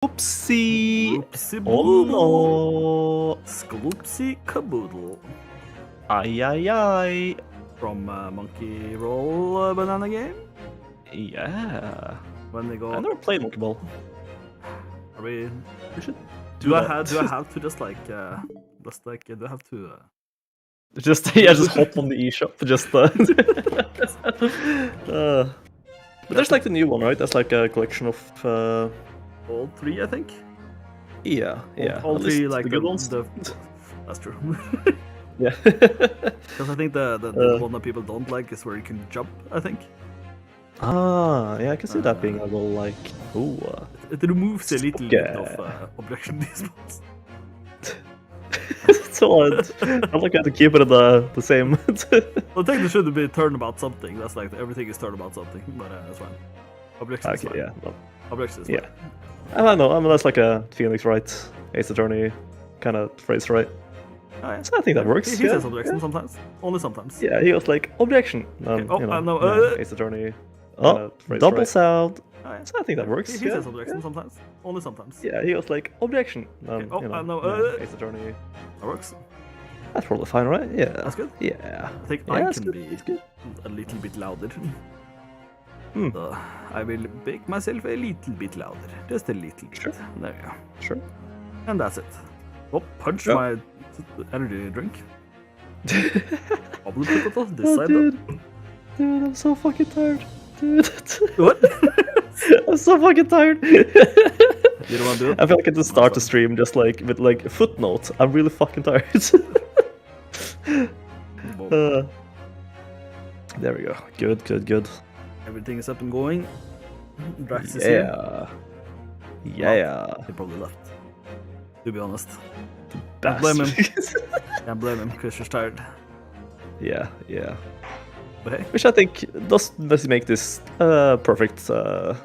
Oopsie! Oopsie Oh boodle. no! Skloopsie caboodle. Ay ay ay! From Monkey Roll Banana Game. Yeah. When they go. I never played Monkey Ball. Are we? We should Do I that. have to just like do I have to? Just hop on the eShop. But there's like the new one, right? That's like a collection of. All three, I think. Yeah. All At three, least like the good ones. That's true. Yeah. Because I think the one that people don't like is where you can jump. I think Yeah, I can see that being a little like. Ooh. it removes a little bit of objection response. So I'd like to keep it the same. I think there should be turnabout something. That's like everything is turnabout something, but that's fine. Objection is fine. Yeah. No. Objection is fine. Yeah. I don't know. I mean, that's like a Phoenix Wright, Ace Attorney kind of phrase, right? Oh, yeah. So I think that works. He says objection sometimes. Only sometimes. Yeah, he was like, objection. Okay. Ace Attorney. Double right? sound. Oh, yeah. So I think that works. He says objection sometimes. Only sometimes. Yeah, he was like, objection. Ace Attorney. That works. That's probably fine, right? Yeah. That's good. Yeah. I think Yeah, I that's can good. be That's good. a little bit louder. Hmm. So I will make myself a little bit louder. Just a little bit. Sure. There we go. Sure. And that's it. Oh, punch Yeah. my energy drink. Bubble potato, this Oh, side dude, I'm so fucking tired. Dude. What? I'm so fucking tired. You don't want to do it? I feel like I just start the stream just like with like a footnote. I'm really fucking tired. There we go. Good. Everything is up and going. Drax is here. Yeah. He probably left. To be honest. Can't Bastard. blame him. Can't blame him because he's tired. Yeah. But hey. Which I think does make this perfect. To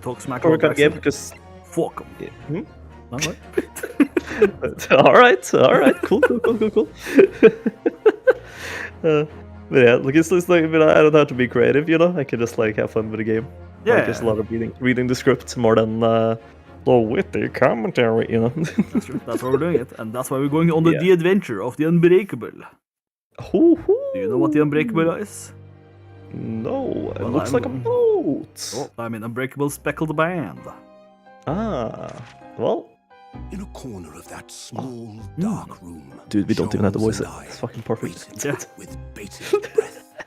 talk smack Perfect about game Drax. because. Fuck him. Yeah. Alright. Alright, cool. But yeah, like it's like I don't have to be creative, you know. I can just like have fun with the game. Yeah. Like, just a lot of reading the script more than the witty commentary, you know. That's true. That's why we're doing it, and that's why we're going on the Yeah. adventure of the Unbreakable. Do you know what the Unbreakable is? No, it Well, looks like a boat. Oh, I mean, Unbreakable Speckled Band. Well, In a corner of that small, dark room, dude, we don't even have to voice it. Sholmes and I It's fucking perfect. waited Yeah. with bated breath.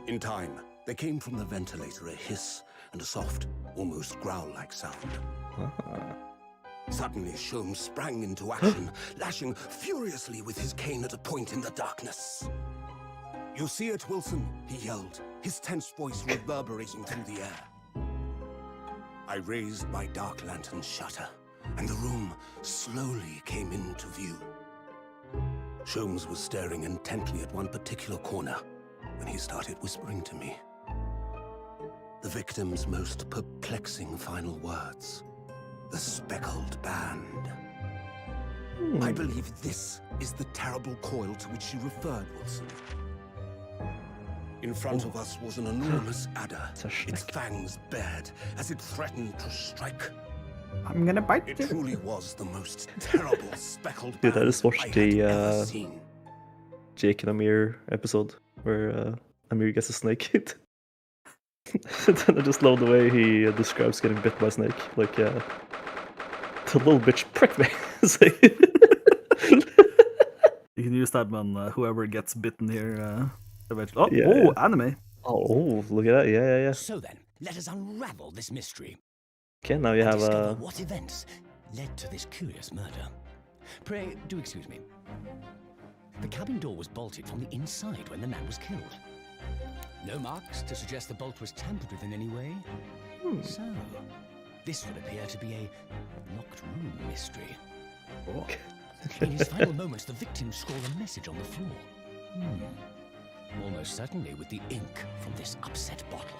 In time, there came from the ventilator a hiss and a soft, almost growl-like sound. Suddenly, Sholmes sprang into action, lashing furiously with his cane at a point in the darkness. "You see it, Wilson?" he yelled, his tense voice reverberating through the air. I raised my dark lantern shutter, and the room slowly came into view. Sholmes was staring intently at one particular corner when he started whispering to me. The victim's most perplexing final words. The speckled band. I believe this is the terrible coil to which you referred, Wilson. In front of us was an enormous adder, It's a its snake. fangs bared as it threatened to strike. I'm gonna bite It truly was the most terrible speckled Dude, band I just watched had the, ever seen. Jake and Amir episode where Amir gets a snake. Then I just love the way he describes getting bit by a snake. Like, the little bitch pricked me. It's like- You can use that when whoever gets bitten here eventually. Oh, Yeah. Anime. oh, look at that. Yeah. So then, let us unravel this mystery. Okay, now you and have discover what events led to this curious murder. Pray, do excuse me. The cabin door was bolted from the inside when the man was killed. No marks to suggest the bolt was tampered with in any way. So, this would appear to be a locked room mystery. In his final moments, the victim scrawled a message on the floor. Almost certainly with the ink from this upset bottle.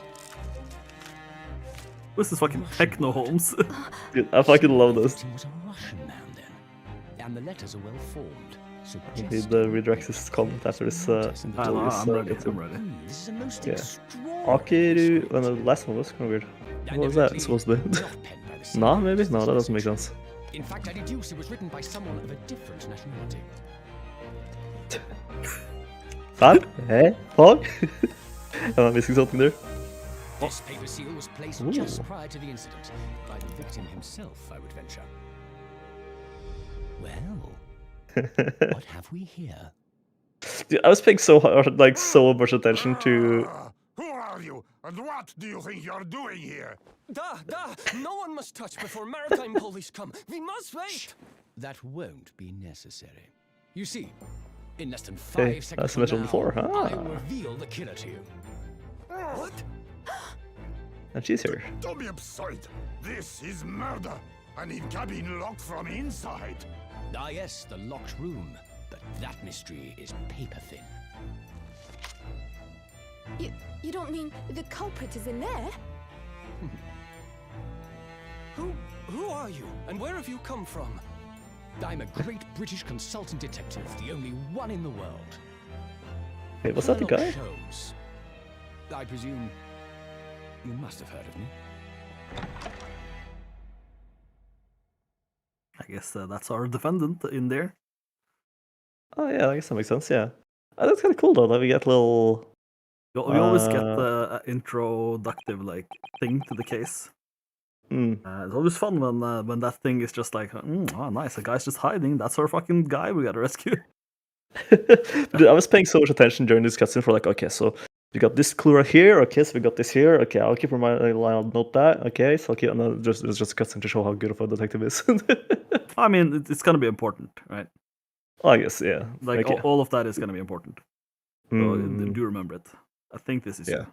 Who's this fucking Techno Holmes? Dude, I fucking love The this. victim was a Russian man then, and the letters are well formed, He redirects his comment after this. I'm ready. I'm ready. This is a most Yeah. extraordinary Akiru. Well, the last one was kind of weird. I What was know that it's supposed to be? not penned by the same Nah, hand maybe? as No, this that doesn't make message. sense. In fact, I deduce it was written by someone of a different nationality. Fan? Hey? Fog? Am I missing something there? This paper seal was placed Ooh. just prior to the incident by the victim himself, I would venture. Well, what have we here? Dude, I was paying so hard, like so much attention to. Who are you, and what do you think you're doing here? Da! No one must touch before maritime police come. We must wait! That won't be necessary. You see, in less than Okay, 5 seconds as from mentioned now, before, I huh? will reveal the killer to you. What? And she's here. Don't be absurd. This is murder. An cabin locked from inside. Ah yes, the locked room. But that mystery is paper thin. You don't mean the culprit is in there? Who are you? And where have you come from? I'm a great British consultant detective, the only one in the world. Hey, was that the Colonel guy? Sholmes. I presume you must have heard of me. I guess that's our defendant in there. Oh yeah, I guess that makes sense. Yeah, that's kind of cool though. That we get little. We always get the introductive like thing to the case. Hmm. It's always fun when that thing is just like, oh nice, a guy's just hiding. That's our fucking guy we gotta rescue. Dude, I was paying so much attention during this cutscene for like, okay, so we got this clue right here. Okay, so we got this here. Okay, I'll keep reminding. I'll note that. Okay, so I'll keep. And then it's just a cutscene to show how good of a detective is. I mean, it's gonna be important, right? I guess, yeah. Like Okay. all of that is gonna be important. So Mm, do remember it. I think this is yeah.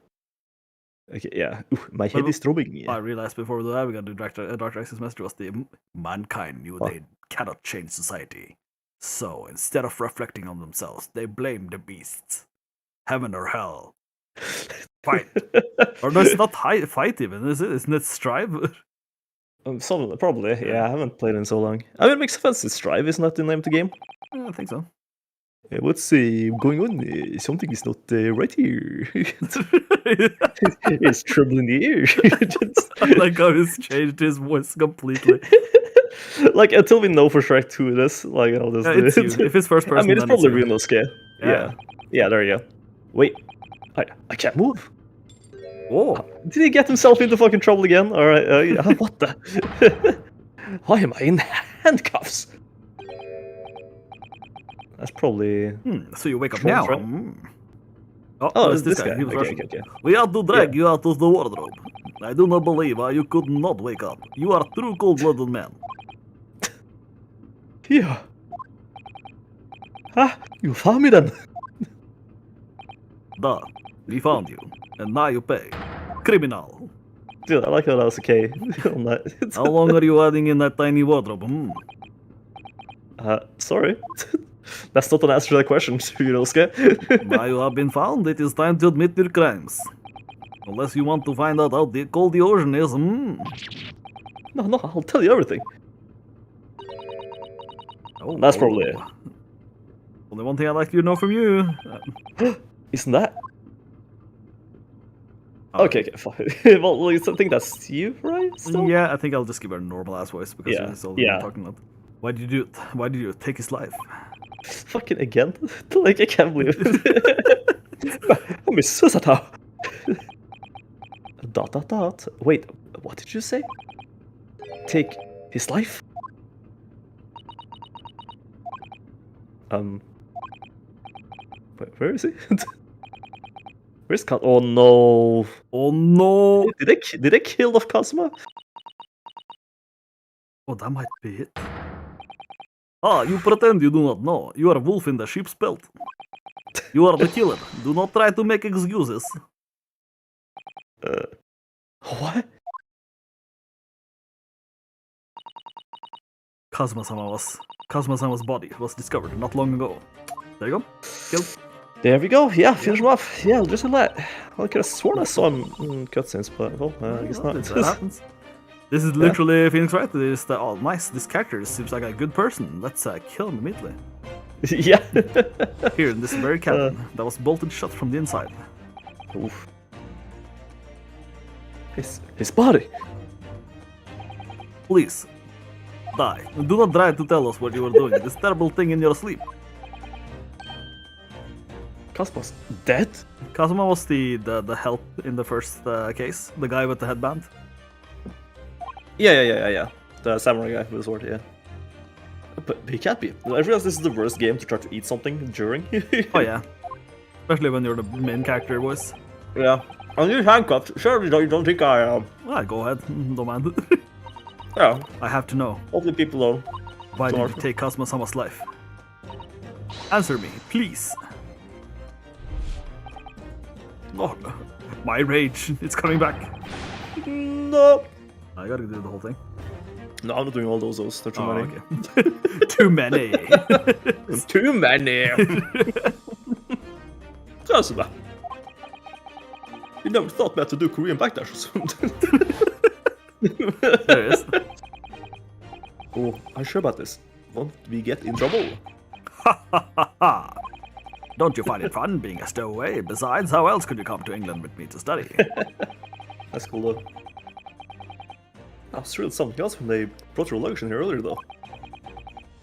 Okay, yeah. Ooh, my head Well, is throbbing. I realized before that we got the Dr. X's message was the mankind knew What? they cannot change society. So instead of reflecting on themselves, they blame the beasts. Heaven or hell. Fight. Or no, it's not fight even, is it? Isn't it strive? Probably, yeah. I haven't played in so long. I mean, it makes sense. Strive is not the name of the game. Yeah, I think so. What's going on? Something is not right here. It's trouble in the air. I like how he's changed his voice completely. Like, until we know for sure who it is, like, I'll just Yeah, do it's you. it. If it's first person, I mean, it's then probably you. Renosuke. Yeah. Yeah, there you go. Wait. I can't move. Oh, Did he get himself into fucking trouble again? Alright, what the? Why am I in handcuffs? That's probably. so you wake up Troll now. threat? Oh, Oh, it's it's this guy. He was Okay, Russian. okay. We have to drag you out of the wardrobe. I do not believe you could not wake up. You are a true cold-blooded man. Yeah. Ah, you found me then. Da, we found you, and now you pay. Criminal. Dude, I like how that was a K on that. How long are you hiding in that tiny wardrobe? Sorry. That's not an answer to that question, Renosuke. Now you have been found, it is time to admit your crimes. Unless you want to find out how cold the ocean is. No, I'll tell you everything. Oh, That's probably it. Only one thing I'd like to know from you. Isn't that? Oh. Okay, fine. Well, I think that's you, right? Still? Yeah, I think I'll just give her a normal ass voice because Yeah, that's all yeah. we're talking about. Why did you do it? Why did you take his life? Fucking again? Like, I can't believe it. I miss suicide. Dot. Wait, what did you say? Take his life? Where is he? Where's Kazuma? Oh no! Oh no! Did they kill off Kazuma? Oh, that might be it. Ah, you pretend you do not know. You are a wolf in the sheep's belt. You are the killer. Do not try to make excuses. What? Kazuma-sama's body was discovered not long ago. There you go. Killed. There we go. Yeah, finish him off. Yeah, just a lot. I could have sworn I saw him in cutscenes, but well, I guess not. That happens. This is literally Phoenix Wright. This nice. This character seems like a good person. Let's kill him immediately. Yeah. Here in this very cabin that was bolted shut from the inside. Oof. His body. Please, die. Do not try to tell us what you were doing. This terrible thing in your sleep. Cosmo's dead? Kazuma was the help in the first case, the guy with the headband. Yeah. The samurai guy with the sword, yeah. But he can't be. I realize this is the worst game to try to eat something during. Oh yeah, especially when you're the main character voice. Yeah. And you're handcuffed. Sure, you don't think I am. Well, go ahead, don't mind. Yeah. I have to know. Hopefully people know. Why did Sorry. you take Kazuma-sama's life? Answer me, please. Oh, my rage. It's coming back. No. I gotta do the whole thing. No, I'm not doing all those. They're too many. Okay. Too many. Too many. Kazuma. You never thought me to do Korean backdash or something. There it is. Oh, I'm sure about this. Won't we get in trouble? Don't you find it fun being a stowaway? Besides, how else could you come to England with me to study? That's cool though. I was thrilled something else when they brought your luggage in here earlier though.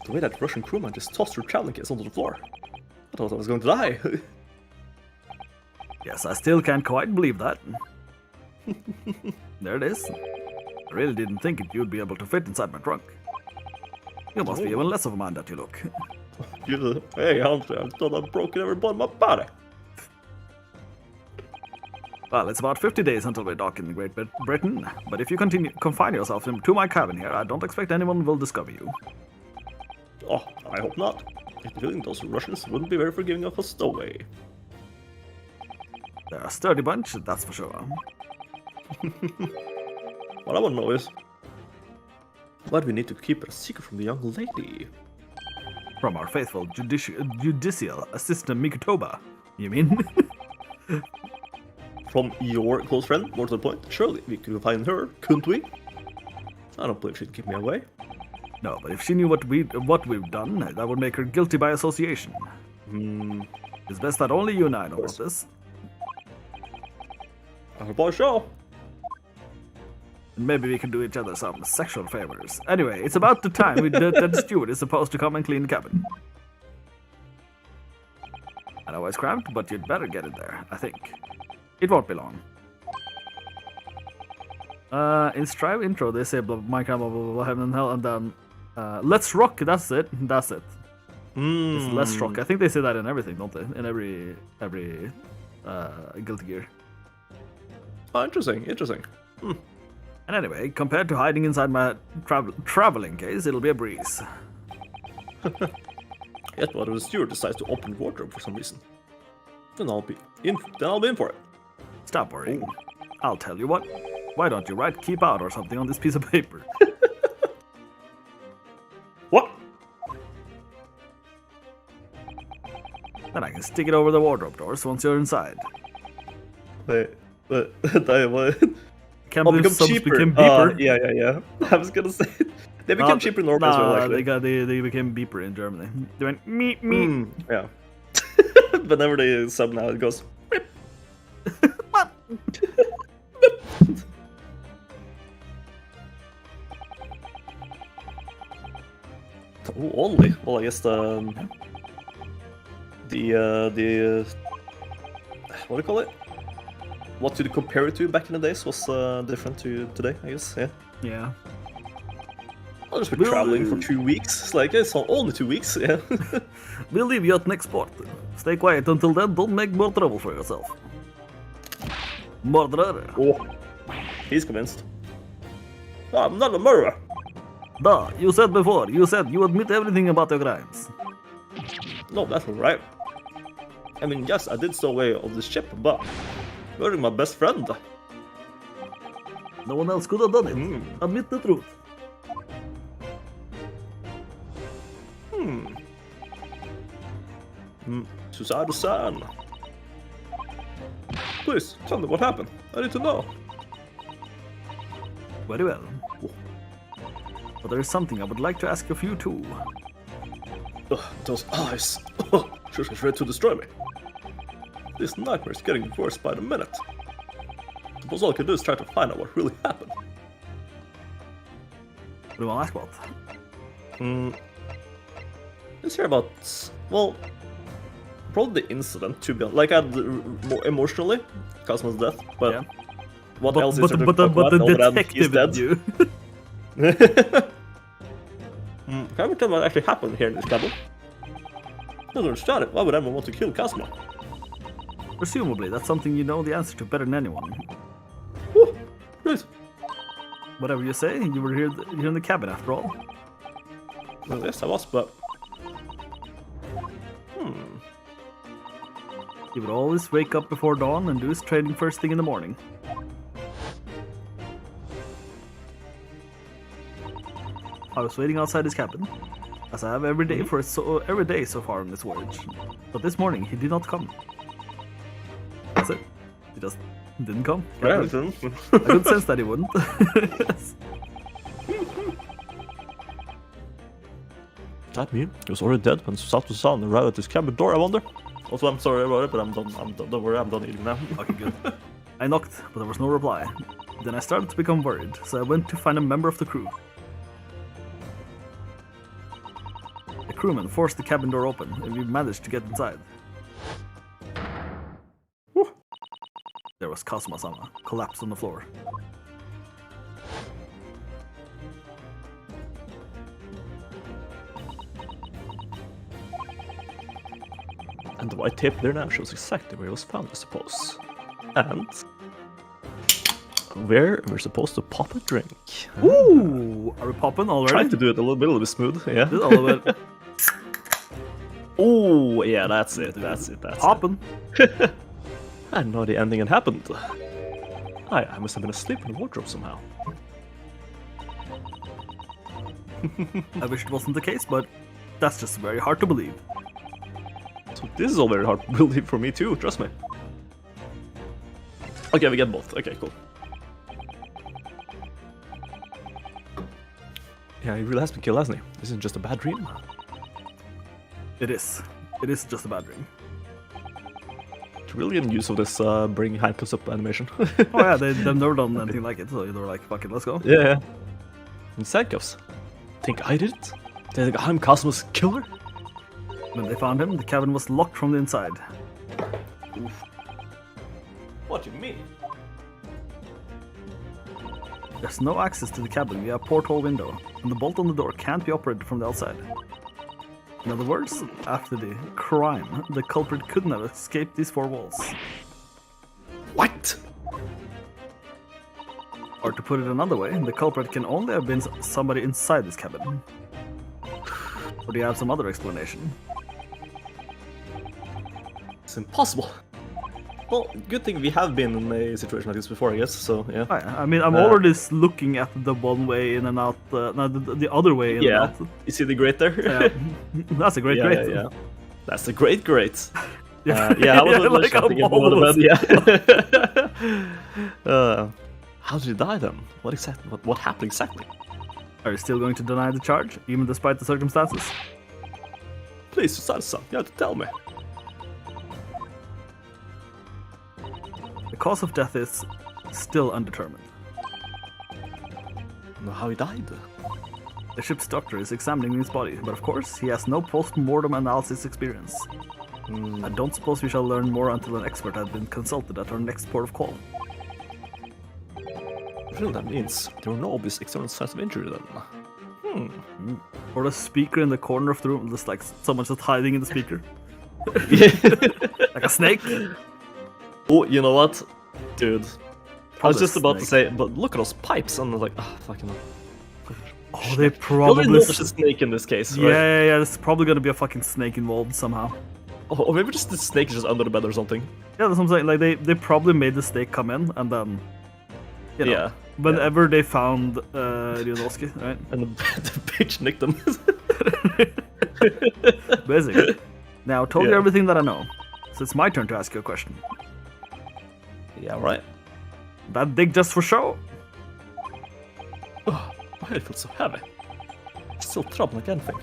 The way that Russian crewman just tossed your traveling case onto the floor. I thought I was going to die. Yes, I still can't quite believe that. There it is. I really didn't think you'd be able to fit inside my trunk. You must be even less of a man that you look. Hey, Hunter, I thought I'd broken every bone in my body. Well, it's about 50 days until we dock in Great Britain, but if you confine yourself to my cabin here, I don't expect anyone will discover you. Oh, I hope not. I have the feeling those Russians wouldn't be very forgiving of a stowaway. They're a sturdy bunch, that's for sure. What I want to know is, why do we need to keep it a secret from the young lady? From our faithful judicial assistant Mikotoba, you mean? From your close friend, more to the point, surely we could find her, couldn't we? I don't believe she'd keep me away. No, but if she knew what we've done, that would make her guilty by association. It's best that only you and I know about this. I hope I shall. Maybe we can do each other some sexual favors. Anyway, it's about the time that the steward is supposed to come and clean the cabin. I know it's cramped, but you'd better get it there, I think. It won't be long. In Strive intro, they say blah, my blah, blah, blah, blah, heaven and hell, and then let's rock, that's it. It's let's rock. I think they say that in everything, don't they? In every Guilty Gear. Oh, interesting. And anyway, compared to hiding inside my traveling case, it'll be a breeze. Yet, what if the steward decides to open the wardrobe for some reason? Then I'll be in for it. Stop worrying. I'll tell you what. Why don't you write keep out or something on this piece of paper? What? Then I can stick it over the wardrobe doors once you're inside. Wait, what? Can't Oh, believe become subs cheaper. became beeper. Yeah. I was gonna say they became cheaper in Norway as well. Actually, they became beeper in Germany. They went meep meep. Yeah. Whenever they sub now, it goes. What? Oh, only. Well, I guess the what do you call it? What to compare it to back in the days was different to today, I guess. Yeah. Yeah. I'll just be traveling for 2 weeks. It's like it's only 2 weeks. Yeah. We'll leave you at next port. Stay quiet until then. Don't make more trouble for yourself. Murderer. Oh, he's convinced. I'm not a murderer. Duh, you said before. You said you admit everything about your crimes. No, that's not right. I mean, yes, I did stow away on this ship, but murdering my best friend. No one else could have done it. Admit the truth. Suicide-san. Please, tell me what happened. I need to know. Very well. But there is something I would like to ask of you too. Ugh, those eyes. Ugh, she's ready to destroy me. This nightmare is getting worse by the minute. Suppose all I can do is try to find out what really happened. What do you want to ask about? Let's hear about, well, probably the incident, to be honest. Like, more emotionally, Cosmo's death, but Yeah. what else is But there to the talk about other than he's detective dead? in you. Can you tell me what actually happened here in this cabin? I don't understand it. Why would anyone want to kill Cosmo? Presumably, that's something you know the answer to better than anyone. Whew, nice. Whatever you say, you were here in the cabin after all. Well, yes, I was, but... He would always wake up before dawn and do his training first thing in the morning. I was waiting outside his cabin, as I have every day every day so far on this voyage. But this morning he did not come. That's it. He just didn't come. Yeah, I could sense that he wouldn't. That me? He was already dead when Sato saw and arrived at his cabin door, I wonder? Also, I'm sorry about it, but I'm done. Don't worry, I'm done eating now. Okay, good. I knocked, but there was no reply. Then I started to become worried, so I went to find a member of the crew. The crewman forced the cabin door open, and we managed to get inside. Whew. There was Kazuma-sama, collapsed on the floor. And the white tape there now shows exactly where it was found, I suppose. And... where we're supposed to pop a drink. Ooh! Are we popping already? Trying to do it a little bit smooth, yeah. Do it a little bit. Oh, yeah, that's it. Popping. I had no idea anything had happened. I must have been asleep in the wardrobe somehow. I wish it wasn't the case, but that's just very hard to believe. So this is all very hard to believe for me too, trust me. Okay, we get both. Okay, cool. Yeah, he really has been killed, hasn't he? This isn't just a bad dream. It is. It is just a bad dream. Really in use of this bring handcuffs up animation. Oh yeah, they've never done anything like it, so they were like, fuck it, let's go. Yeah. And handcuffs. Think I did it? They think I'm Cosmo's killer? When they found him, the cabin was locked from the inside. Oof. What do you mean? There's no access to the cabin via a porthole window, and the bolt on the door can't be operated from the outside. In other words, after the crime, the culprit couldn't have escaped these four walls. What? Or to put it another way, the culprit can only have been somebody inside this cabin. Or do you have some other explanation? It's impossible. Well, good thing we have been in a situation like this before, I guess, so yeah. I mean, I'm already looking at the one way in and out, no, the other way in and out. You see the grate there? Yeah. That's a great grate. Yeah. That's a great grate. Yeah, I was like thinking I'm about almost- the bed, yeah. How did he die then? What happened exactly? Are you still going to deny the charge, even despite the circumstances? Please, Susan, you have to tell me. The cause of death is still undetermined. Know how he died? The ship's doctor is examining his body, but of course, he has no post-mortem analysis experience. I don't suppose we shall learn more until an expert has been consulted at our next port of call. Really, that means there were no obvious external signs of injury then. Or the speaker in the corner of the room, just like someone's just hiding in the speaker. Like a snake. Oh, you know what? Dude. I was Probably just about to snake. say, but look at those pipes, and I was like, fucking hell. Oh, they Probably probably... not a snake in this case, right? Yeah, there's probably gonna be a fucking snake involved somehow. Or maybe just the snake is just under the bed or something. Yeah, that's what I'm saying. Like, they probably made the snake come in, and then... You know, Yeah. whenever they found Ryunosuke, right? And the bitch nicked them. Basically. Now, I told you Yeah. everything that I know. So it's my turn to ask you a question. Yeah, right. That dick just for show? Oh, my head feels so heavy. It's still throbbing like anything.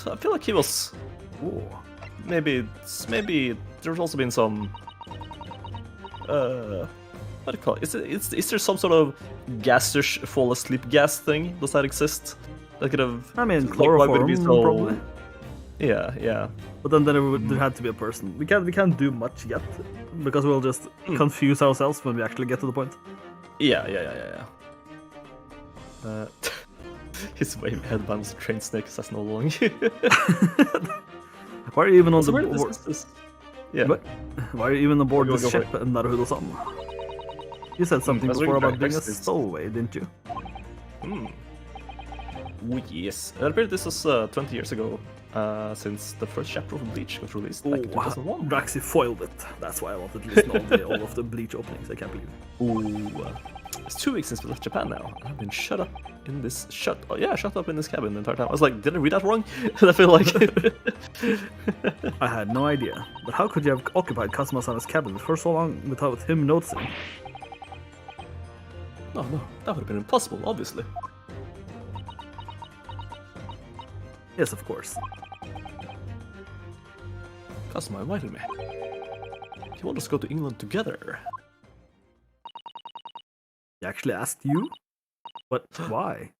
I feel like he was. Ooh. Maybe there's also been some. What do you call it? Is there some sort of gassish fall asleep gas thing? Does that exist? That could have. I mean, like, why would it be chloroform, probably. Yeah. But then there had to be a person. We can't do much yet because we'll just confuse ourselves when we actually get to the point. Yeah. His wave headbands train snakes. That's no long. Why are you even on the Where board? this? Yeah. Why are you even on board Go this for ship in Naruto-san? You said something I was before reading about being a Chronicles. stowaway, didn't you? Oh, yes. I believe this was 20 years ago, since the first chapter of Bleach got released back in 2001. Braxy foiled it. That's why I wanted to listen to all of the Bleach openings. I can't believe it. Ooh. It's 2 weeks since we left Japan now. I've been shut up in this cabin the entire time. I was like, did I read that wrong? And I feel like I had no idea. But how could you have occupied Kazuma-sana's cabin for so long without him noticing? No, that would have been impossible, obviously. Yes, of course. Kazuma invited me. He wanted us to go to England together. He actually asked you? But why?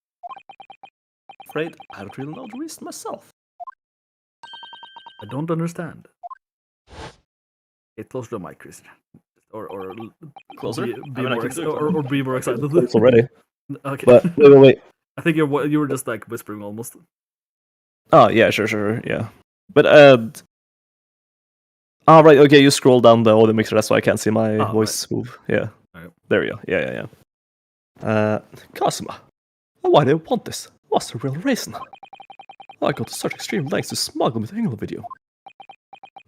Afraid I don't really know the reason myself. I don't understand. Get closer to the mic, Chris. Or Closer? Be I mean, I more can do it. or be more excited. It's already. Okay. But wait. I think you were just like whispering almost. Oh yeah, sure, yeah. But right, okay. You scroll down the audio mixer, that's why I can't see my voice move. Yeah, Right. there we go. Yeah. Kazuma, why do you want this? What's the real reason? I got to such extreme lengths to smuggle me to England with you.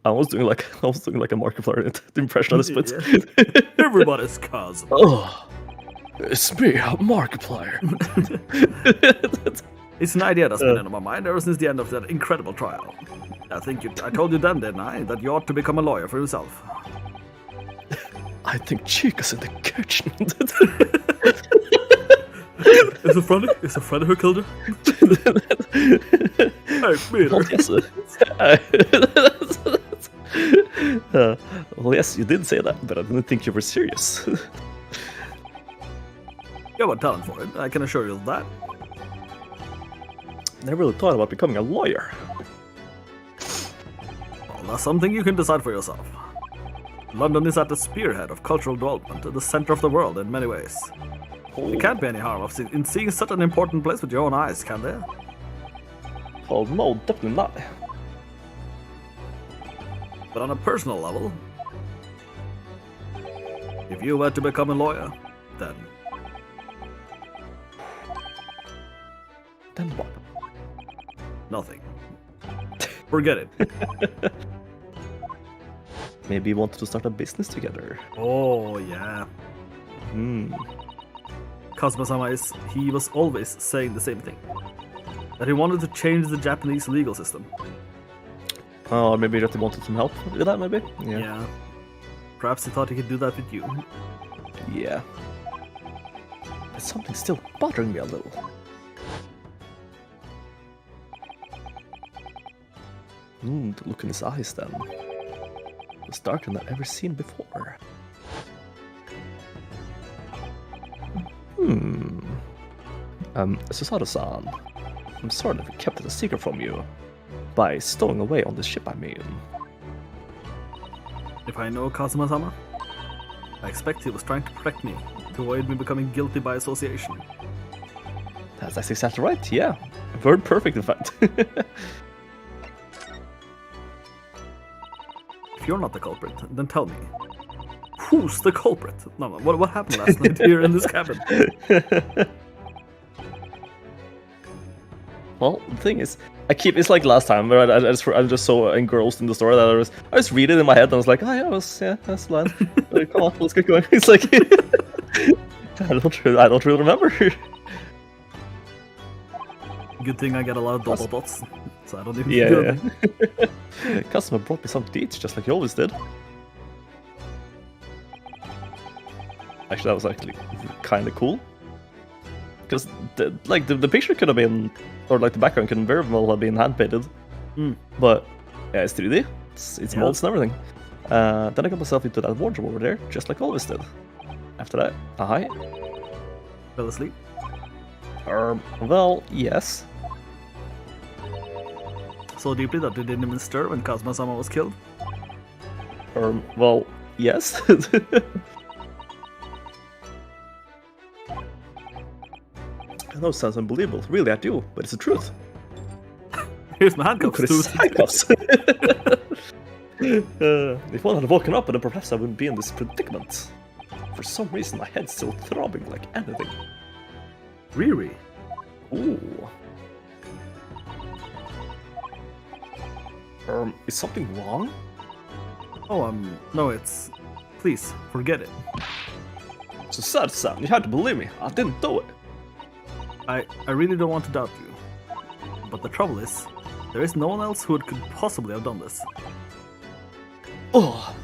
I was doing like a Markiplier impression at this point. Yeah. Everybody's Kazuma. Oh, it's me, Markiplier. It's an idea that's been in my mind ever since the end of that incredible trial. I told you then, didn't I, that you ought to become a lawyer for yourself. I think Chica's in the kitchen. Is it Freddy who killed her? Hey, Peter. Well, yes, you did say that, but I didn't think you were serious. You have a talent for it, I can assure you of that. Never really thought about becoming a lawyer. Well, that's something you can decide for yourself. London is at the spearhead of cultural development, the center of the world in many ways. There can't be any harm in seeing such an important place with your own eyes, can there? Oh, no, definitely not. But on a personal level, if you were to become a lawyer, then what? nothing. Forget it. Maybe you wanted to start a business together. Oh, yeah. Kazuma-sama he was always saying the same thing. That he wanted to change the Japanese legal system. Oh, maybe that he wanted some help with that, maybe? Yeah. Perhaps he thought he could do that with you. Yeah. But something's still bothering me a little. The look in his eyes then. It's darker than I've ever seen before. Susato-san, I'm sorry that we kept it a secret from you. By stowing away on this ship, I mean. If I know Kazuma-sama, I expect he was trying to protect me, to avoid me becoming guilty by association. That's exactly right, yeah. Word perfect, in fact. If you're not the culprit, then tell me. Who's the culprit? No, what happened last night here in this cabin? Well, the thing is, it's like last time where I'm just so engrossed in the story that I just read it in my head and I was like, oh yeah, that's the line. Like, come on, let's get going. It's like I don't really remember. Good thing I get a lot of double dots, so I don't even Yeah. Customer brought me some deeds just like he always did. Actually, that was actually kind of cool. Because the picture could have been, or like the background could very well have been hand painted. But yeah, it's 3D. It's Yeah. molds and everything. Then I got myself into that wardrobe over there, just like always did. After that, hi. Fell asleep. Well, yes. So deeply that they didn't even stir when Kazuma-sama was killed. Well, yes. I know it sounds unbelievable. Really, I do, but it's the truth. Here's my handcuffs. Could Dude. have handcuffs. If one had woken up, then perhaps I wouldn't be in this predicament. For some reason, my head's still throbbing like anything. Riri. Ooh. Is something wrong? Oh, no, it's... Please, forget it. It's a sad sound. You had to believe me. I didn't do it. I really don't want to doubt you. But the trouble is, there is no one else who could possibly have done this. Oh.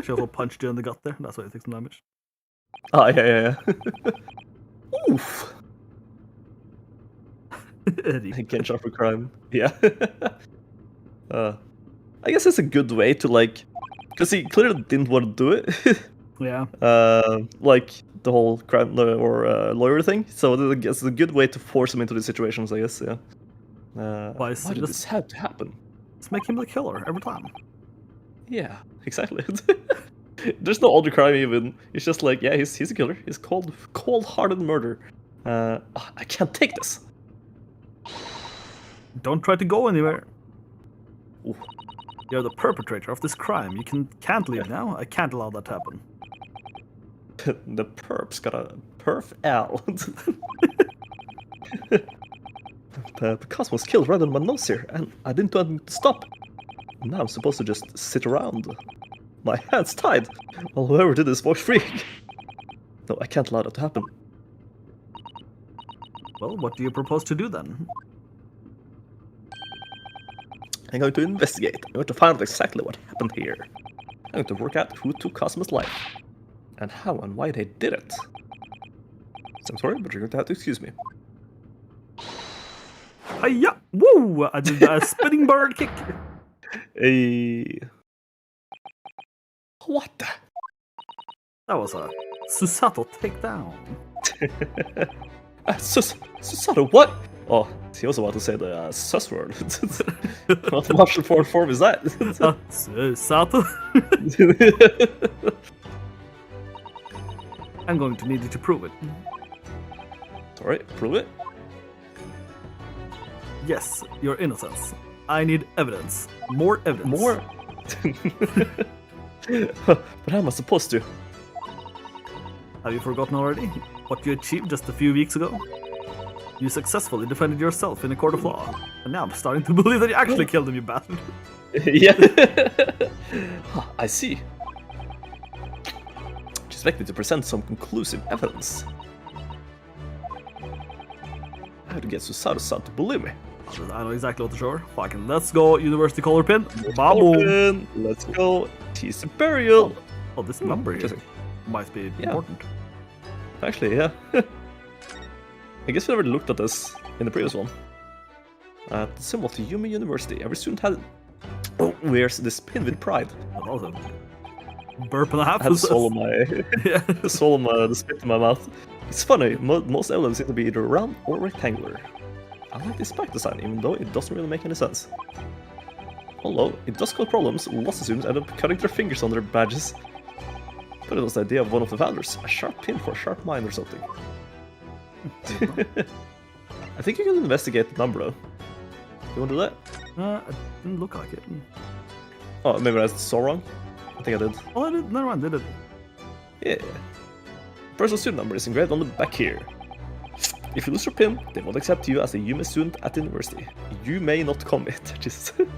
She also punched you in the gut there, that's why you took some damage. Ah, yeah. Oof. Again, sharper crime. Yeah. I guess it's a good way to, like... Because he clearly didn't want to do it. Yeah. Like the whole crime lawyer thing. So I guess it's a good way to force him into these situations, I guess, yeah. Why did this have to happen? Let's make him the killer every time. Yeah, exactly. There's no other crime even. It's just like, yeah, he's a killer. He's cold-hearted murder. I can't take this. Don't try to go anywhere. Ooh. You're the perpetrator of this crime. You can't leave now. I can't allow that to happen. The perp's got a perf L. The Picasso was killed right on my nose here, and I didn't do anything to stop. Now I'm supposed to just sit around. My hands tied, while whoever did this walks free. No, I can't allow that to happen. Well, what do you propose to do then? I'm going to investigate. I'm going to find out exactly what happened here. I'm going to work out who took Cosmo's life, and how and why they did it. So I'm sorry, but you're going to have to excuse me. Hiya! Woo! I did a spinning bird kick. Hey. What the? That was a Susato takedown. Susato, what? Oh, he was about to say the sus word. What martial form is that? Susato? I'm going to need you to prove it. Sorry, prove it? Yes, your innocence. I need evidence. More evidence. More? But how am I supposed to? Have you forgotten already what you achieved just a few weeks ago? You successfully defended yourself in a court of law, and now I'm starting to believe that you actually killed him, you bastard. Yeah. I see. Just expect me to present some conclusive evidence. I have to get Susato-san to believe me. I know exactly what to show her. Fucking let's go, University Color Pin. Baboom. Let's go. She's Imperial. Oh, this number here might be important. Actually, yeah. I guess we never looked at this in the previous one. The symbol of the Yumi University. Every student wears this pin with pride. That was a burp and a half. I had to swallow the spit in my mouth. It's funny, most emblems seem to be either round or rectangular. I like this back design, even though it doesn't really make any sense. Although, it does cause problems, lots of students end up cutting their fingers on their badges. But it was the idea of one of the founders, a sharp pin for a sharp mind or something. I think you can investigate the number though. You want to do that? It didn't look like it. Oh, maybe I saw wrong? I think I did. Oh, I did. Never mind, did it? Yeah. Personal student number is engraved on the back here. If you lose your pin, they won't accept you as a Yumi student at the university. You may not commit. Just of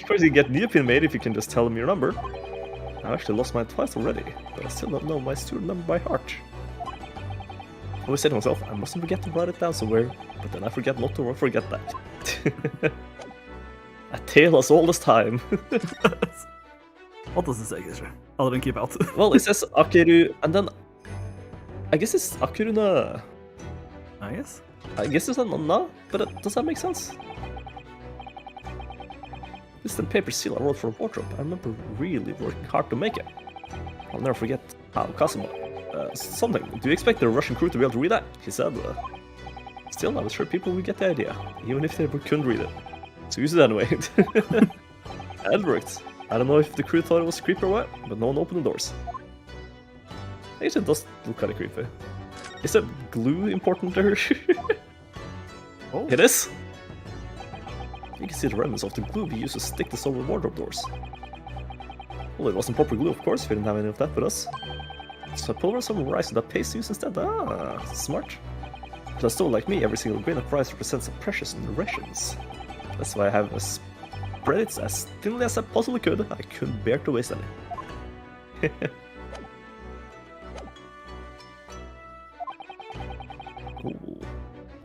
course, you can get new pin made if you can just tell them your number. I've actually lost mine twice already, but I still don't know my student number by heart. I always say to myself, I mustn't forget to write it down somewhere, but then I forget not to forget that. A tale us all this time. What does it say, Gisher? Other than keep out. Well, it says Akeru, and then I guess it's Akeruna. I guess. I guess it's not no, but does that make sense? This is the paper seal I wrote for a wardrobe. I remember really working hard to make it. I'll never forget how Kazuma. Something. Do you expect the Russian crew to be able to read that? He said. Still, I was sure people would get the idea, even if they couldn't read it. So use it anyway. And it worked. I don't know if the crew thought it was creepy or what, but no one opened the doors. I guess it does look kind of creepy. Is that glue important there? Oh. It is? You can see the remnants of the glue we used to stick this over the wardrobe doors. Well, it wasn't proper glue, of course, we didn't have any of that with us. So I pulverized some rice with that paste used instead. Ah, smart. But a store like me, every single grain of rice represents a precious in the rations. That's why I have spread it as thinly as I possibly could. I couldn't bear to waste any.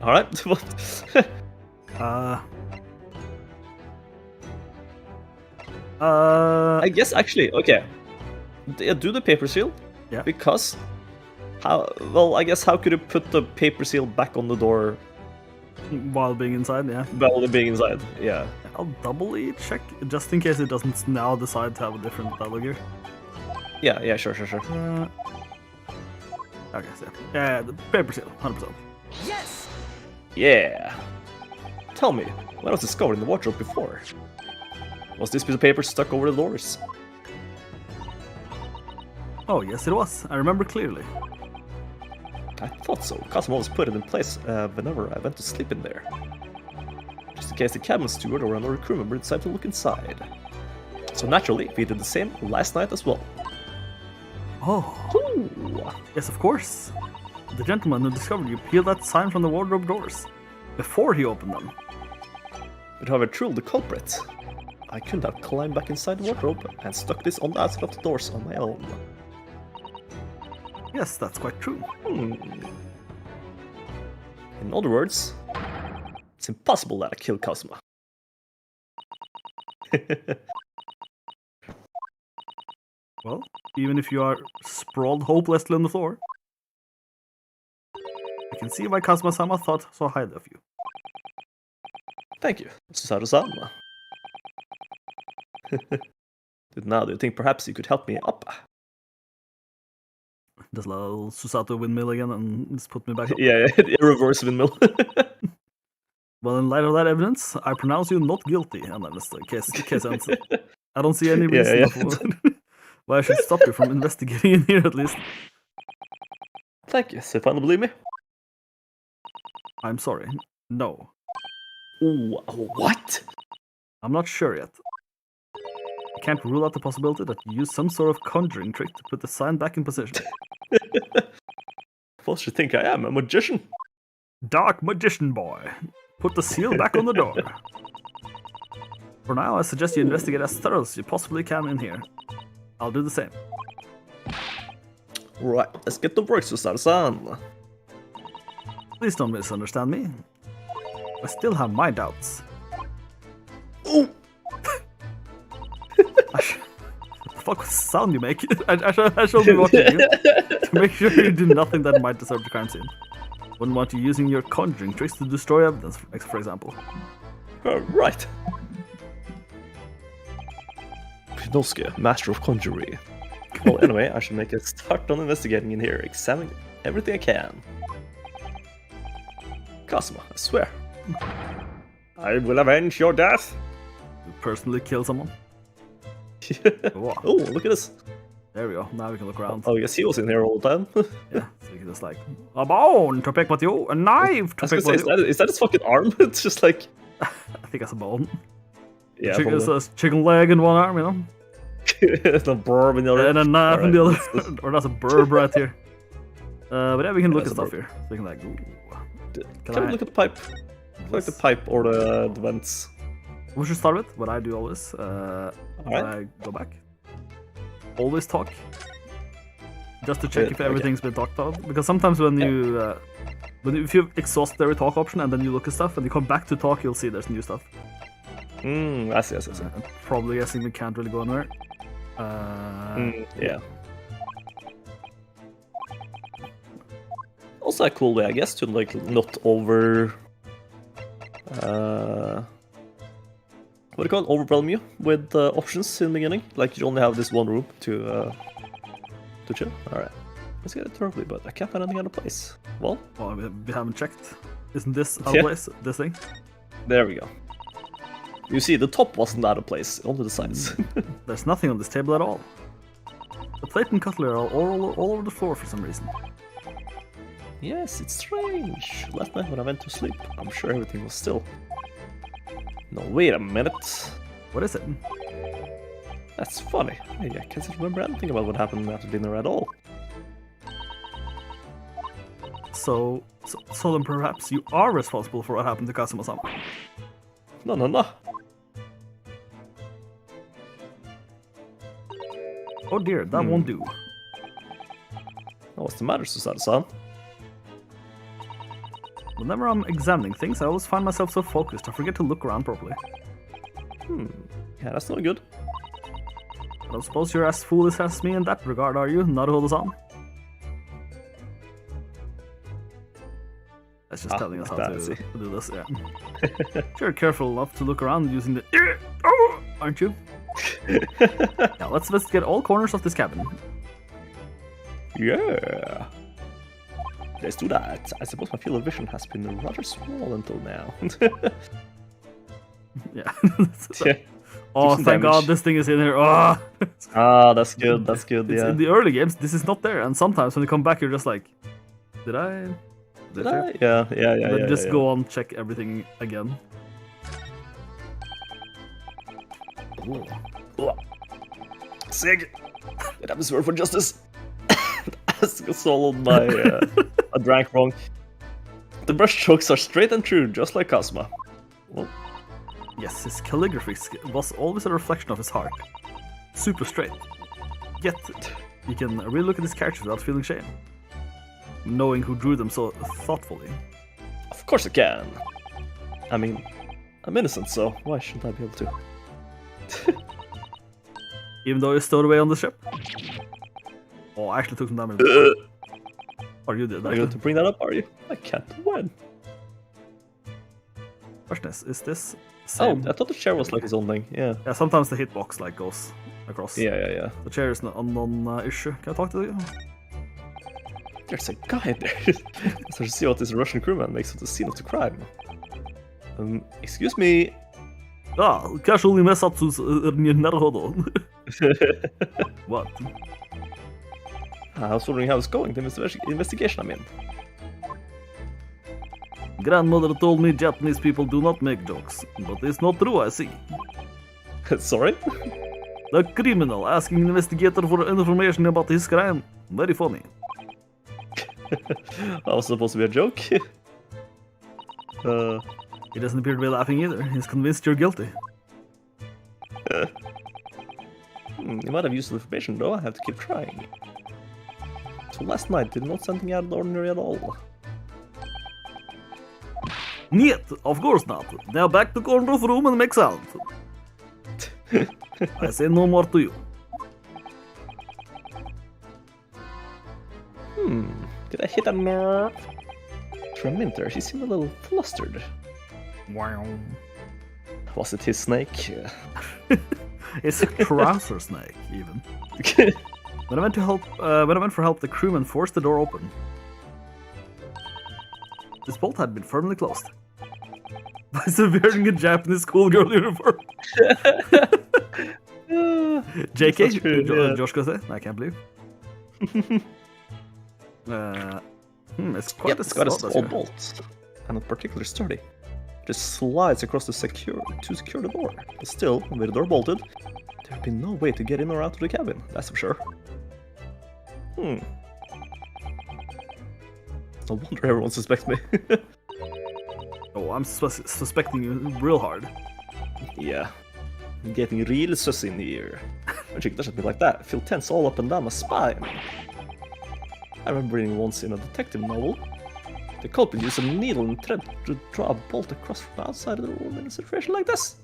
Alright, I guess actually, okay. Do the paper seal. Yeah. Because how well I guess how could you put the paper seal back on the door While being inside, yeah. while being inside? Yeah. I'll doubly check just in case it doesn't now decide to have a different dialogue here. Yeah, sure. Okay, so yeah, the paper seal, 100%. Yes! Yeah. Tell me, when was discovered in the wardrobe before? Was this piece of paper stuck over the doors? Oh, yes, it was. I remember clearly. I thought so. Kazuma always put it in place whenever I went to sleep in there. Just in case the cabin steward or another crew member decided to look inside. So naturally, we did the same last night as well. Oh, Ooh. yes, of course. The gentleman who discovered you peeled that sign from the wardrobe doors before he opened them. But however true the culprit, I couldn't have climbed back inside the wardrobe and stuck this on the outside of the doors on my own. Yes, that's quite true. In other words, it's impossible that I killed Kazuma. Well, even if you are sprawled hopelessly on the floor, I can see why Kazuma-sama thought so highly of you. Thank you, Susaru-san. Now, do you think perhaps you could help me up? Does little Susato windmill again and just put me back up? Yeah, reverse windmill. Well, in light of that evidence, I pronounce you not guilty. And then it's the case answer. I don't see any reason why I should stop you from investigating in here, at least. Thank you. So you finally believe me? I'm sorry. No. Ooh, what? I'm not sure yet. I can't rule out the possibility that you used some sort of conjuring trick to put the sign back in position. What should you think I am, a magician? Dark magician boy. Put the seal back on the door. For now, I suggest you investigate as thorough as you possibly can in here. I'll do the same. Right, let's get to work, Susaru-san. Please don't misunderstand me. I still have my doubts. Ooh! The fuck was the sound you make? I shall be watching you to make sure you do nothing that might disturb the crime scene. Wouldn't want you using your conjuring tricks to destroy evidence, for example. Right. Pinosuke, master of conjuring. Well, anyway, I should make a start on investigating in here, examining everything I can. Kazuma, I swear. I will avenge your death. You personally kill someone? Wow. Oh, look at this. There we go. Now we can look around. Oh, I guess he was in here all the time. Yeah, so you can just like, a bone to pick with you, a knife to pick with you. Is that his fucking arm? It's just like... I think that's a bone. Yeah, It's a chicken leg in one arm, you know? It's a burb in the other. And a knife in the Alright, other. Or that's a burb right here. But yeah, we can look That's at a stuff here. So we can like, ooh. Can we look at the pipe? Like the pipe or the vents. We should start with what I do always. When I go back. Always talk. Just to check if everything's been talked about. Because sometimes when you... if you exhaust every talk option and then you look at stuff and you come back to talk, you'll see there's new stuff. I see. I'm probably guessing we can't really go anywhere. Yeah. also a cool way, I guess, to like not over what do you call it? Overwhelm you with options in the beginning. Like you only have this one room to chill. All right, let's get it thoroughly, but I can't find any other place. Well, we haven't checked. Isn't this out Yeah. of place? This thing? there we go. You see, the top wasn't out of place, only the sides. There's nothing on this table at all. The plate and cutlery are all over the floor for some reason. Yes, it's strange. Last night when I went to sleep, I'm sure everything was still. No, wait a minute. What is it? That's funny. I can't remember anything about what happened after dinner at all. So then perhaps you are responsible for what happened to Kazuma-sama. No. Oh dear, that won't do. What's the matter, Susanne-san? Whenever I'm examining things, I always find myself so focused I forget to look around properly. Yeah, that's not good. I don't suppose you're as foolish as me in that regard, are you, Naruhodo-san? That's just telling us how that, to see. do this, yeah. You're careful enough to look around using the aren't you? Now let's investigate all corners of this cabin. Yeah. Let's do that. I suppose my field of vision has been rather small until now. Yeah. Yeah. Oh, Decent thank God damage. this thing is in here. Oh. Ah, that's good. That's good. It's Yeah. in the early games, this is not there, and sometimes when you come back, you're just like, did I? Did I? Yeah. Then just yeah. go on, check everything again. Ooh. Sig! It happens for justice. I swallowed my. I drank wrong. The brush strokes are straight and true, just like Kazuma. Well, Yes, his calligraphy was always a reflection of his heart. Super straight. Yet, you can really look at his characters without feeling shame. Knowing who drew them so thoughtfully. of course I can. I mean, I'm innocent, so why shouldn't I be able to? Even though you stowed away on the ship. Oh, I actually took some damage. Or you did, Are you going actually. to bring that up, are you? I can't win. Question is this Oh, same? I thought the chair was like his own thing. Yeah. Yeah, sometimes the hitbox like goes across. Yeah. The chair is a non-issue. Can I talk to you? There's a guy there. So to see what this Russian crewman makes of the scene of the crime. Excuse me. Ah, casually mess up to Naruhodo. What? I was wondering how it's going. The investigation I'm in. Grandmother told me Japanese people do not make jokes, but it's not true, I see. Sorry? The criminal asking investigator for information about his crime. Very funny. That was supposed to be a joke. He doesn't appear to be laughing either. He's convinced you're guilty. You might have useful information though. I have to keep trying. So last night did not something out of the ordinary at all. Niet, of course not. Now back to corner of room and make sound. I say no more to you. Did I hit a nerve? For a minute there, he seemed a little flustered. Wow. Was it his snake? It's a trouser snake, even. When I went for help, the crewman forced the door open. This bolt had been firmly closed. By wearing a Japanese schoolgirl uniform. JK, That's true, yeah. Josh goes there. I can't believe. It's quite It's got a slot, small bolt, and not particularly sturdy. Just slides across to secure the door. But still, with the door bolted, there'd be no way to get in or out of the cabin, that's for sure. No wonder everyone suspects me. Oh, I'm suspecting you real hard. Yeah. I'm getting real sus in here. A chick doesn't be like that. Feel tense all up and down my spine. I remember reading once in a detective novel. The culprit used a needle and thread to draw a bolt across from the outside of the room in a situation like this.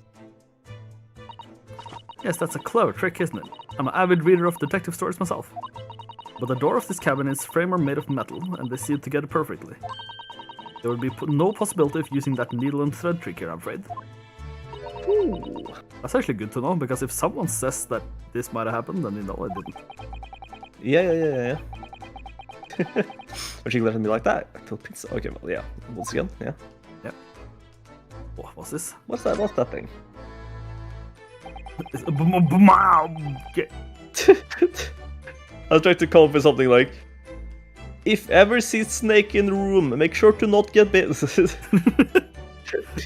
Yes, that's a clever trick, isn't it? I'm an avid reader of detective stories myself. But the door of this cabin and its frame are made of metal, and they seal together perfectly. There would be no possibility of using that needle and thread trick here, I'm afraid. Ooh. That's actually good to know, because if someone says that this might have happened, then you know it didn't. Yeah. But you letting me like that? Till pizza. Okay, well, yeah. Once again, yeah. Yeah. Oh, what's this? What's that thing? I was trying to come up with something like, if ever see snake in the room, make sure to not get bit.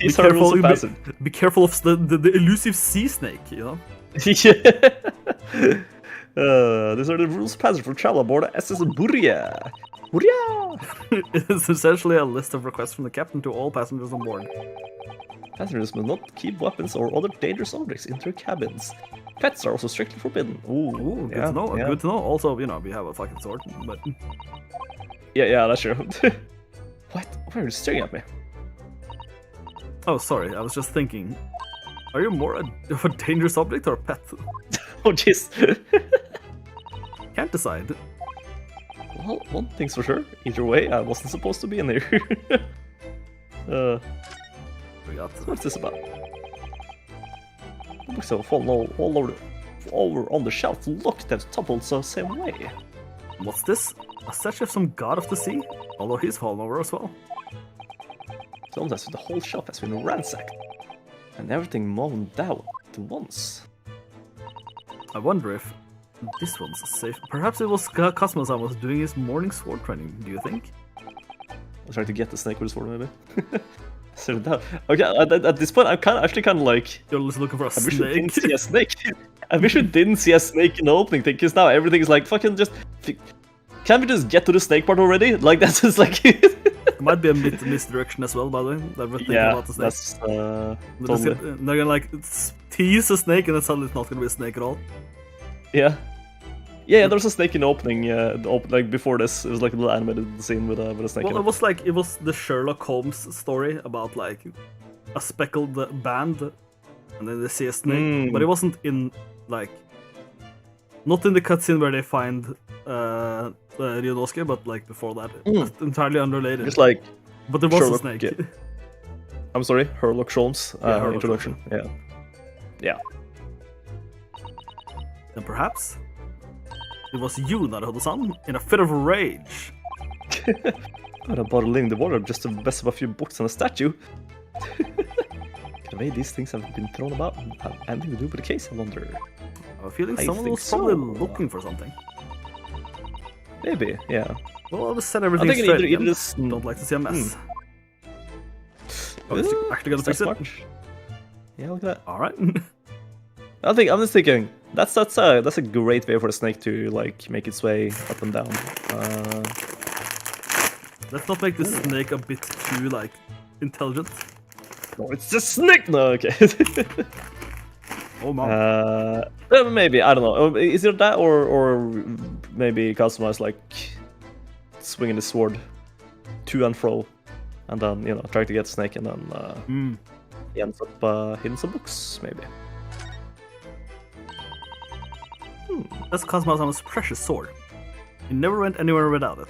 These are rules of passage. Be careful of the elusive sea snake, you know? Yeah. These are the rules of passage for travel aboard SS Burya. Burya! It's essentially a list of requests from the captain to all passengers on board. Passengers must not keep weapons or other dangerous objects in their cabins. Pets are also strictly forbidden. Ooh, good to know. Yeah. Good to know. Also, you know, we have a fucking sword, but Yeah, that's true. What? Why are you staring at me? oh, sorry. I was just thinking. Are you more of a dangerous object or a pet? Oh, jeez. Can't decide. Well, one thing's for sure. Either way, I wasn't supposed to be in here. We got What's this about? The books have fallen all over on the shelf. Look, they've toppled the same way. what's this? A statue of some god of the sea? Although he's fallen over as well. Sometimes the whole shop has been ransacked, and everything mown down at once. I wonder if this one's safe. Perhaps it was Cosmos was doing his morning sword training, do you think? I'll try to get the snake with the sword, maybe. Set it down. Okay, at this point, I'm actually kind of like, You're just looking for a I wish we didn't snake. see a snake. I wish we didn't see a snake in the opening thing, because now everything is like, fucking just... Can't we just get to the snake part already? Like, that's just like... It might be a misdirection as well, by the way. That we're thinking yeah, about the snake. that's... They're totally. gonna like tease a snake and then suddenly it's not gonna be a snake at all. Yeah. Yeah, there was a snake in the opening, like before this. It was like a little animated scene with a snake. Well, it was the Sherlock Holmes story about like a speckled band, and then they see a snake, but it wasn't in like not in the cutscene where they find Ryunosuke, but like before that, it's entirely unrelated. It's like, but there was Sherlock, a snake. yeah. I'm sorry, Sherlock Holmes Sherlock introduction. Yeah. And perhaps it was you, Naruto-san, in a fit of rage. Got a bottle in the water just to mess up a few books and a statue. The way these things have been thrown about have anything to do with the case, I wonder. I have a feeling I someone think was probably so. looking for something. Maybe, yeah. Well, I'll just set everything thinking straight. either again. this- Don't like to see a mess. Oh, is Ooh, he actually gonna is that fix it? smart? Yeah, look at that. All right. I'm just thinking that's a great way for the snake to like make its way up and down. Let's not make the snake a bit too like intelligent. No, it's just snake. No, okay. Oh man. Maybe I don't know. Is it that or maybe Kazuma is like swinging the sword to and fro, and then trying to get snake, and then he ends up hitting some books maybe. That's Kazuma-sama's precious sword. He never went anywhere without it.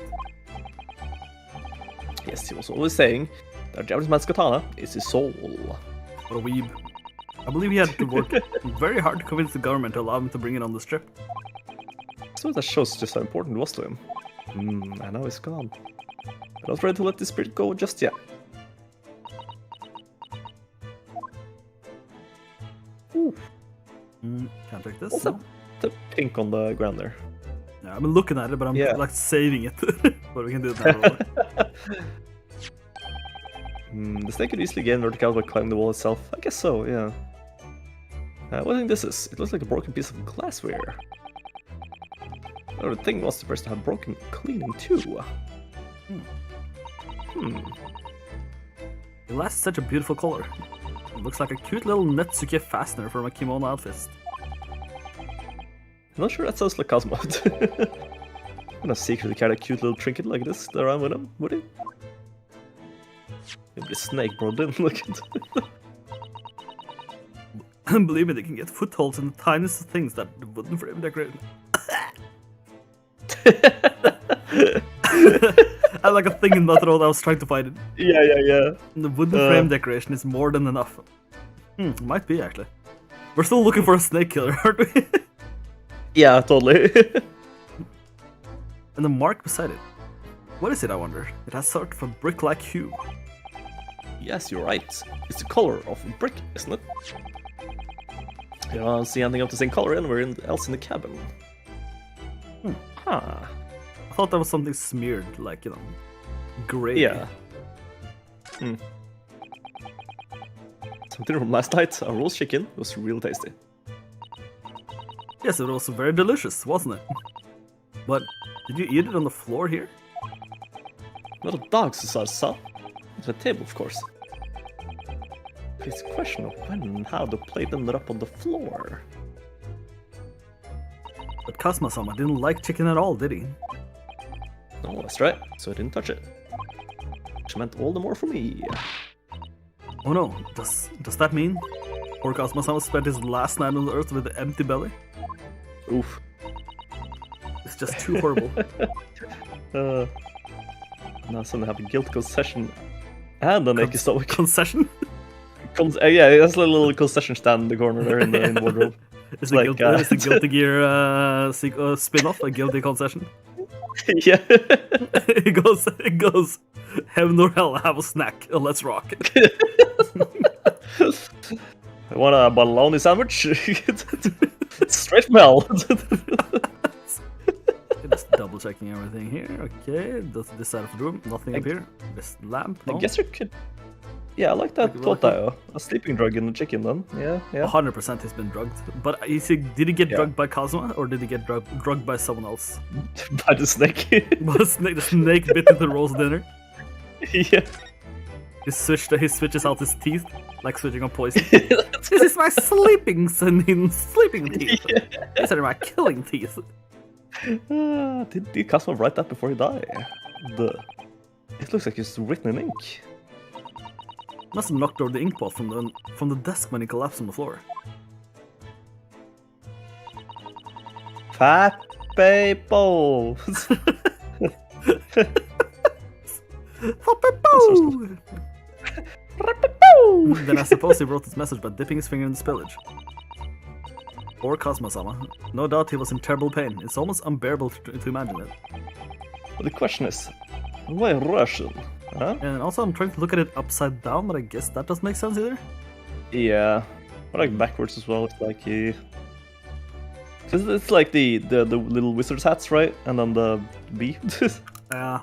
Yes, he was always saying that Japanese man's katana is his soul. What a weeb. I believe he had to work very hard to convince the government to allow him to bring it on the strip. So that shows just how important it was to him. And now he's gone. But not ready to let this spirit go just yet. Ooh. Can't take this. What's No. the pink on the ground there? Yeah, I've been looking at it, but I'm Yeah. like saving it. But we can do it now. Probably. The snake could easily gain verticality by climbing the wall itself. I guess so, yeah. What do you think this is? It looks like a broken piece of glassware. Oh, the thing was supposed to have broken cleaning too. It lasts such a beautiful color. It looks like a cute little Netsuke fastener from a kimono outfit. I'm not sure that sounds like Cosmo. I'm gonna secretly carry a cute little trinket like this around with him, would he? Maybe the snake bro didn't look at Believe me, they can get footholds in the tiniest things that wooden frame decorated. I had like a thing in my throat. I was trying to find it. Yeah. The wooden frame decoration is more than enough. Might be actually. We're still looking for a snake killer, aren't we? Yeah, totally. And the mark beside it. What is it, I wonder? It has sort of a brick-like hue. Yes, you're right. It's the color of a brick, isn't it? You don't see anything of the same color anywhere else in the cabin. Huh. I thought that was something smeared, like, you know, gray. Yeah. Something from last night, a roast chicken was real tasty. Yes, it was very delicious, wasn't it? But did you eat it on the floor here? Not a dog's salsa. At the table, of course. It's a question of when and how the plate ended up on the floor. But Kazuma-sama didn't like chicken at all, did he? No, that's right. So I didn't touch it. Which meant all the more for me. Oh no, does that mean poor Kazuma-sama spent his last night on the earth with an empty belly? Oof. It's just too horrible. Now suddenly have a guilt concession and an achy stomach. Concession? Yeah, that's a little concession stand in the corner there in the wardrobe. It's like, it's a Guilty Gear spin-off, a Guilty Concession. Yeah. It goes, heaven or hell, have a snack, let's rock. I want a bologna sandwich. Straight from hell. Just double checking everything here. Okay, this side of the room, nothing up here. This lamp. I No. guess you could. Yeah, I like that thought. A sleeping drug in the chicken then. Yeah. 100% he's been drugged. But did he get Yeah. drugged by Kazuma or did he get drugged by someone else? By the snake. By the snake bit into roast dinner. Yeah. He switches out his teeth, like switching on poison. This is my sleeping teeth. These are my killing teeth. Did Kazuma write that before he died? It looks like it's written in ink. Must have knocked over the ink pot from the desk when he collapsed on the floor. Fat people. Then I suppose he wrote this message by dipping his finger in the spillage. Poor Kazuma-sama. No doubt he was in terrible pain. It's almost unbearable to imagine it. But the question is, why Russian? Huh? And also I'm trying to look at it upside down, but I guess that doesn't make sense either. Yeah, or like backwards as well. It's like because it's like the little wizard's hats, right? And then the bee. Yeah.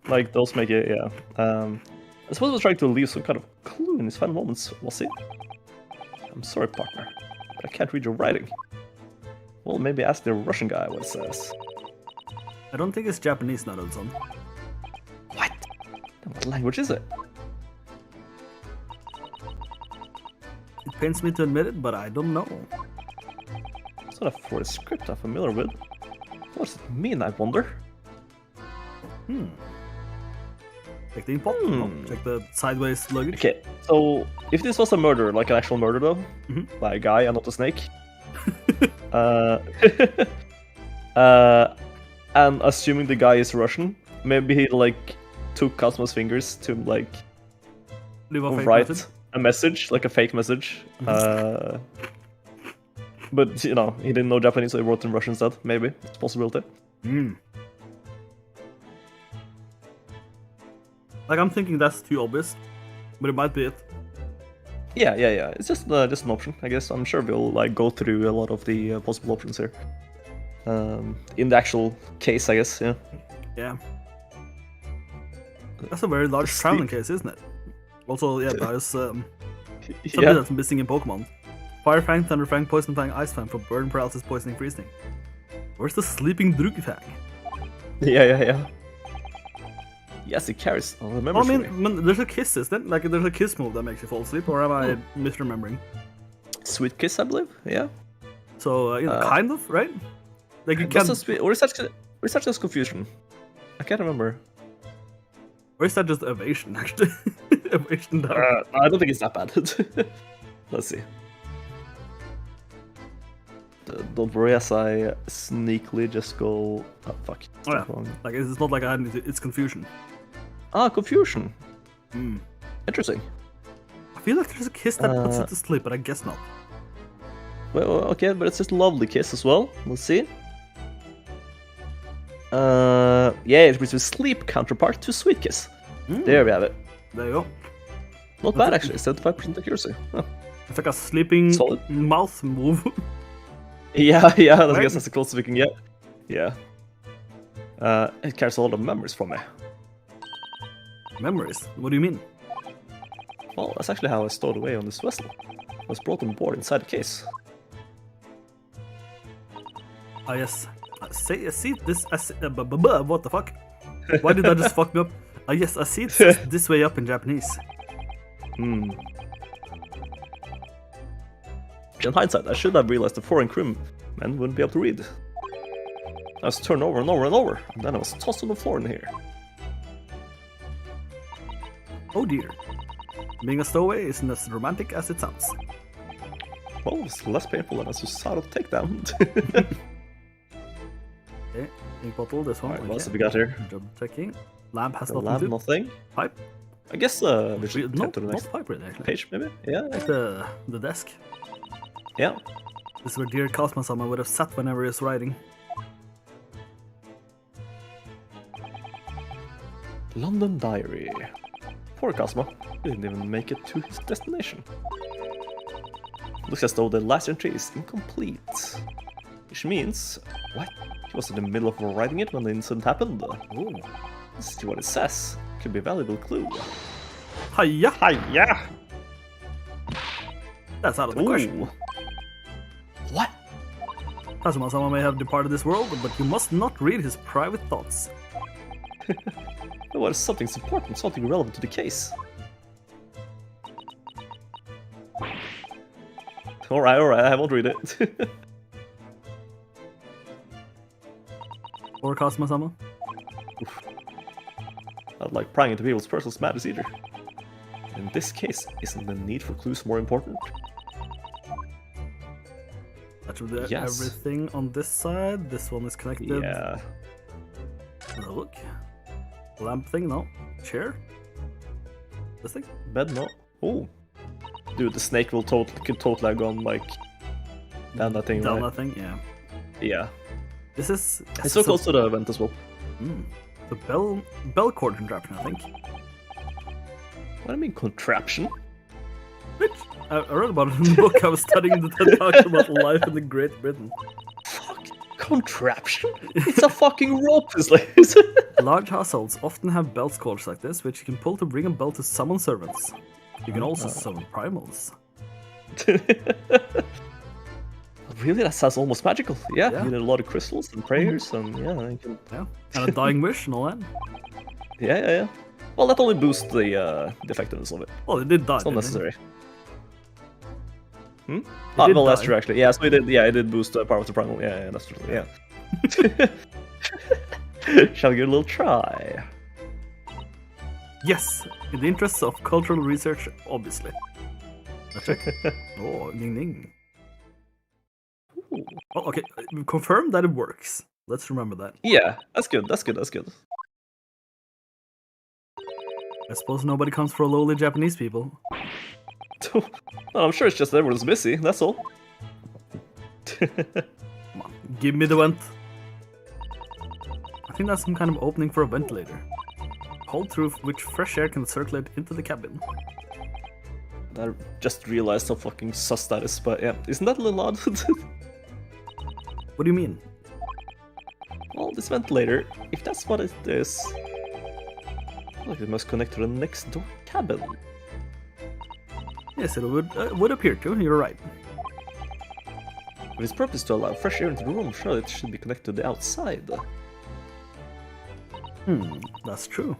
Like those make it. Yeah. I suppose I was trying to leave some kind of clue in his final moments. Was it? I'm sorry, partner, but I can't read your writing. Well, maybe ask the Russian guy what it says. I don't think it's Japanese now, son. What? Then what language is it? It pains me to admit it, but I don't know. It's not a foreign script I'm familiar with. What does it mean, I wonder? Check the ink pot. No, check the sideways luggage. Okay, so if this was a murder, like an actual murder though, by a guy and not a snake, and assuming the guy is Russian, maybe he like took Cosmo's fingers to like Leave a fake write message. a message, like a fake message. But you know, he didn't know Japanese, so he wrote in Russian instead. Maybe it's a possibility. Like I'm thinking that's too obvious, but it might be it. Yeah. It's just an option, I guess. I'm sure we'll like go through a lot of the possible options here. In the actual case, I guess. Yeah. Yeah. That's a very large traveling case, isn't it? Also, yeah, there's something that's missing in Pokemon. Fire Fang, Thunder Fang, Poison Fang, Ice Fang for burn, paralysis, poisoning, freezing. Where's the sleeping Drugifang? Yeah. Yes, it carries. I'll remember. I mean, there's a kiss, isn't it? Like, there's a kiss move that makes you fall asleep, or am I misremembering? Sweet kiss, I believe. Yeah. So, you know, kind of, right? Like, you Or can't. is that just confusion? I can't remember. Or is that just evasion, actually? Evasion down. I don't think it's that bad. Let's see. don't worry as I sneakily just go... Oh, fuck. Oh, yeah. Wrong. Like, it's not like it's confusion. Ah, confusion. Hmm. Interesting. I feel like there's a kiss that puts it to sleep, but I guess not. Well, okay, but it's just a lovely kiss as well. Let's see. Yeah, it was a sleep counterpart to Sweet Kiss. There we have it. There you go. Not bad, actually. 75% accuracy. Huh. It's like a sleeping Solid. mouth move. Yeah, I guess Right. that's the closest we can get. Yeah. It carries a lot of memories from me. Memories? What do you mean? Well, that's actually how I stowed away on this vessel. I was brought on board inside the case. Ah, yes. I see this. What the fuck? Why did that just fuck me up? Ah, yes, I see it says this way up in Japanese. Hmm. In hindsight, I should have realized the foreign crewmen wouldn't be able to read. I was turned over and over and over, and then I was tossed on the floor in here. Oh dear. Being a stowaway isn't as romantic as it sounds. Well, it's less painful than a suicidal takedown. Okay, ink bottle, this one. Alright, what else okay. have we got here? Job checking. Lamp has The nothing lab, to do. nothing. Pipe? I guess we should No, head to the next not pipe really, actually. page, maybe? Yeah, Like the desk. yeah. This is where dear Cosmo-sama would have sat whenever he was writing. London Diary. Poor Cosmo. He didn't even make it to his destination. Looks as though the last entry is incomplete. Which means... What? He was in the middle of writing it when the incident happened. Ooh. Let's see what it says. Could be a valuable clue. Hiya! Hiya! That's out of the question. Ooh. What? Kazuma-sama may have departed this world, but you must not read his private thoughts. What is something important, something relevant to the case? Alright, I won't read it. Or Kazuma-sama. Not like prying into people's personal matters either. In this case, isn't the need for clues more important? That should be Yes. everything on this side. This one is connected. Yeah. Have a look. Lamp thing, no. Chair? This thing? Bed, no. Oh. Dude, the snake will could totally have gone like down that thing, Down right? that thing, yeah. Yeah. This is... It's so close to the vent as well. The bell cord contraption, I think. What do you mean contraption? Which I read about it in the book I was studying that talked about life in the Great Britain. Fuck. Contraption? It's a fucking rope, this like. Large households often have belt cords like this, which you can pull to bring a bell to summon servants. You can also summon primals. Really? That sounds almost magical. Yeah, Yeah. you need a lot of crystals and prayers, and yeah, you can... Yeah. And a dying wish and all that. Yeah. Well, that only boosts the effectiveness of it. Well, it did die. It's not didn't it? necessary. Hmm? did Well, that's die. true, actually. Yeah, so it did. Yeah, it did boost the power of the primal. Yeah, that's true. Yeah. Shall we give it a little try? Yes, in the interests of cultural research, obviously. Let's check. Oh, ding ding. Ooh. Oh, okay, confirm that it works. Let's remember that. Yeah, that's good. That's good. I suppose nobody comes for lowly Japanese people. Well, I'm sure it's just everyone's busy. That's all. Come on, give me the vent. I think that's some kind of opening for a ventilator. Hole through which fresh air can circulate into the cabin. I just realized how fucking sus that is, but yeah, isn't that a little odd? What do you mean? Well, this ventilator, if that's what it is, look, it must connect to the next door cabin. Yes, it would appear to. You're right. If its purpose is to allow fresh air into the room, surely it should be connected to the outside. That's true.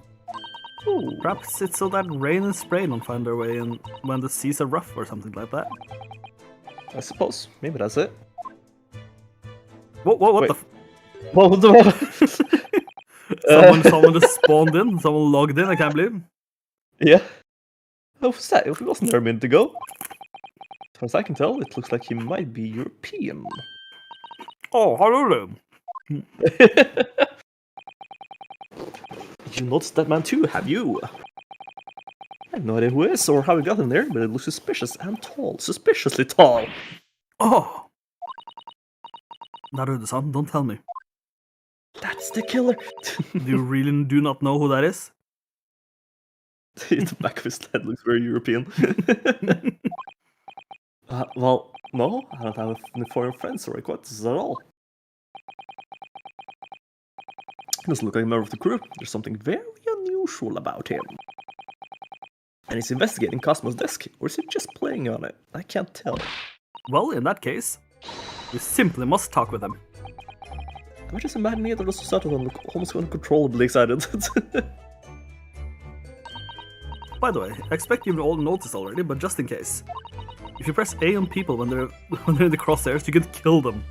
Ooh. Perhaps it's so that rain and spray don't find their way in when the seas are rough or something like that. I suppose. Maybe that's it. What Wait. the? What the Someone just spawned in. Someone logged in. I can't believe. Yeah. What was that? It wasn't there a minute ago. As far as I can tell, it looks like he might be European. Oh, hello there. You noticed that man too, have you? I have no idea who it is or how he got in there, but it looks suspicious and tall. Suspiciously tall. Oh! Naruto-san, don't tell me. That's the killer. You really do not know who that is? The back of his head looks very European. Well, no, I don't have any foreign friends or acquaintances at all. He doesn't look like a member of the crew. There's something very unusual about him. And he's investigating Cosmo's desk, or is he just playing on it? I can't tell. Well, in that case, we simply must talk with him. Am I just imagining it, or does Susato look almost uncontrollably excited? By the way, I expect you've all noticed already, but just in case. If you press A on people when they're in the crosshairs, you can kill them.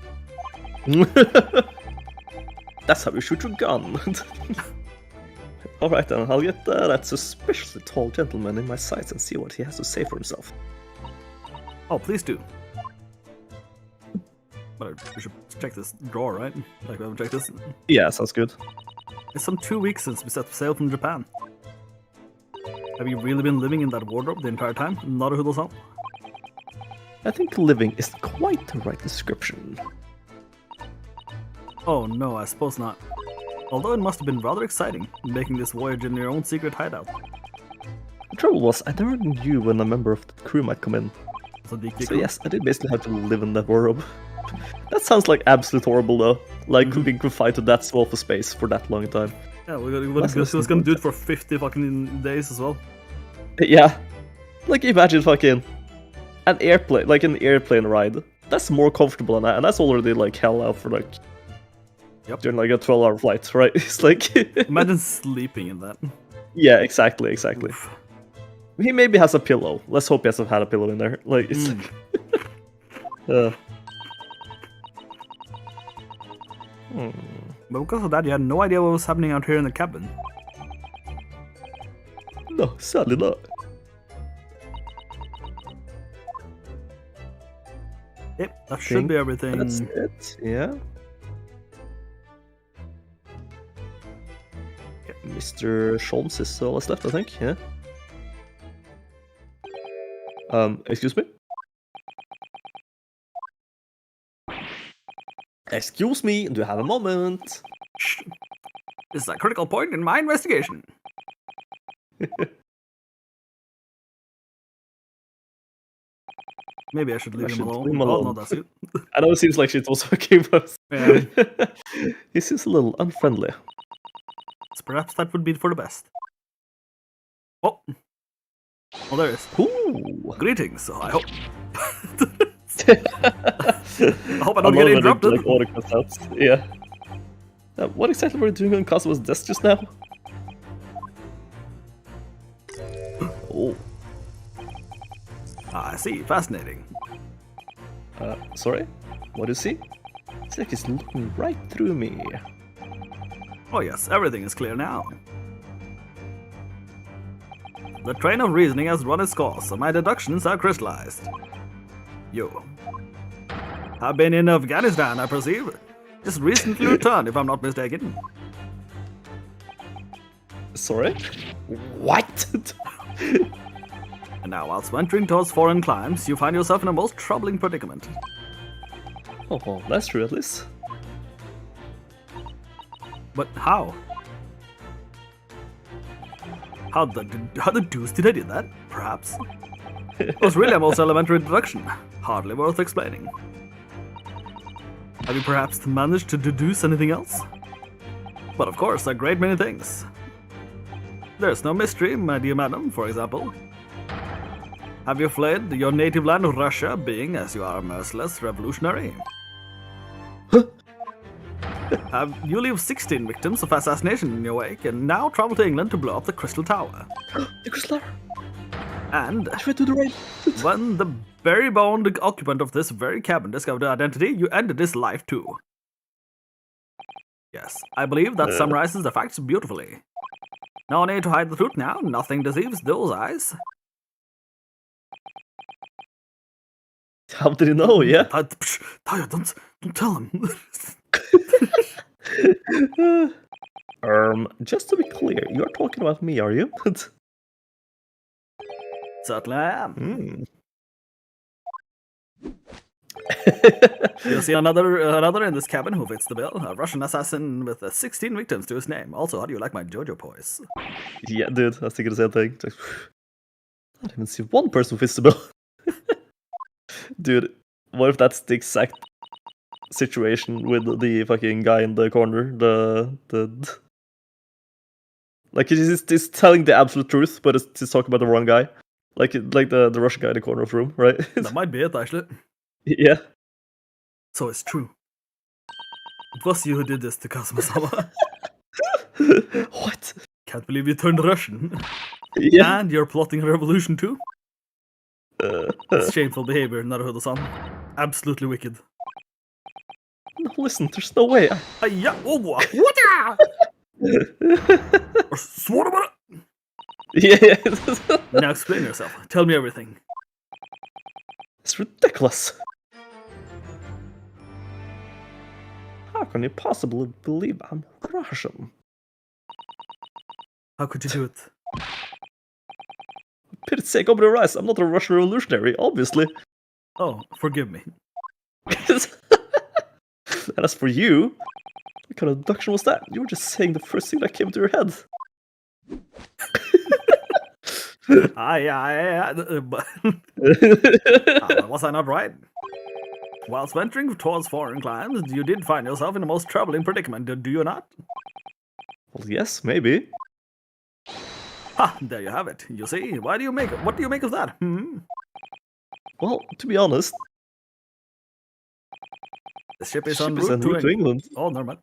That's how you shoot your gun. Alright then, I'll get that suspiciously tall gentleman in my sights and see what he has to say for himself. Oh, please do. But we should check this drawer, right? Like we haven't checked this. Yeah, sounds good. It's some 2 weeks since we set sail from Japan. Have you really been living in that wardrobe the entire time? Naruto-san? I think living is quite the right description. Oh no, I suppose not. Although it must have been rather exciting, making this voyage in your own secret hideout. The trouble was, I never knew when a member of the crew might come in. So Sadiki-kun? yes, I did basically have to live in that wardrobe. That sounds like absolute horrible though. Like being confined to that small of a space for that long time. Yeah, we was gonna do it for 50 fucking days as well. Yeah. Like imagine fucking an airplane ride. That's more comfortable than that, and that's already like hell out for like during like a 12-hour flight, right? It's like Imagine sleeping in that. yeah, exactly. Oof. He maybe has a pillow. Let's hope he hasn't had a pillow in there. Like it's But because of that, you had no idea what was happening out here in the cabin. No, sadly not. Yep, that should be everything. That's it, yeah. Mr. Scholz is all that's left, I think, yeah. Excuse me? Excuse me, do you have a moment? Shh. This is a critical point in my investigation. Maybe I should leave him alone. Leave him Oh, alone. no, that's it. I know it seems like shit also okay, but Yeah. he seems a little unfriendly. So perhaps that would be for the best. Oh. Oh, there it is. Ooh. Greetings. I hope. I hope I don't get interrupted. Like, auto cuts out. Yeah. What exactly were you doing on Cosmo's desk just now? Oh. I see. Fascinating. Sorry? What is he? It's like he's looking right through me. Oh yes, everything is clear now. The train of reasoning has run its course, and my deductions are crystallized. You have been in Afghanistan, I perceive. Just recently returned, if I'm not mistaken. Sorry? What? And now, whilst venturing towards foreign climes, you find yourself in a most troubling predicament. Oh, that's true at least. But how? How the deuce did I do that? Perhaps? It was really a most elementary introduction. Hardly worth explaining. Have you perhaps managed to deduce anything else? But of course, a great many things. There's no mystery, my dear madam, for example. Have you fled your native land of Russia, being, as you are, a merciless revolutionary? You leave 16 victims of assassination in your wake, and now travel to England to blow up the Crystal Tower. The Crystal Tower! And I tried to do the right. when the very boned occupant of this very cabin discovered your identity, you ended his life too. Yes, I believe that summarizes the facts beautifully. No need to hide the truth now, nothing deceives those eyes. How did he know? Yeah. Taya, don't tell him. Just to be clear, you are talking about me, are you? Certainly I am. Hmm. You'll see another in this cabin who fits the bill. A Russian assassin with 16 victims to his name. Also, how do you like my JoJo poise? Yeah, dude, I was thinking the same thing. I don't even see one person who fits the bill. Dude, what if that's the exact situation with the fucking guy in the corner? Like he's telling the absolute truth, but he's talking about the wrong guy. Like the Russian guy in the corner of the room, right? That might be it, actually. Yeah. So it's true. It was you who did this to Kazuma-sama. What? Can't believe you turned Russian. Yeah. And you're plotting a revolution too? It's shameful behavior, Naruto-san. Absolutely wicked. No, listen, there's no way. Hiya! Oh, what? Yeah. Now explain yourself. Tell me everything. It's ridiculous. How can you possibly believe I'm Russian? How could you do it? For pity's sake, open your eyes. I'm not a Russian revolutionary, obviously. Oh, forgive me. And as for you, what kind of deduction was that? You were just saying the first thing that came to your head. Was I not right? Whilst venturing towards foreign climes, you did find yourself in a most troubling predicament, do you not? Well, yes, maybe. Ha! There you have it. You see, what do you make of that? Well, to be honest, The ship is the en ship is en route route to England, Oh, never mind.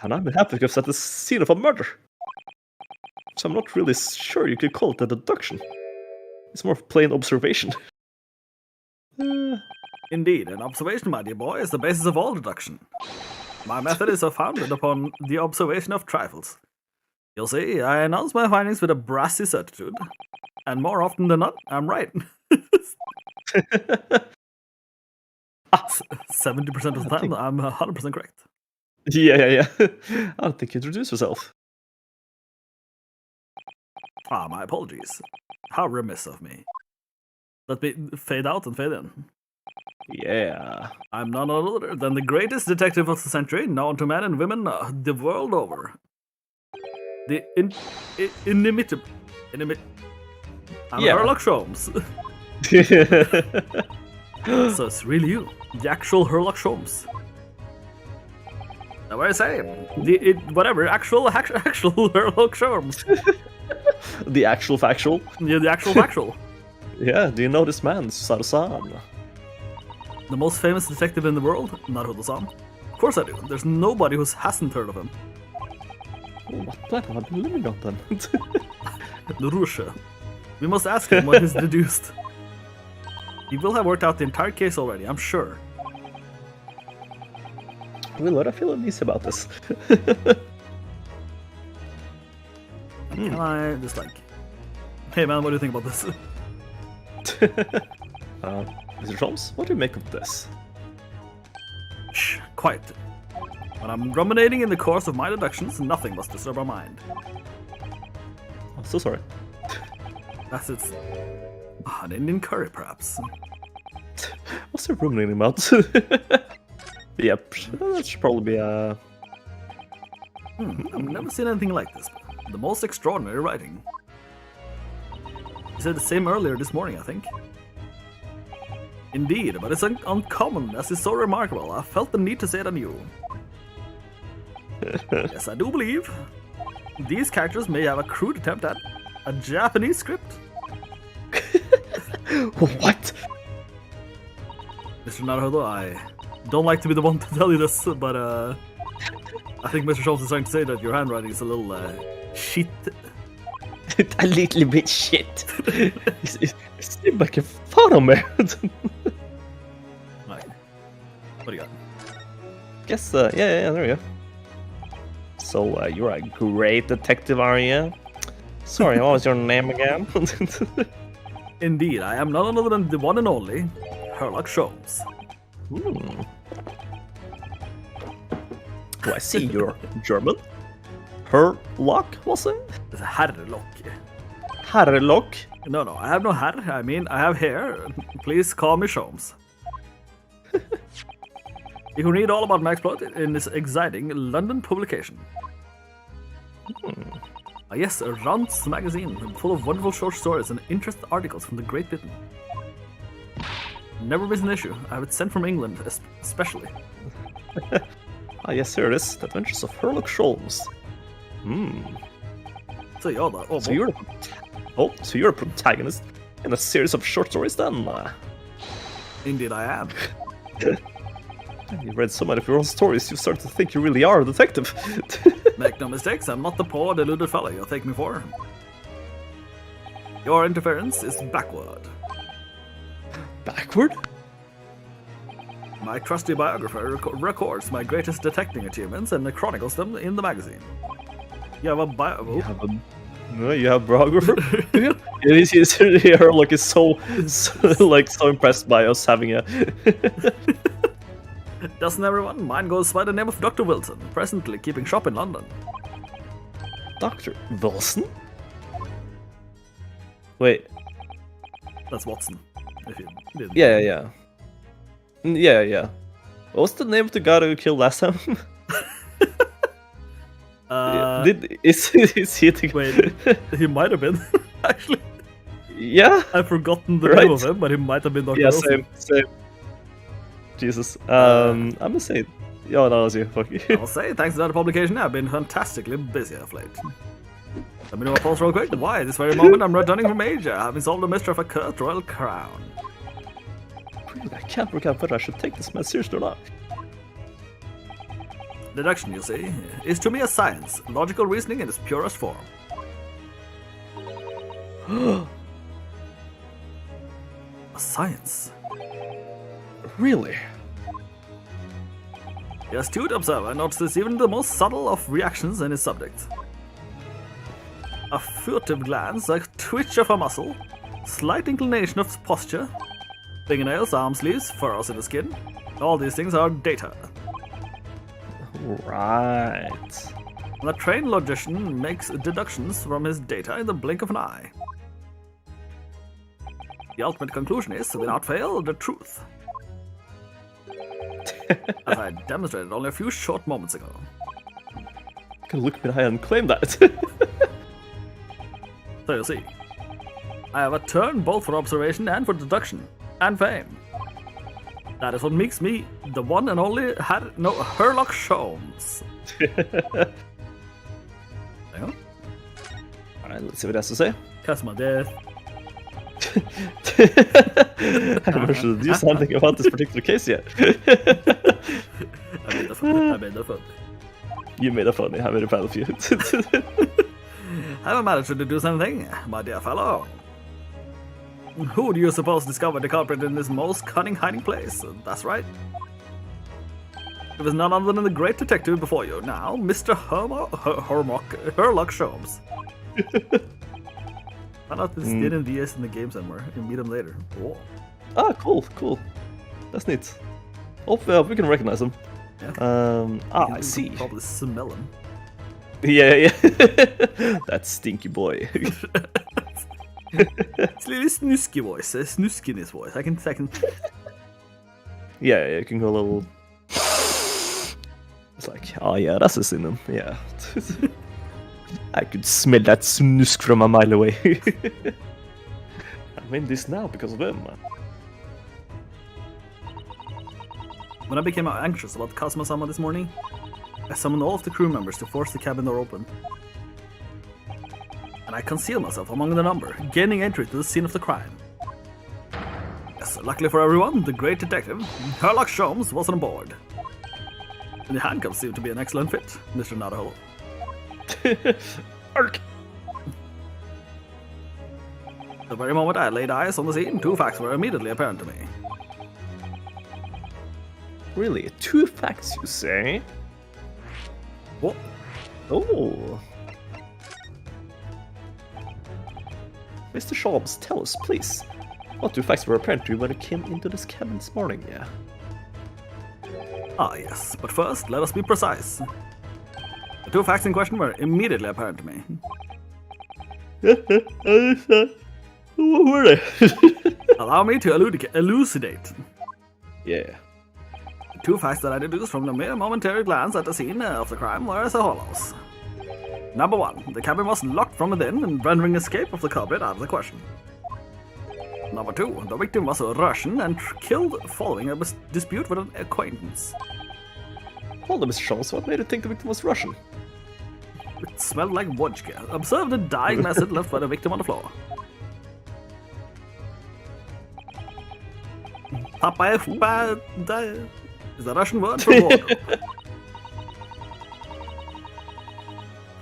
and I'm in handcuffs at the scene of a murder. So I'm not really sure you could call it a deduction. It's more of plain observation. Indeed, an observation, my dear boy, is the basis of all deduction. My method is founded upon the observation of trifles. You'll see, I announce my findings with a brassy certitude, and more often than not, I'm right. 70% of the time, I'm 100% correct. Yeah. I don't think you introduced yourself. My apologies. How remiss of me. Let me fade out and fade in. Yeah. I'm none other than the greatest detective of the century, known to men and women the world over. The inimitable... I'm Yeah. Sherlock Holmes. So it's really you, the actual Sherlock Holmes. Now, what I say? Actual Sherlock Holmes. The actual factual. Yeah, the actual factual. Yeah, do you know this man, Sarusan? The most famous detective in the world, Naruto-san. Of course I do. There's nobody who hasn't heard of him. Oh, what planet have I been living on then? The Russia. We must ask him what he's deduced. He will have worked out the entire case already, I'm sure. Willard, I feel uneasy about this. Can I just hey man, what do you think about this? Mr. Holmes, what do you make of this? Shh, quiet. When I'm ruminating in the course of my deductions, nothing must disturb our mind. I'm so sorry. That's it. An Indian curry, perhaps. What's the ruminating about? Yep, that should probably be I've never seen anything like this. The most extraordinary writing. He said the same earlier this morning, I think. Indeed, but it's uncommon, as it's so remarkable. I felt the need to say it anew. Yes, I do believe these characters may have a crude attempt at a Japanese script. What? Mr. Naruto, I don't like to be the one to tell you this, but I think Mr. Schultz is trying to say that your handwriting is a little shit. A little bit shit. You seem like a photo man. Right. What do you got? Guess, yeah, there we go. So, you're a great detective, are you? Sorry, what was your name again? Indeed, I am none other than the one and only Sherlock Holmes. Hmm. Oh, I see you're German. Herlock, was it? It's Herlock. Herlock. No, I have no hair. I mean, I have hair. Please call me Sholmes. You can read all about my exploit in this exciting London publication. Yes, a Rant's magazine full of wonderful short stories and interesting articles from the Great Britain. Never miss an issue. I have it sent from England, especially. Ah, yes, here it is. The Adventures of Sherlock Holmes. So you're the So you're a protagonist in a series of short stories then? Indeed I am. You read so many of your own stories, you start to think you really are a detective. Make no mistakes, I'm not the poor deluded fellow you take me for. Your interference is backward. Backward? My trusty biographer records my greatest detecting achievements and chronicles them in the magazine. You have a You have biographer? It is here, like, is so impressed by us having a... Doesn't everyone? Mine goes by the name of Dr. Wilson, presently keeping shop in London. Dr. Wilson? Wait. That's Watson, if you didn't. Yeah. What was the name of the guy who killed last time? Is he the... Wait, he might have been, actually. Yeah? I've forgotten the name of him, but he might have been Dr. Wilson. Same. Jesus. I'm gonna say... Yeah, no, that's you. Fuck you. I'll say, thanks to that publication, I've been fantastically busy of late. Let me know my pulse real quick. Why, this very moment I'm returning from Asia, having solved the mystery of a cursed royal crown. Really, I can't work out whether I should take this man seriously or not. Deduction, you see, is to me a science, logical reasoning in its purest form. A science? Really? The astute observer notices even the most subtle of reactions in his subject. A furtive glance, a twitch of a muscle, slight inclination of posture, fingernails, arm sleeves, furrows in the skin. All these things are data. Right. And a trained logician makes deductions from his data in the blink of an eye. The ultimate conclusion is, without fail, the truth. As I demonstrated only a few short moments ago. You can look behind and claim that. So you see, I have a turn both for observation and for deduction, and fame. That is what makes me the one and only Sherlock Holmes. Hang on. Alright, let's see what it has to say. Customer death. I never should do something about this particular case yet. I made the fun. You made a funny. I made a proud of you. Haven't managed to deduce anything, my dear fellow. Who do you suppose discovered the culprit in this most cunning hiding place? That's right. It was none other than the great detective before you now, Mr. Sherlock Holmes. Found out this didn't Deez in the game somewhere. You can meet him later. Whoa. Ah, cool. That's neat. Hope we can recognize him. Yeah. I see. Probably smell him. Yeah. That stinky boy. It's a little snusky voice, a snuskiness voice. I can. Yeah, you can go a little. It's like, oh yeah, that's what's in him. Yeah. I could smell that snusk from a mile away. I'm in this now because of him. When I became anxious about Kazuma-sama this morning, I summoned all of the crew members to force the cabin door open. And I concealed myself among the number, gaining entry to the scene of the crime. Yes, luckily for everyone, the great detective, Sherlock Holmes, was on board. And the handcuffs seemed to be an excellent fit, Mr. Nadaho. Ark. The very moment I laid eyes on the scene, two facts were immediately apparent to me. Really? 2 facts, you say? What? Oh. Mr. Sholmes, tell us, please. Well, 2 facts were apparent to you when I came into this cabin this morning, yeah. Ah, yes, but first, let us be precise. The 2 facts in question were immediately apparent to me. What were they? Allow me to elucidate. Yeah. The 2 facts that I deduced from the mere momentary glance at the scene of the crime were as follows. Number 1, the cabin was locked from within and rendering escape of the culprit out of the question. Number 2, the victim was a Russian and killed following a dispute with an acquaintance. Hold on, Mr. Schultz, what made you think the victim was Russian? It smelled like vodka. Observe the dying message left by the victim on the floor. Papa is the Russian word for wardrobe.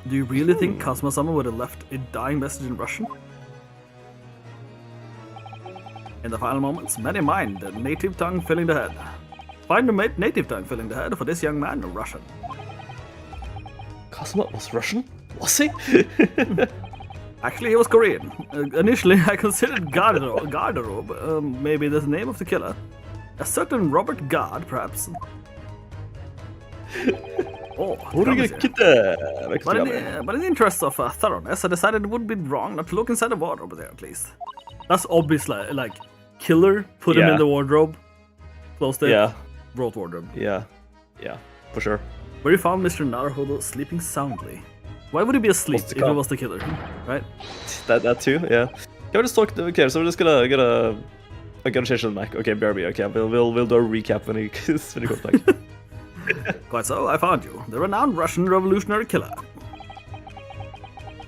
Do you really think Kazuma-sama would have left a dying message in Russian? In the final moments, many mind the native tongue filling the head. Find the native tongue filling the head for this young man Russian. Kazuma was Russian? Was he? Actually, he was Korean. Initially, I considered Garderobe, maybe the name of the killer. A certain Robert Gard, perhaps. Oh, But in the interest of thoroughness, I decided it would be wrong not to look inside the wardrobe there, at least. That's obviously, like, killer, put him in the wardrobe, closed it, wrote wardrobe. Yeah, for sure. Where you found Mr. Naruhodo sleeping soundly. Why would he be asleep if he was the killer, right? That too, yeah. Can we just talk? Okay, so we're just gonna change the mic. Okay, bear me. Okay, we'll do a recap when he comes back. Quite so, I found you, the renowned Russian revolutionary killer.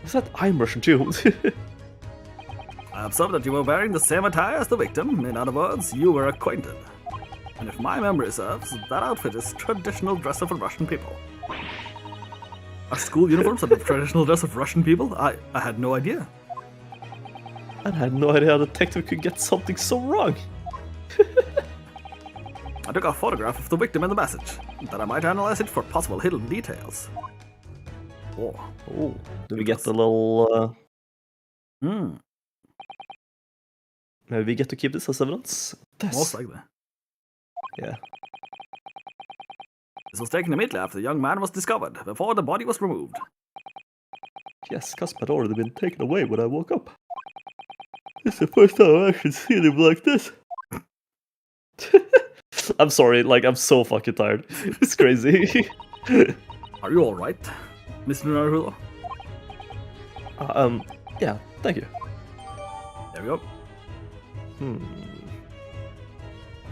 Is that I'm Russian too? I observed that you were wearing the same attire as the victim. In other words, you were acquainted. And if my memory serves, that outfit is traditional dress of Russian people. Are school uniforms the traditional dress of Russian people? I had no idea. I had no idea a detective could get something so wrong. I took a photograph of the victim in the message, that I might analyze it for possible hidden details. Oh. Do we get the little... Maybe we get to keep this as evidence? Most likely. Yeah. This was taken immediately after the young man was discovered, before the body was removed. Yes, Casper had already been taken away when I woke up. It's the first time I've actually seen him like this. I'm sorry, like, I'm so fucking tired. It's crazy. Are you alright, Mr. Naruhodo? Yeah, thank you. There we go.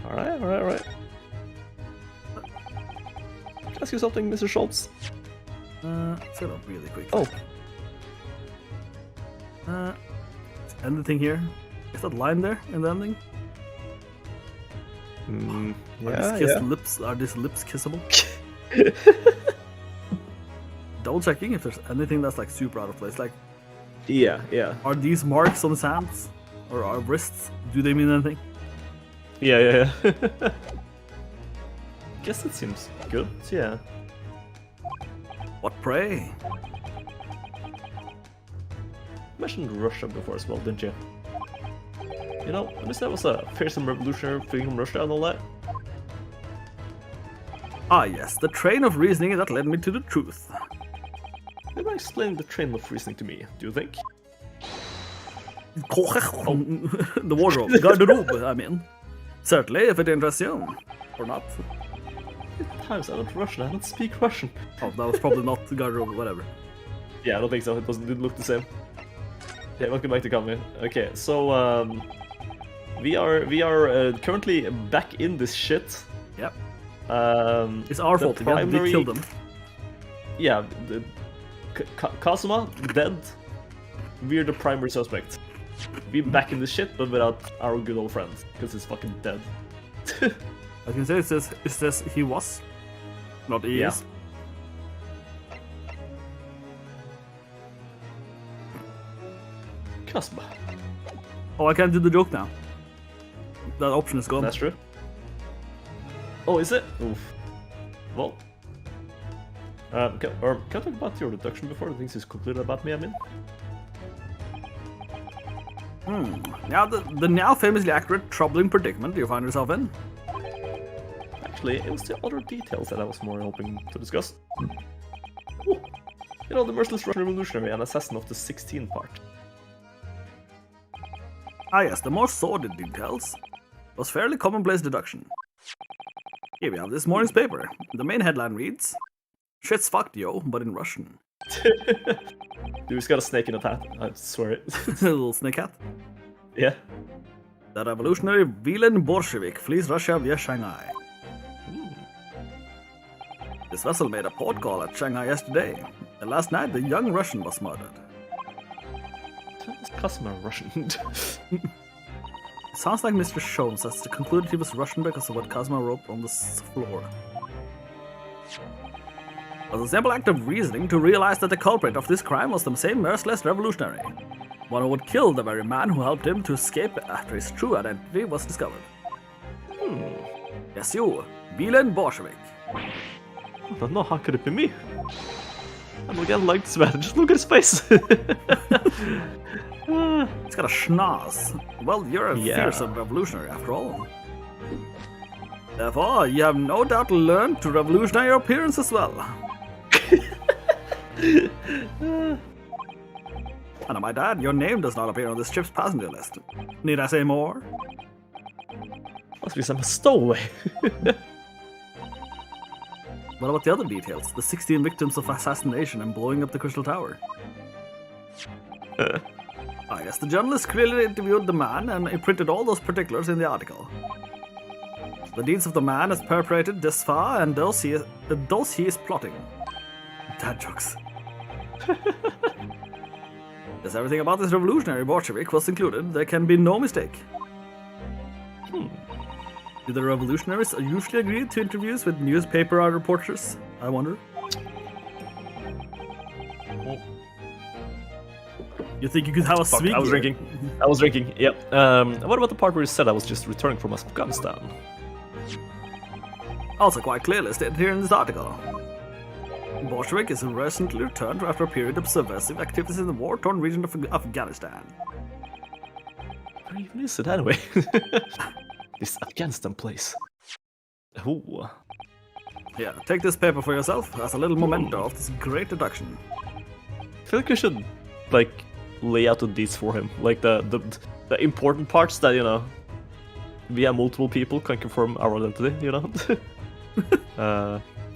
Alright. Can I ask you something, Mr. Schultz? Let's get up really quick. Oh. Anything here? Is that line there in the ending? Are these lips kissable? Double checking if there's anything that's like super out of place. Like, Yeah. are these marks on his hands or our wrists? Do they mean anything? Yeah. Guess it seems good, yeah. What pray? You mentioned Russia before as well, didn't you? You know, when you said it was a fearsome revolutionary fleeing from Russia and all that? Ah yes, the train of reasoning that led me to the truth. Maybe explain the train of reasoning to me, do you think? The wardrobe, garderobe, I mean. Certainly, if it interests you. Or not. At times I'm not Russian, I don't speak Russian. Oh, that was probably not the garderobe, whatever. Yeah, I don't think so, it didn't look the same. Yeah, welcome back to Kami. Okay, so we are currently back in this shit. Yep. It's our fault. We killed them. Yeah, Kazuma dead. We're the primary suspect. We're back in this shit, but without our good old friend, because he's fucking dead. I can say it says he was, not he is. Kazuma. Oh, I can't do the joke now. That option is gone. That's true. Oh, is it? Oof. Well. Can I talk about your deduction before the things is concluded about me, I mean? Now, the now famously accurate, troubling predicament you find yourself in. Actually, it was the other details that I was more hoping to discuss. Ooh. You know, the merciless Russian revolutionary and assassin of the 16 part. Ah yes, the more sordid details was fairly commonplace deduction. Here we have this morning's paper. The main headline reads, "Shit's fucked, yo," but in Russian. Dude, he's got a snake in a hat, I swear it. A little snake hat. Yeah. The revolutionary villain Bolshevik flees Russia via Shanghai. This vessel made a port call at Shanghai yesterday, and last night the young Russian was murdered. It's customer Russian. Sounds like Mr. Sholmes has concluded he was Russian because of what Kazma wrote on the floor. It was a simple act of reasoning to realize that the culprit of this crime was the same merciless revolutionary. One who would kill the very man who helped him to escape after his true identity was discovered. Yes, you, villain Bolshevik. I don't know, how could it be me? I'm again like this man, just look at his face! He's got a schnoz. Well, you're a Yeah. fearsome revolutionary after all. Therefore, you have no doubt learned to revolutionize your appearance as well. And I might add, your name does not appear on this ship's passenger list. Need I say more? Must be some stowaway. What about the other details? The 16 victims of assassination and blowing up the Crystal Tower? I guess the journalist clearly interviewed the man and he printed all those particulars in the article. The deeds of the man has perpetrated this far and those he is plotting. Dad jokes. As everything about this revolutionary Bolshevik was included, there can be no mistake. Do the revolutionaries usually agree to interviews with newspaper reporters? I wonder. You think you could have a Fuck, sweet? I was drinking, yep. What about the part where he said I was just returning from Afghanistan? Also quite clearly stated here in this article. Bolshevik is recently returned after a period of subversive activities in the war-torn region of Afghanistan. Where even is it anyway? This Afghanistan place. Ooh. Yeah, take this paper for yourself as a little memento of this great deduction. I feel like we should, like, lay out the deeds for him. Like, the important parts that, you know, via multiple people can confirm our identity, you know?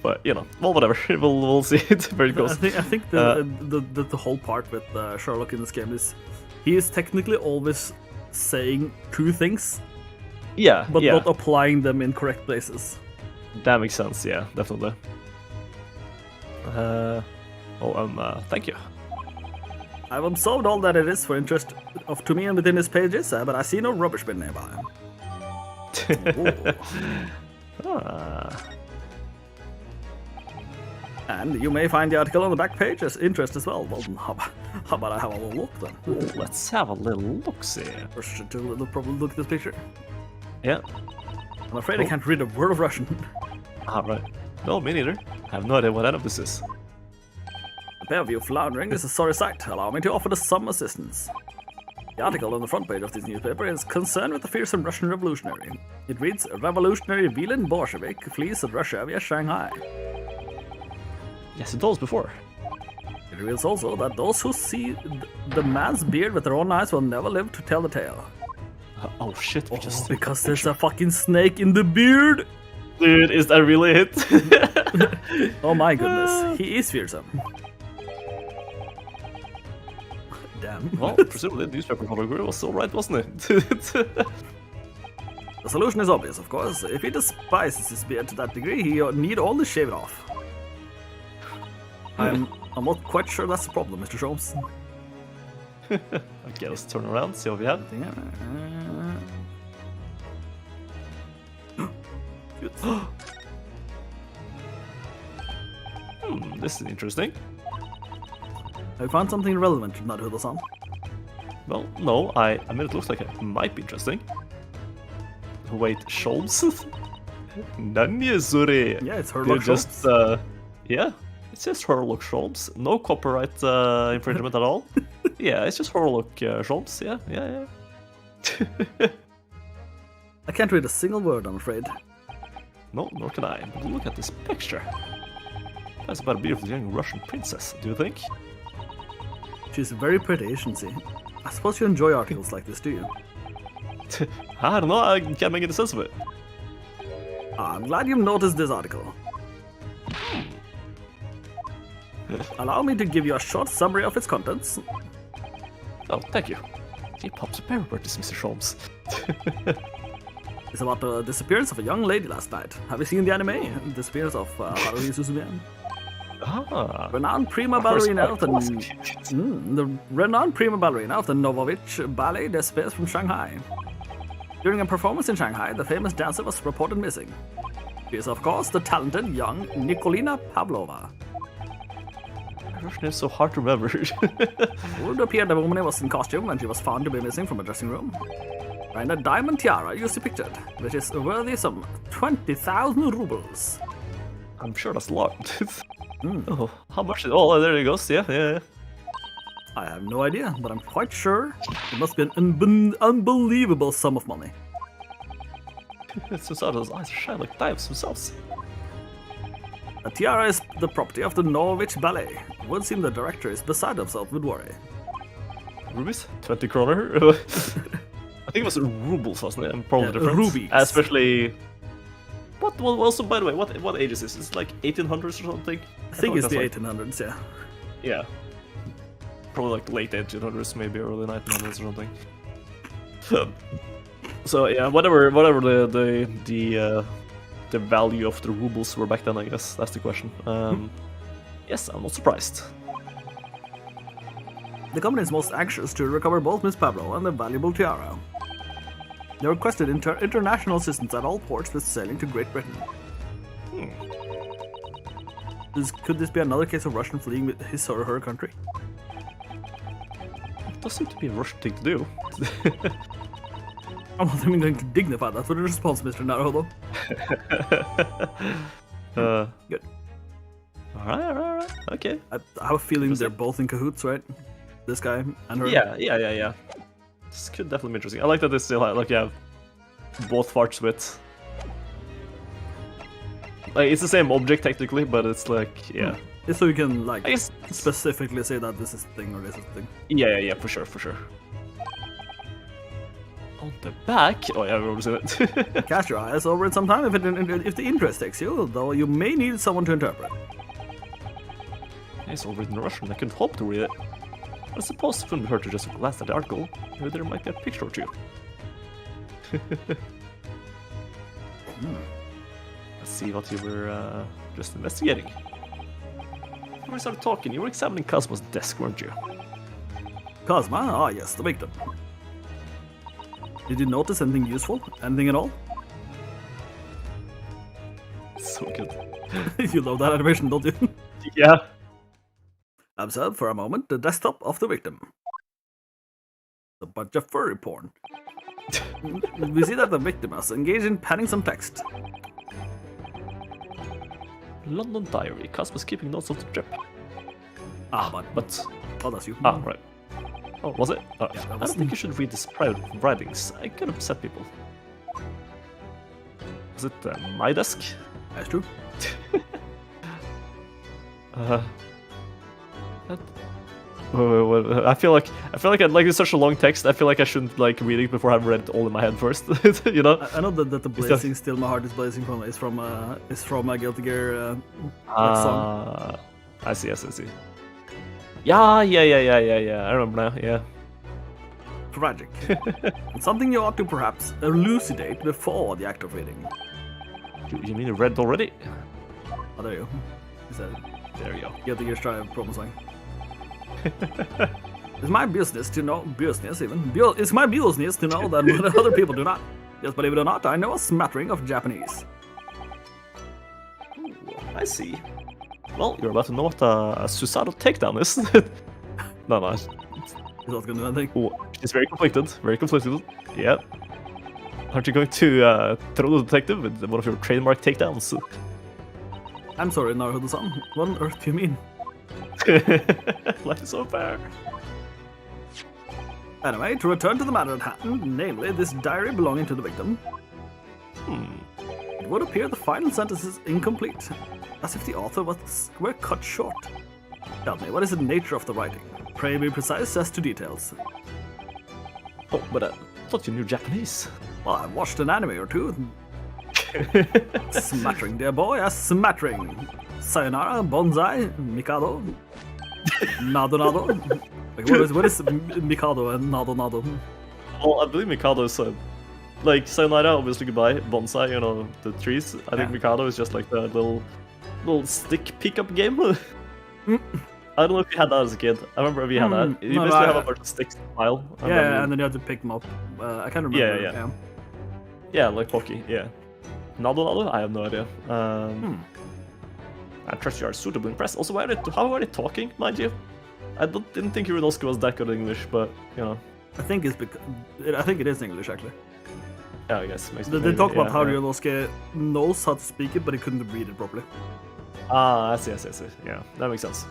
But, you know, well, whatever. We'll see it where it goes. I think the whole part with Sherlock in this game is he is technically always saying true things, Yeah, but yeah. not applying them in correct places. That makes sense, yeah, definitely. Thank you. I've observed all that it is for interest to me and within his pages, but I see no rubbish bin nearby. And you may find the article on the back page as interest as well. Well, how about I have a little look then? Let's have a little look-see. First, should do a little probably look at this picture. Yeah. I'm afraid I can't read a word of Russian. Alright. No, me neither. I have no idea what any of this is. The pair of you floundering is a sorry sight. Allow me to offer some assistance. The article on the front page of this newspaper is concerned with the fearsome Russian revolutionary. It reads, "Revolutionary villain Bolshevik flees Russia via Shanghai." Yes, it does before. It reveals also that those who see the man's beard with their own eyes will never live to tell the tale. Oh shit, we just Because there's a fucking snake in the beard! Dude, is that really it? Oh my goodness, he is fearsome. Damn. Well, presumably the newspaper photographer was so right, wasn't it? The solution is obvious, of course. If he despises his beard to that degree, he need only shave it off. I'm not quite sure that's the problem, Mr. Sholmes. Okay, let's turn around, see what we have. This is interesting. I found something relevant to Naruto-san. Well, no, I mean, it looks like it might be interesting. Wait, Sholmes? Nanyazuri. Yeah, it's her They're look just, yeah, it's just Herlock Sholmes. No copyright infringement at all. Yeah, it's just Herlock Sholmes. Yeah. I can't read a single word, I'm afraid. No, nor can I. But look at this picture. That's about a beautiful young Russian princess, do you think? She's very pretty, isn't she? I suppose you enjoy articles like this, do you? I don't know, I can't make any sense of it. I'm glad you've noticed this article. Allow me to give you a short summary of its contents. Oh, thank you. Keep up the parameters, Mr. Sholmes. It's about the disappearance of a young lady last night. Have you seen the anime? Disappearance of Haruhi Suzume? Ah, Renowned prima ballerina of the renowned prima ballerina of the Novovich Ballet disappears from Shanghai. During a performance in Shanghai, the famous dancer was reported missing. She is, of course, the talented young Nikolina Pavlova. Russian is so hard to remember. It would appear the woman was in costume when she was found to be missing from a dressing room. And a diamond tiara you see pictured, which is worthy some 20,000 rubles. I'm sure that's a lot. Oh, how much is... Oh, there it goes. Yeah. I have no idea, but I'm quite sure it must be an unbelievable sum of money. Susado's eyes shine like diamonds themselves. A tiara is the property of the Norwich Ballet. It would seem the director is beside himself with worry. Rubies? 20 kroner? I think it was rubles, wasn't it? And probably different. Rubies. Especially... What? Well, also, by the way, what age is this? It's like 1800s or something? I think it's the like, 1800s, yeah. Yeah. Probably like late 1800s, maybe early 1900s or something. So yeah, whatever the value of the rubles were back then, I guess that's the question. Yes, I'm not surprised. The company is most anxious to recover both Miss Pablo and the valuable tiara. They requested international assistance at all ports with sailing to Great Britain. Could this be another case of Russian fleeing with his or her country? It does seem to be a Russian thing to do. I'm not even going to dignify that with a response, Mr. Naruhodo. Good. Alright, okay. I have a feeling they're both in cahoots, right? This guy and her. Yeah. This could definitely be interesting. I like that they still have, like, yeah, both farts with. Like, it's the same object technically, but it's like, yeah. It's so you can, like, I guess specifically say that this is the thing or this is the thing. Yeah, for sure. On the back, oh yeah, I've already seen it. Cast your eyes over it sometime if the interest takes you, though you may need someone to interpret. It's all written in Russian. I couldn't hope to read it. I suppose it wouldn't hurt to just glance at the article. Maybe there might be a picture or two. Let's see what you were just investigating. Before we started talking, you were examining Cosmo's desk, weren't you? Cosma? Ah, yes, the victim. Did you notice anything useful? Anything at all? So good. You love that animation, don't you? Yeah. Observe for a moment the desktop of the victim. A bunch of furry porn. We see that the victim is engaged in penning some text. London Diary. Cosmo's keeping notes of the trip. But Oh, that's you. right. Oh, was it? Yeah, I that don't was think you should read these private writings. I could upset people. Was it my desk? That's true. I feel like it's such a long text. I feel like I shouldn't like read it before I've read it all in my head first. You know. I know that the blazing still my heart is blazing from is from a Guilty Gear song. I see. Yeah. I remember now. Yeah. Tragic. It's something you ought to perhaps elucidate before the act of reading. You mean you read it already? Oh, there you go. He said it. There you go. Guilty Gear Strive promo song. It's my business to know it's my business to know that what other people do not. Yes, believe it or not, I know a smattering of Japanese. Ooh, I see. Well, you're about to know what a Susanoo takedown is. No. He's not gonna do anything. Oh, she's very conflicted. Yeah. Aren't you going to throw the detective with one of your trademark takedowns? I'm sorry, Naruhodo-san. What on earth do you mean? Life is so fair. Anyway, to return to the matter at hand, namely this diary belonging to the victim. It would appear the final sentence is incomplete, as if the author were cut short. Tell me, what is the nature of the writing? Pray be precise as to details. Oh, but I thought you knew Japanese. Well, I've watched an anime or two. Smattering, dear boy, a smattering. Sayonara, bonsai, mikado, nado nado. Like, what is mikado and nado nado? Well, I believe Mikado is like Sayonara, obviously goodbye, bonsai, you know, the trees. I think Mikado is just like the little stick pickup game. I don't know if you had that as a kid. I remember if you had that. You basically have a bunch of sticks in a pile. And then you have to pick them up. I can't remember. Yeah, like hockey, yeah. Nado nado? I have no idea. I trust you are suitably impressed. Also, how are they talking, mind you? I didn't think Uronosuke was that good at English, but, you know. I think it is English, actually. Yeah, I guess. They talk about how Uronosuke knows how to speak it, but he couldn't read it properly. I see. Yeah, that makes sense.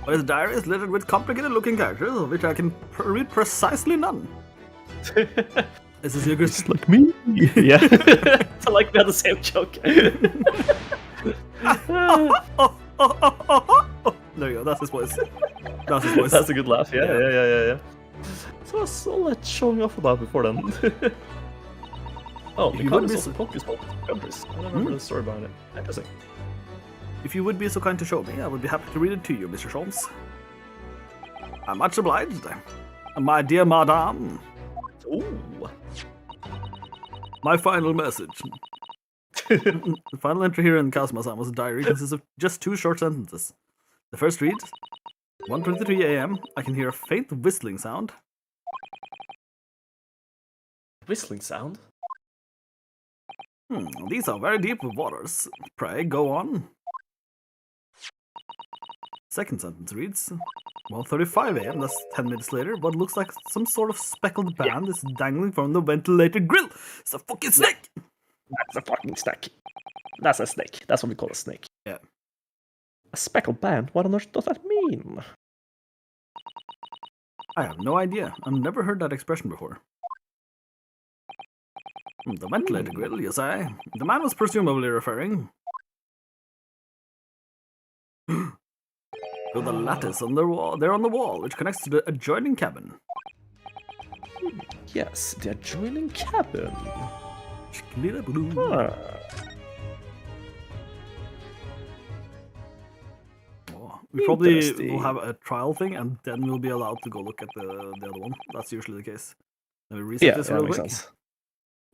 But his diary is littered with complicated-looking characters, of which I can read precisely none. Is this your just like me? Yeah. So like we had the same joke. There you go, that's his voice. That's a good laugh, yeah. So what's all that showing off about before then? Oh, Mikado is also Pokemon countries. I don't remember the story behind it. Interesting. If you would be so kind to show me, I would be happy to read it to you, Mr. Sholmes. I'm much obliged. My dear madame. Ooh. My final message. The final entry here in Kazuma-sama's diary consists of just 2 short sentences. The first reads, 1:23 a.m. I can hear a faint whistling sound. Whistling sound? These are very deep waters. Pray, go on. Second sentence reads, 1:35 a.m. That's 10 minutes later. What looks like some sort of speckled band is dangling from the ventilator grill. It's a fucking snake! That's a fucking snake. That's a snake. That's what we call a snake. Yeah. A speckled band? What on earth does that mean? I have no idea. I've never heard that expression before. The ventilator grill, you say? The man was presumably referring to the lattice on the wall, there on the wall, which connects to the adjoining cabin. Yes, the adjoining cabin. Oh, we probably will have a trial thing, and then we'll be allowed to go look at the other one. That's usually the case. Let me reset this real quick. Sense.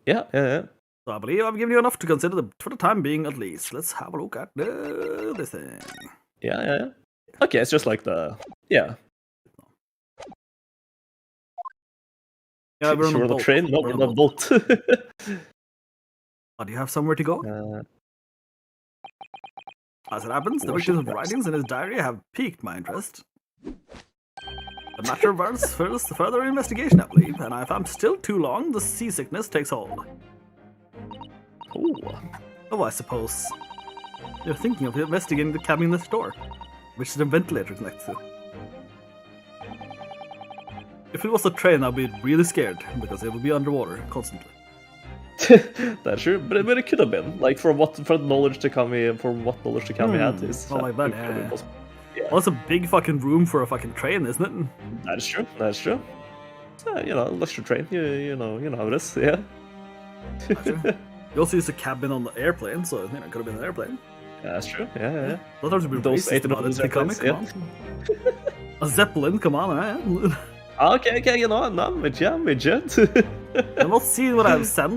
Yeah. So I believe I've given you enough to consider for the time being, at least. Let's have a look at this thing. Yeah. Okay, it's just like the we're on the train, not on the boat. Oh, do you have somewhere to go? As it happens, the victim's writings in his diary have piqued my interest. The matter warrants further investigation, I believe, and if I'm still too long, the seasickness takes hold. Oh, I suppose you're thinking of investigating the cabin next door, which the ventilator connects to. If it was a train, I'd be really scared, because it would be underwater constantly. That's true, but it could have been. Like, for what knowledge the Kami had is... Not like that, yeah. Well, it's a big fucking room for a fucking train, isn't it? That's true. Luxury train, you know how it is, yeah. You also used a cabin on the airplane, so it could have been an airplane. Yeah, that's true, yeah. Those racist about it becoming, come on. A Zeppelin, come on, man. Okay, I'm with you. You've not seen what I've said.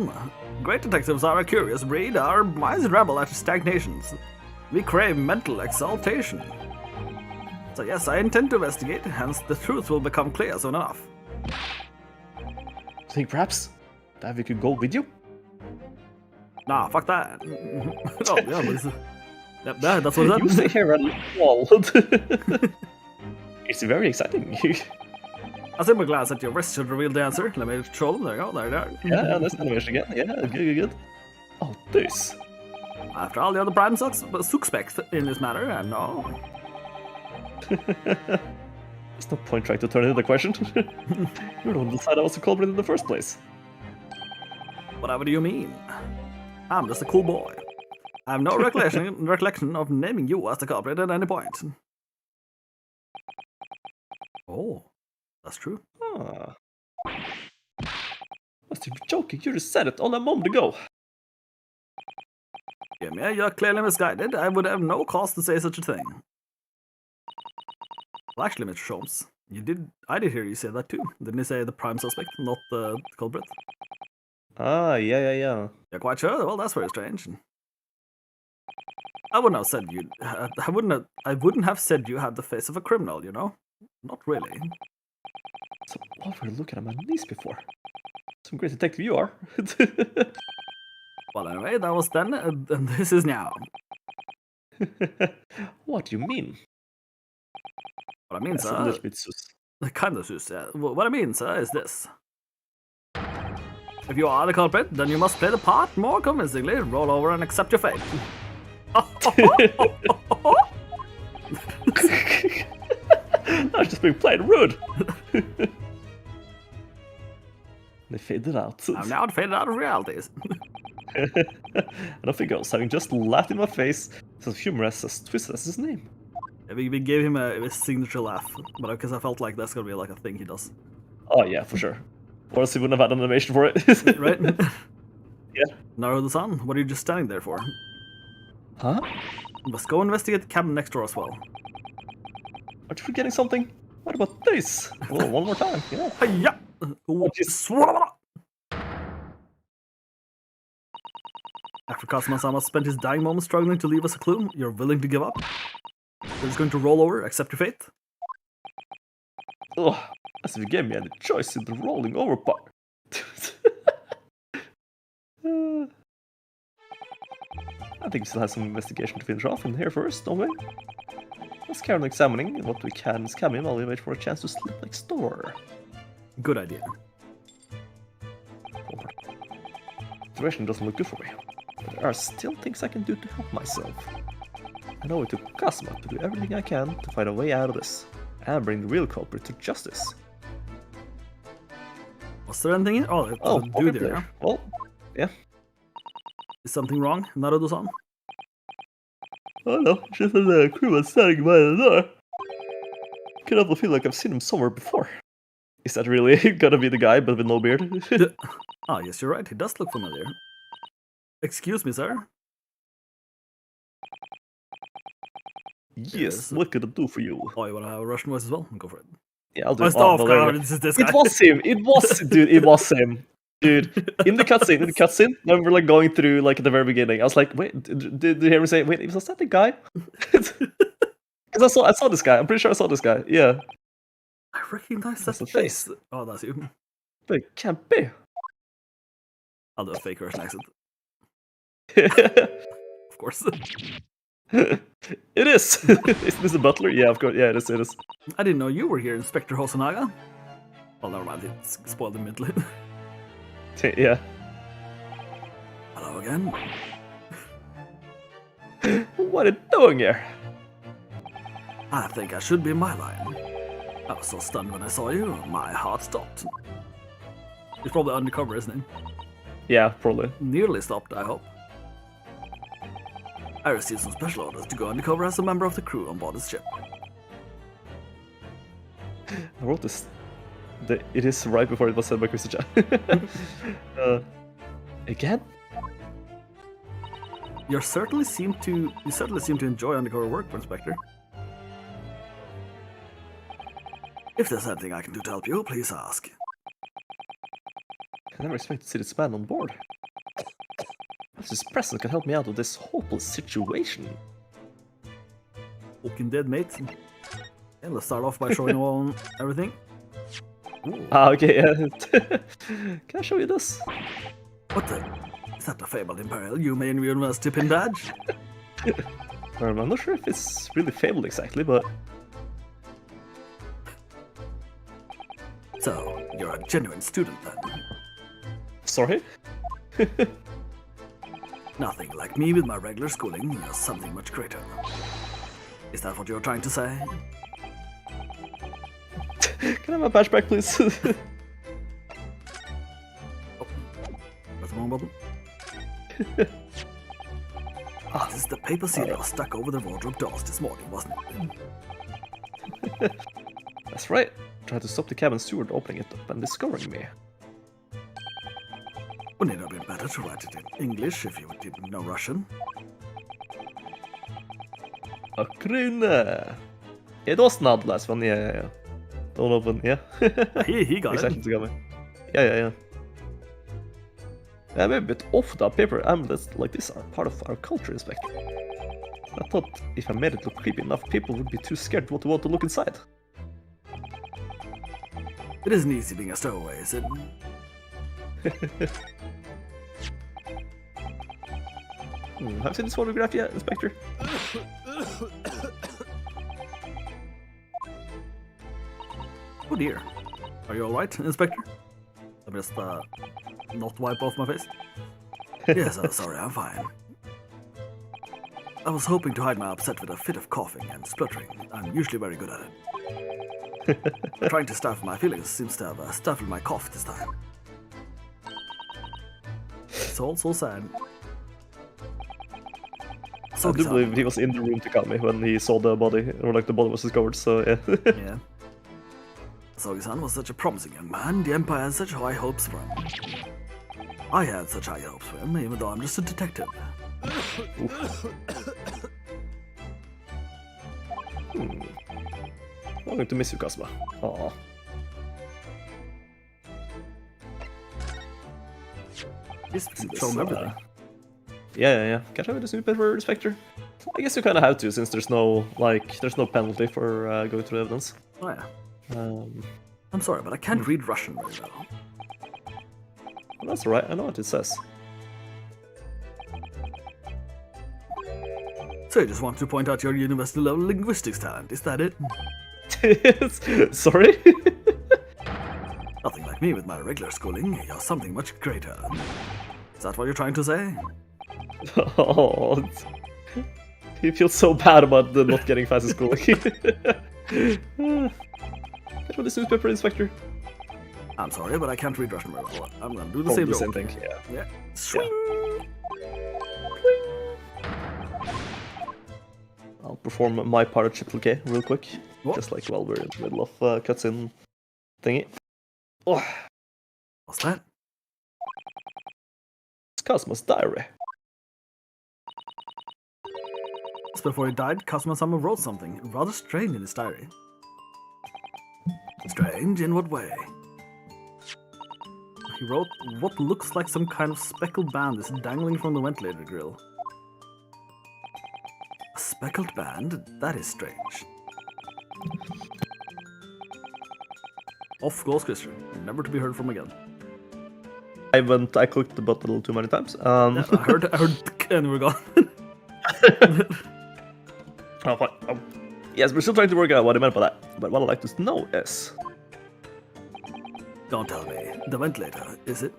Great detectives are a curious breed. Our minds rebel at stagnations. We crave mental exaltation. So yes, I intend to investigate, hence the truth will become clear soon enough. Think perhaps that we could go with you? Nah, fuck that. Oh, yeah, that's what you stay here and wall. It's very exciting. I set my glass at your wrist should reveal the answer. Let me show them. There you go. There. Yeah, that's animation again. Yeah, good. Oh, this. After all the other prime suspects in this matter, and no. There's no point trying to turn it into a question. You're the one who decided I was the culprit in the first place. Whatever do you mean? I'm just a cool boy. I have no recollection of naming you as the culprit at any point. Oh, that's true. Ah. Must you be joking? You just said it only a moment ago. Yeah, you're clearly misguided. I would have no cause to say such a thing. Well, actually, Mr. Sholmes, I did hear you say that too. Didn't you say the prime suspect, not the culprit? Ah, yeah. You're quite sure? Well, that's very strange. I wouldn't have said you. I wouldn't have said you had the face of a criminal. You know, not really. So what were you looking at my knees before? Some great detective you are. Well, anyway, that was then, and this is now. What do you mean? What I mean, That's a sir, little bit sus. kind of sus. Yeah. What I mean, sir, is this. If you are the culprit, then you must play the part more convincingly, roll over and accept your fate. I was just being plain rude. They faded out. I'm now faded out of realities. And off he goes, having just laughed in my face, as humorous as twisted as his name. We gave him a signature laugh, but because I felt like that's gonna be like a thing he does. Oh yeah, for sure. Or else he wouldn't have had an animation for it. Right? Yeah. Naruto-san, what are you just standing there for? Huh? Let's go investigate the cabin next door as well. Aren't you forgetting something? What about this? Well, one more time, yeah. Hiya! Swallow. After Kazuma-sama spent his dying moments struggling to leave us a clue, you're willing to give up? You're just going to roll over, accept your fate? Ugh, as if you gave me any choice in the rolling over part. I think we still have some investigation to finish off in here first, don't we? Let's carry on examining what we can in this cabin while we wait for a chance to slip next door. Good idea. Forward. The direction doesn't look good for me, but there are still things I can do to help myself. I know it took Kazuma to do everything I can to find a way out of this, and bring the real culprit to justice. Was there anything in? Oh, Oh, dude okay, there. Yeah. well, yeah. Is something wrong, Naruto-san? Oh no, just a crewman standing by the door. Can also feel like I've seen him somewhere before. Is that really gonna be the guy, but with no beard? Ah, yes, you're right. He does look familiar. Excuse me, sir. Yes, what could I do for you? Oh, you wanna have a Russian voice as well? Go for it. Yeah, I'll do Oh, it. stop, Oh, well, this is this guy. it was him. It was, dude. It was him, dude. In the cutscene, then we're like going through like at the very beginning. I was like, wait, did you hear me say, wait, was that the guy? Because I saw this guy. I'm pretty sure I saw this guy. Yeah, I recognize that That's the face. Oh, that's you. but it can't be. I'll do a fake Russian accent. Of course. It is. Is this a butler? Yeah, of course. Yeah, it is. It is. I didn't know you were here, Inspector Hosonaga. Well, never mind. It's spoiled immediately. Yeah. Hello again. What are you doing here? I think I should be in my line. I was so stunned when I saw you, my heart stopped. He's probably undercover, isn't he? Yeah, probably. Nearly stopped, I hope. I received some special orders to go undercover as a member of the crew on board this ship. I wrote this. It is right before it was said by Christian. Again? You certainly seem to enjoy undercover work, Inspector. If there's anything I can do to help you, please ask. I never expected to see this man on board. Perhaps his presence can help me out of this hopeless situation. Walking dead, mate. Okay, let's start off by showing you all everything. Ooh. Ah, okay, yeah. Can I show you this? What the? Is that the fabled Imperial Humane University pin badge? I'm not sure if it's really fabled exactly, but... So, you're a genuine student then? Sorry? Nothing like me with my regular schooling, you're something much greater. Is that what you're trying to say? Can I have a patchback, please? That's the wrong button. This is the paper seal that was stuck over the wardrobe doors this morning, wasn't it? That's right. Tried to stop the cabin steward opening it up and discovering me. Wouldn't it have been better to write it in English if you didn't know Russian? Ukraine. It was not the last one, yeah. Don't open, yeah. He got exactly, it. got me. Yeah. I'm a bit off the paper amulets like this are part of our culture, Inspector. I thought if I made it look creepy enough, people would be too scared to want to look inside. It isn't easy being a stowaway, is it? Have you seen this photograph yet, Inspector? Oh dear. Are you alright, Inspector? I just, not wipe off my face? Yes, sorry, I'm fine. I was hoping to hide my upset with a fit of coughing and spluttering. I'm usually very good at it. Trying to stifle my feelings seems to have stifled my cough this time. It's all so sad. I do believe he was in the room to call me when he saw the body, or like the body was discovered, so yeah. Yeah. Sogi-san was such a promising young man. The Empire had such high hopes for him. I had such high hopes for him, even though I'm just a detective. I'm going to miss you, Kazuma. Aww. He's showing everything. Yeah. Can't I have this newspaper, Inspector? I guess you kind of have to, since there's no penalty for going through evidence. Oh yeah. I'm sorry, but I can't read Russian very well. Well, that's alright, I know what it says. So you just want to point out your university level linguistics talent, is that it? Sorry? Nothing like me with my regular schooling, you're something much greater. Is that what you're trying to say? Oh, he feels so bad about the not getting fancy schooling. Get on this newspaper, Inspector. I'm sorry, but I can't read Russian very well. I'm gonna do the Probably same the same joke. thing, yeah. Yeah. Swing! I'll perform my part of PixelKei real quick. What? Just like while we're in the middle of cutscene thingy. Oh, What's that? it's Cosmo's diary. Just before he died, Kazuma-sama wrote something rather strange in his diary. Strange? In what way? He wrote what looks like some kind of speckled band is dangling from the ventilator grill. A speckled band? That is strange. Off goes Christian, never to be heard from again. I clicked the button a little too many times. Yeah, I heard and we're gone. Oh, fine. Oh. Yes, we're still trying to work out what he meant by that. But what I'd like to know is... Don't tell me. The ventilator, is it?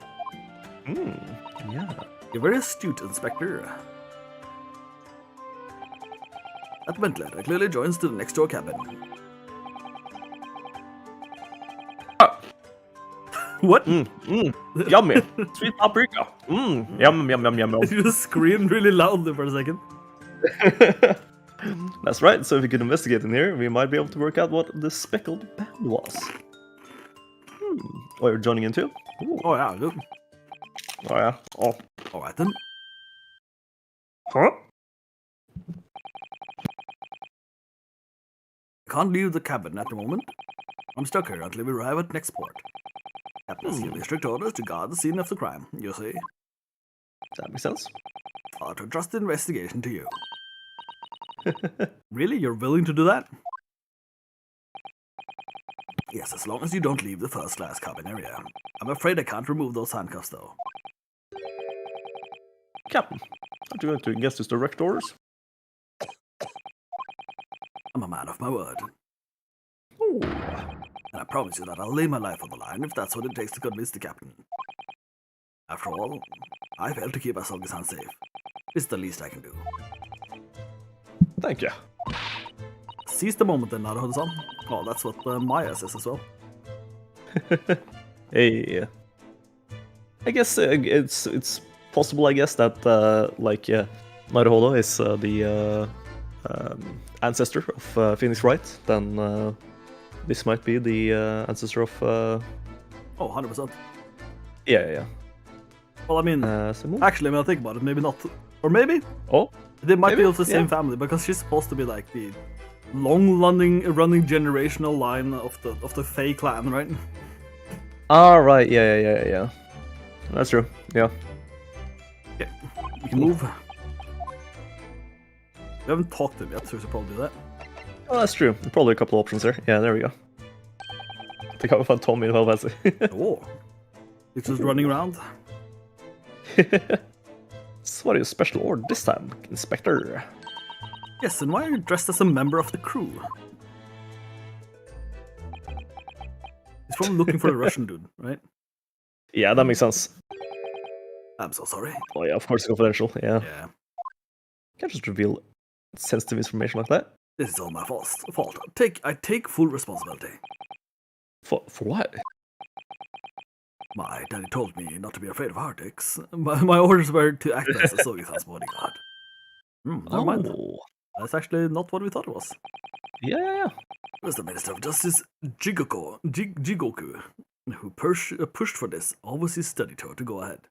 Yeah. You're very astute, Inspector. That ventilator clearly joins to the next door cabin. Ah. What? Yummy. Sweet paprika. Yum. You just screamed really loudly for a second. That's right, so if we could investigate in here, we might be able to work out what the speckled band was. Oh, you're joining in too? Ooh. Oh yeah, good. Oh yeah. Oh. Alright then. Huh? I can't leave the cabin at the moment. I'm stuck here until we arrive at next port. Captain has given me strict orders to guard the scene of the crime, you see. That makes sense. I'll trust the investigation to you. Really? You're willing to do that? Yes, as long as you don't leave the first-class cabin area. I'm afraid I can't remove those handcuffs, though. Captain, aren't you going to guess his direct orders? I'm a man of my word. Ooh. And I promise you that I'll lay my life on the line if that's what it takes to convince the captain. After all, I failed to keep Asogi-san safe. It's the least I can do. Thank you. Seize the moment then, Naruto-san. Oh, that's what Maya says as well. Hey, I guess it's possible. I guess that like Naruhodo is the ancestor of Phoenix Wright. Then this might be the ancestor of Oh, 100%. yeah. Well, I mean, Simone? actually, when I think about it, maybe not. Or maybe Oh, they might maybe, be of the same yeah. family because she's supposed to be like the long running generational line of the Fey clan, right? all right. Yeah. That's true. Yeah. Okay, we can move. We haven't talked to him yet, so we should probably do that. Oh, that's true. Probably a couple options there. Yeah, there we go. I think I found Tommy in Final Fantasy. Oh, he's just running around. So what is special order this time, Inspector? Yes, and why are you dressed as a member of the crew? He's probably looking for a Russian dude, right? Yeah, that makes sense. I'm so sorry. Oh yeah, of course it's confidential. Yeah. Yeah, Can't just reveal sensitive information like that. this is all my fault. I take full responsibility. For what? My daddy told me not to be afraid of heretics. My orders were to act as a Sogi-san's bodyguard. Never mind. Oh. That's actually not what we thought it was. Yeah. It was the Minister of Justice, Jigoku, who pushed for this. Always his study tour to go ahead.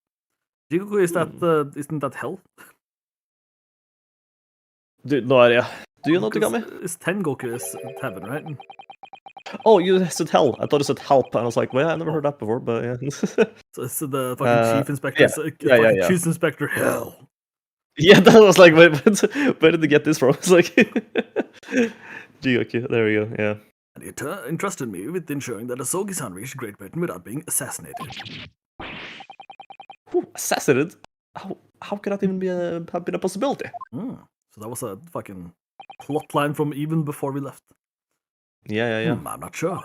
Jigoku, is that, isn't that hell? Dude, no idea. Do you know the Because Gami? it's Tengoku is heaven, right? Oh, you said hell. I thought you said help, and I was like, well, I never heard that before, but yeah. So it's the fucking chief inspector, yeah. chief inspector hell. Yeah, that was like, where did they get this from? It's like, Jigoku, there we go, yeah. And he entrusted me with ensuring that Asogi-san reached Great Britain without being assassinated. Whew, assassinated? How could that even have been a possibility? So that was a fucking plot line from even before we left. Yeah. I'm not sure.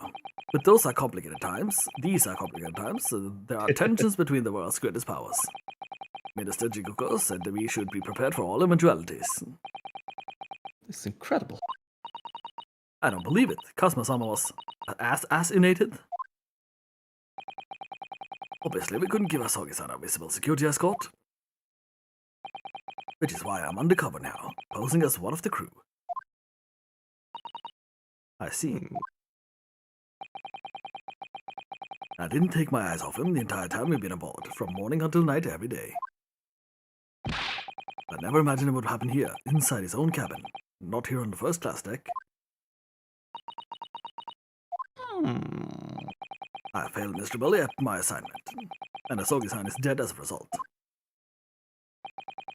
But these are complicated times. There are tensions between the world's greatest powers. Minister Jigoku said that we should be prepared for all eventualities. It's incredible. I don't believe it. Kazuma-sama was assassinated. Obviously, we couldn't give Asogi-san a visible security escort. Which is why I'm undercover now, posing as one of the crew. I see. I didn't take my eyes off him the entire time we've been aboard, from morning until night every day. I never imagined it would happen here, inside his own cabin, not here on the first class deck. I failed miserably at my assignment, and Asogi-san is dead as a result.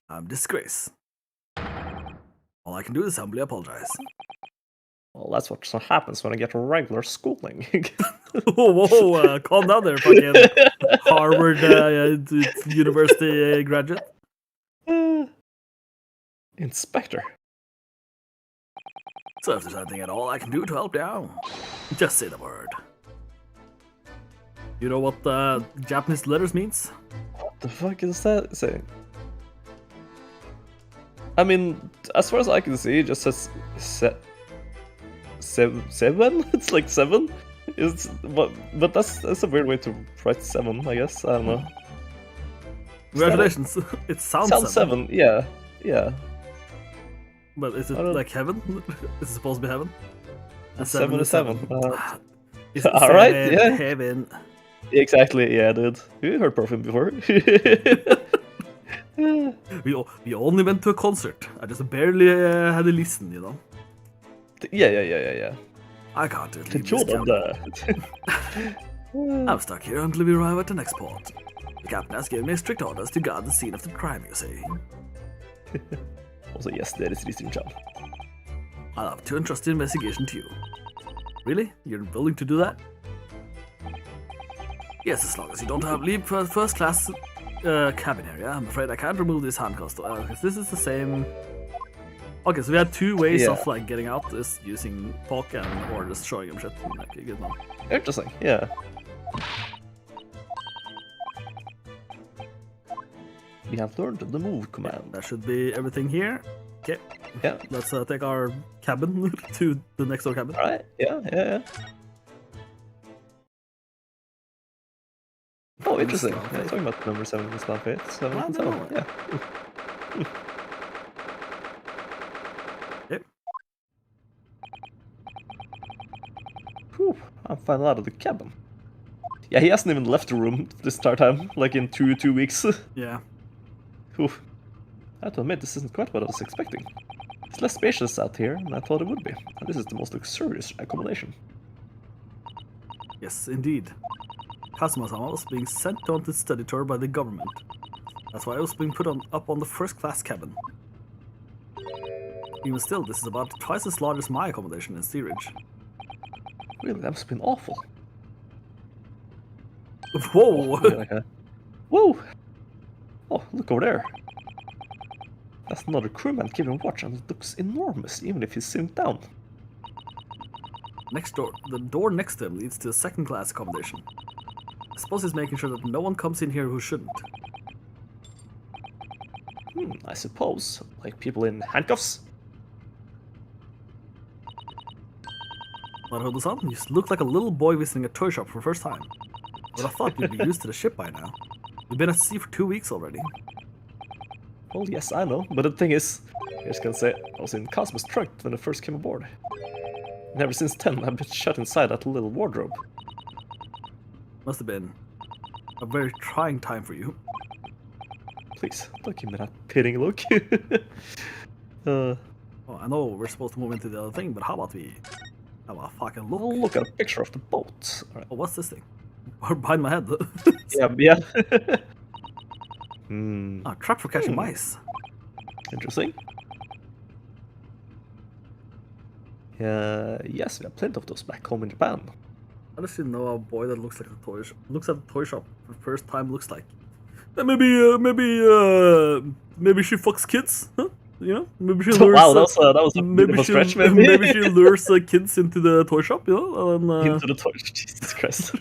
I'm disgrace. All I can do is humbly apologize. Well, that's what happens when I get a regular schooling. Whoa, calm down there, fucking Harvard University graduate. Inspector. So if there's anything at all I can do to help you out, just say the word. You know what Japanese letters means? What the fuck is that saying? I mean, as far as I can see, it just says seven. It's like 7. But that's a weird way to write 7. I guess I don't know. Congratulations! It sounds 7. Yeah. But is it like heaven? Is it supposed to be heaven? And 7 is 7. Is it All right, yeah. Heaven. Exactly. Yeah, dude. You heard Perfume before. We only went to a concert. I just barely had a listen, you know. Yeah. I can't leave this Jordan, cabin. I'm stuck here until we arrive at the next port. The captain has given me strict orders to guard the scene of the crime, you see. Also, yes, there is reason, John. I'll have to entrust the investigation to you. Really? You're willing to do that? Yes, as long as you don't have leave for first class cabin area. I'm afraid I can't remove this handcuffs because this is the same. Okay, so we had 2 ways of like getting out: is using POC or just showing him shit. Okay, good one. Interesting. Yeah. We have learned the move command. That should be everything here. Okay. Yeah. Let's take our cabin to the next door cabin. All right. Yeah. Oh, interesting. Islam Yeah, faith. talking about number 7 in Islam faith. 7 I and don't 7. know. Yeah. Yep. Whew, I'm finding out of the cabin. Yeah, he hasn't even left the room this entire time, like in two weeks. Yeah. Whew. I have to admit, this isn't quite what I was expecting. It's less spacious out here than I thought it would be, and this is the most luxurious accommodation. Yes, indeed. Kazuma-sama was being sent on to study tour by the government. That's why I was being put up on the first-class cabin. Even still, this is about twice as large as my accommodation in steerage. Really, that must have been awful. Whoa! Whoa! Oh, look over there. That's another crewman keeping watch, and it looks enormous, even if he's sitting down. Next door, the door next to him leads to a second-class accommodation. I suppose he's making sure that no one comes in here who shouldn't. I suppose. Like people in handcuffs? Naruto-san, you look like a little boy visiting a toy shop for the first time. But I thought you'd be used to the ship by now. You've been at sea for 2 weeks already. Well, yes, I know, but the thing is, I just gonna say, I was in Cosmos trunk when I first came aboard. And ever since then, I've been shut inside that little wardrobe. Must have been a very trying time for you. Please, don't give me that pitying look. Oh, I know we're supposed to move into the other thing, but how about we have a fucking look? I'll look at a picture of the boat. Alright. Oh, what's this thing? Behind my head. Yeah. Ah, trap for catching mice. Interesting. Yes, we have plenty of those back home in Japan. I just didn't know a boy that looks like a toy looks at the toy shop for the first time looks like. Maybe she fucks kids, huh? You know, maybe she lures. Wow, that was a bit of a stretch, maybe. Maybe she lures kids into the toy shop, you know. And, into the toy. Jesus Christ.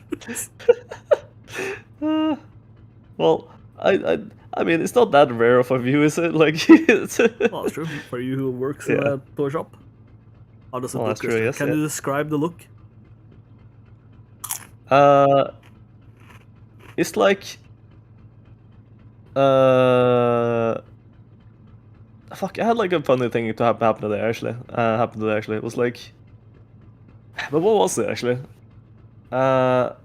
Well, I mean, it's not that rare of a view, is it? Like, it's... Well, that's true. For you who works in a toy shop, how does it Well, look? that's true, yes, Can yeah. you describe the look? It's like, fuck, I had like a funny thing to happen today, actually. It was like, but what was it, actually? I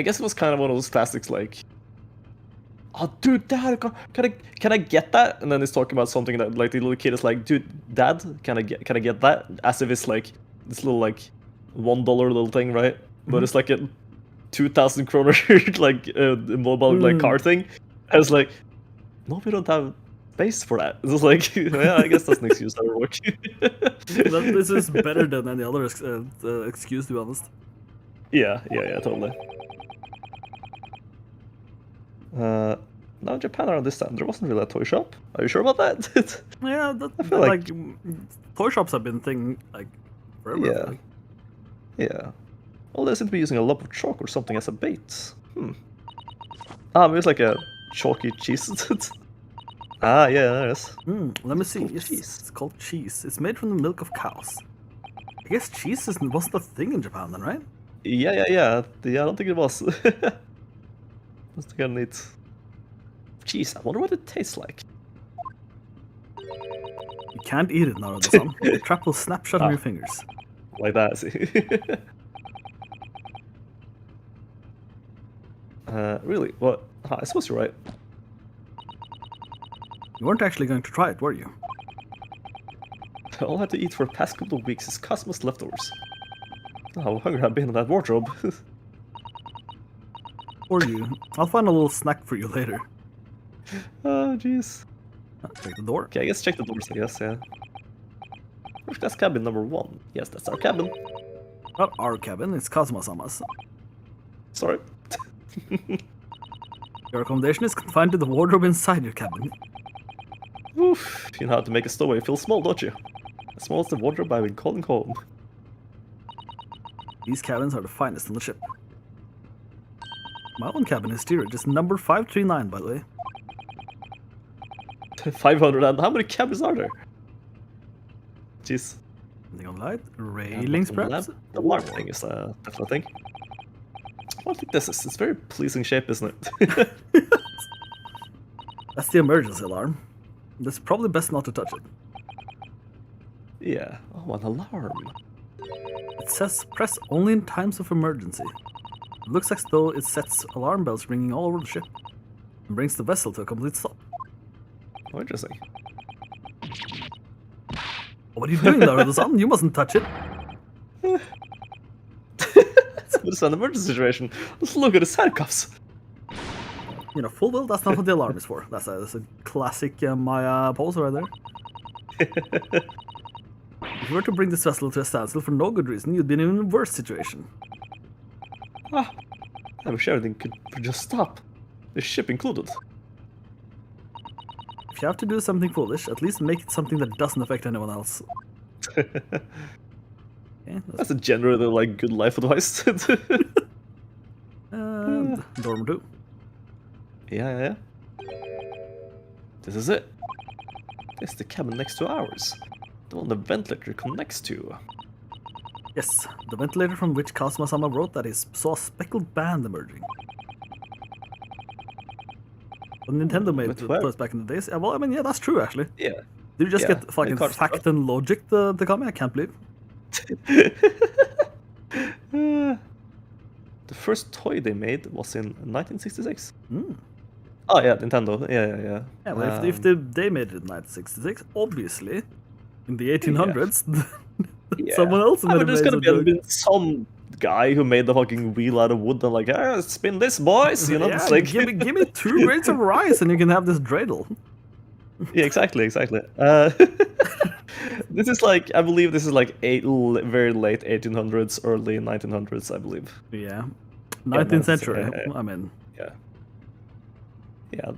guess it was kind of one of those classics, like, oh, dude, Dad, can I get that? And then he's talking about something that, like, the little kid is like, dude, Dad, can I get that? As if it's like this little like $1 little thing, right? But it's like a 2,000 kroner like mobile like car thing. I was like, no, we don't have space for that. It's just like, yeah, I guess that's an excuse that will work. This is better than any other excuse, to be honest. Yeah, totally. Now in Japan around this time, there wasn't really a toy shop. Are you sure about that? Yeah, I feel like toy shops have been a thing like forever. I feel like. Yeah. Well, they seem to be using a lump of chalk or something as a bait. Maybe it's like a chalky cheese. Yeah, there it is. Let me see. called Yes, cheese. it's called cheese. It's made from the milk of cows. I guess cheese wasn't a thing in Japan then, right? Yeah. I don't think it was. Must have neat. Cheese. I wonder what it tastes like. You can't eat it, Naruto-san. The trap will snap shut on your fingers. Like that, see. Really? What? I suppose you're right. You weren't actually going to try it, were you? All I had to eat for the past couple of weeks is Cosmos leftovers. How hungry I've been in that wardrobe. Or you. I'll find a little snack for you later. Oh, jeez. Check the door. Okay, I guess check the doors, I guess, yeah. That's cabin number 1. Yes, that's our cabin. Not our cabin, it's Kazuma-sama's. Sorry. Your accommodation is confined to the wardrobe inside your cabin. Oof, you know how to make a stowaway feel small, don't you? As small as the wardrobe I've been calling home. These cabins are the finest on the ship. My own cabin in steerage is number 539, by the way. 500, and how many cabins are there? Jeez. Something on light. And Railings, the perhaps? The alarm thing is definitely a thing. I think this is. It's very pleasing shape, isn't it? That's the emergency alarm. It's probably best not to touch it. Yeah. Oh, an alarm. It says press only in times of emergency. It looks as though it sets alarm bells ringing all over the ship and brings the vessel to a complete stop. Oh, interesting. What are you doing there, Oda-san? You mustn't touch it. It's an emergency situation. Let's look at his handcuffs. You know, full wheel, that's not what the alarm is for. That's a classic Maya pose right there. If you were to bring this vessel to a standstill for no good reason, you'd be in an even worse situation. I wish everything could just stop. The ship included. If you have to do something foolish, at least make it something that doesn't affect anyone else. Okay, That's a generally like good life advice. and dorm 2. Yeah. This is it. This is the cabin next to ours. The one the ventilator connects to. Yes, the ventilator from which Kazuma-sama wrote that he saw a speckled band emerging. When Nintendo made but it where? first back in the days. Well, I mean, yeah, that's true actually. Yeah. Did you just Yeah, get fucking cards- fact and logic the Kami? I can't believe. The first toy they made was in 1966. Mm. Oh yeah, Nintendo. Yeah. Yeah, well, if they made it in 1966, obviously, in the 1800s, Yeah. someone else made but there's gonna amazing be some guy who made the fucking wheel out of wood and like, spin this, boys. You know, yeah, it's like give me 2 grains of rice and you can have this dreidel. yeah, exactly. This is like, I believe this is like very late 1800s, early 1900s, I believe. Yeah, 19th century. yeah. I mean, Yeah,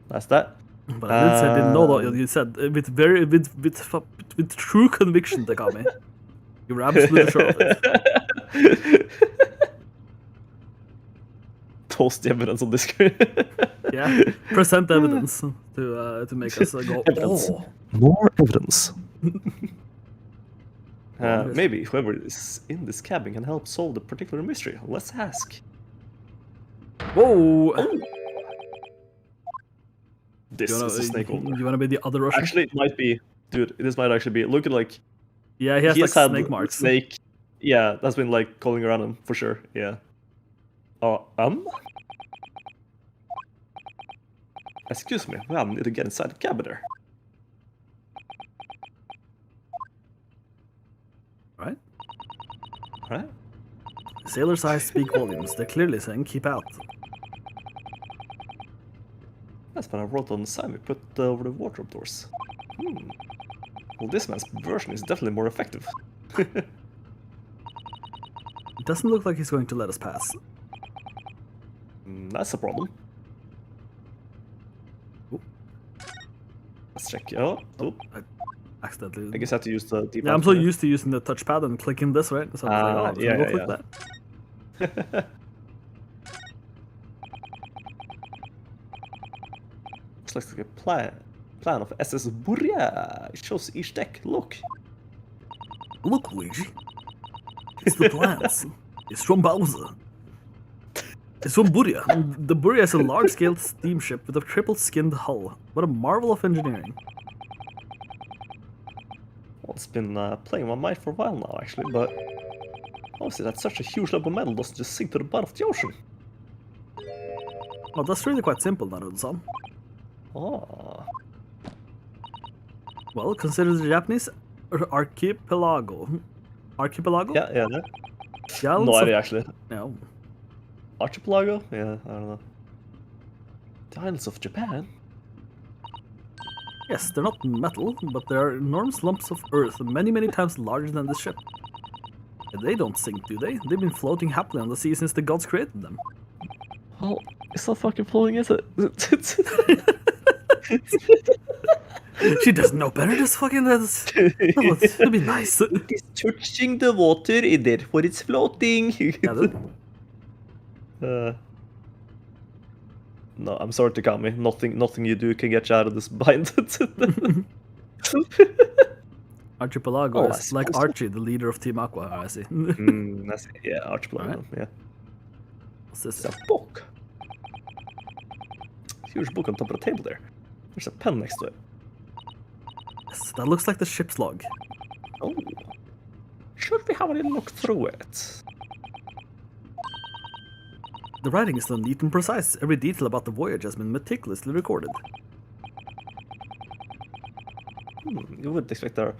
that's that. but I didn't know that. You said with true conviction, Takami. You were absolutely sure of it. Toast the evidence on this. Yeah, present evidence to make us go. Evidence. Oh, More evidence. Well, Maybe whoever is in this cabin can help solve the particular mystery. Let's ask. whoa! This is a snake owner. You wanna be the other Russian? Actually, it might be. Dude, this might actually be. Look at like. Yeah, he has like had snake marks. Snake. Yeah, that's been like calling around him for sure. Yeah. Excuse me, I need to get inside the cabin there. Right? Right? Sailors' eyes speak volumes. They're clearly saying, "Keep out." That's what I wrote on the sign we put over the wardrobe doors. Well, this man's version is definitely more effective. It doesn't look like he's going to let us pass. That's a problem. Let's check. Oh. I accidentally. I guess I have to use the deep. Yeah, I'm so used to using the touchpad and clicking this, right? So I was like, oh, click that. Looks like a plan of SS Burya. It shows each deck. Look. Look, Luigi. It's the plans. It's from Bowser. It's from Burya. The Burya is a large-scale steamship with a triple-skinned hull. What a marvel of engineering. Well, it's been playing my mind for a while now, actually, but obviously that such a huge lump of metal doesn't just sink to the bottom of the ocean. Well, that's really quite simple, Naruto-san. Oh. Well, consider the Japanese archipelago. Archipelago? Yeah. Gallons No of- idea, actually. No. Archipelago? Yeah, I don't know. The islands of Japan? Yes, they're not metal, but they are enormous lumps of earth, many, many times larger than this ship. And they don't sink, do they? They've been floating happily on the sea since the gods created them. Well, it's not fucking floating, is it? She doesn't know better, just fucking... it'll be nice. It's touching the water, therefore it's floating. Yeah, No, I'm sorry to Kami. Nothing you do can get you out of this bind. Archipelago Oh, I is like suppose so. Archie, the leader of Team Aqua. I see. That's it. Yeah, Archipelago. Alright. Yeah. What's this? It's a book. Huge book on top of the table there. There's a pen next to it. Yes, that looks like the ship's log. Oh. Should we have a little look through it? The writing is so neat and precise. Every detail about the voyage has been meticulously recorded. You wouldn't expect a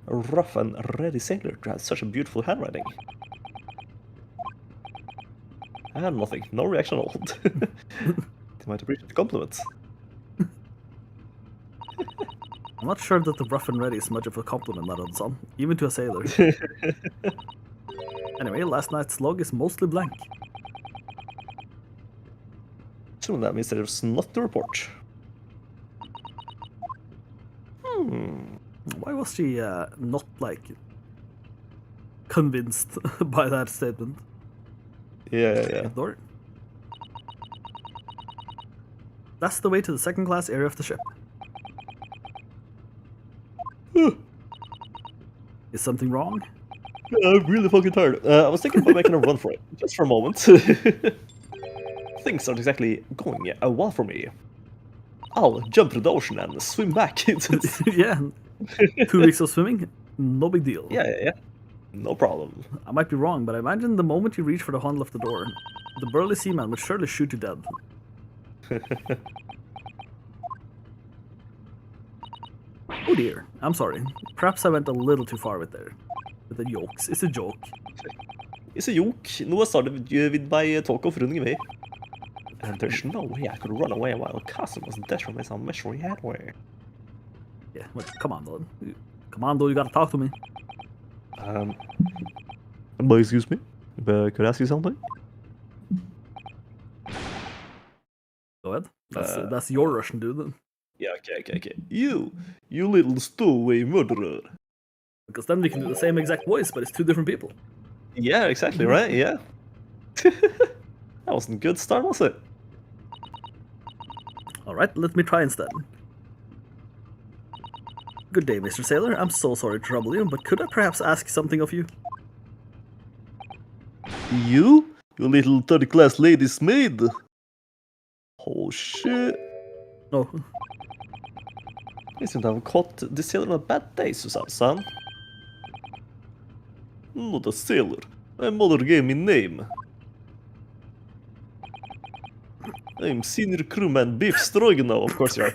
rough and ready sailor to have such a beautiful handwriting. And nothing. No reaction at all. They might appreciate the compliments. I'm not sure that the rough and ready is much of a compliment, Naron-san, even to a sailor. Anyway, last night's log is mostly blank. So that means there's not to report. Why was she not, like, convinced by that statement? Yeah. Door. That's the way to the second-class area of the ship. Is something wrong? I'm really fucking tired. I was thinking about making a run for it, just for a moment. Things aren't exactly going well for me. I'll jump to the ocean and swim back. Yeah. 2 weeks of swimming? No big deal. Yeah. No problem. I might be wrong, but I imagine the moment you reach for the handle of the door, the burly seaman would surely shoot you dead. Oh dear, I'm sorry. Perhaps I went a little too far with the jokes. It's a joke. It's a joke. Noah started with my talk of running away. And there's no way I could run away while Castle was dead from some measuring headway. Yeah, well, come on, though. Come on, though, you gotta talk to me. But excuse me? Could I ask you something? Go ahead. That's your Russian, dude. Yeah, okay. You little stowaway murderer. Because then we can do the same exact voice, but it's 2 different people. Yeah, exactly, right? Yeah. That wasn't a good start, was it? Alright, let me try instead. Good day, Mr. Sailor. I'm so sorry to trouble you, but could I perhaps ask something of you? You little third-class lady's maid? Oh shit. Oh, You seem to have caught the sailor on a bad day, Susan-san. Not a sailor. My mother gave me name. I'm senior crewman Beef Stroganoff, of course you are.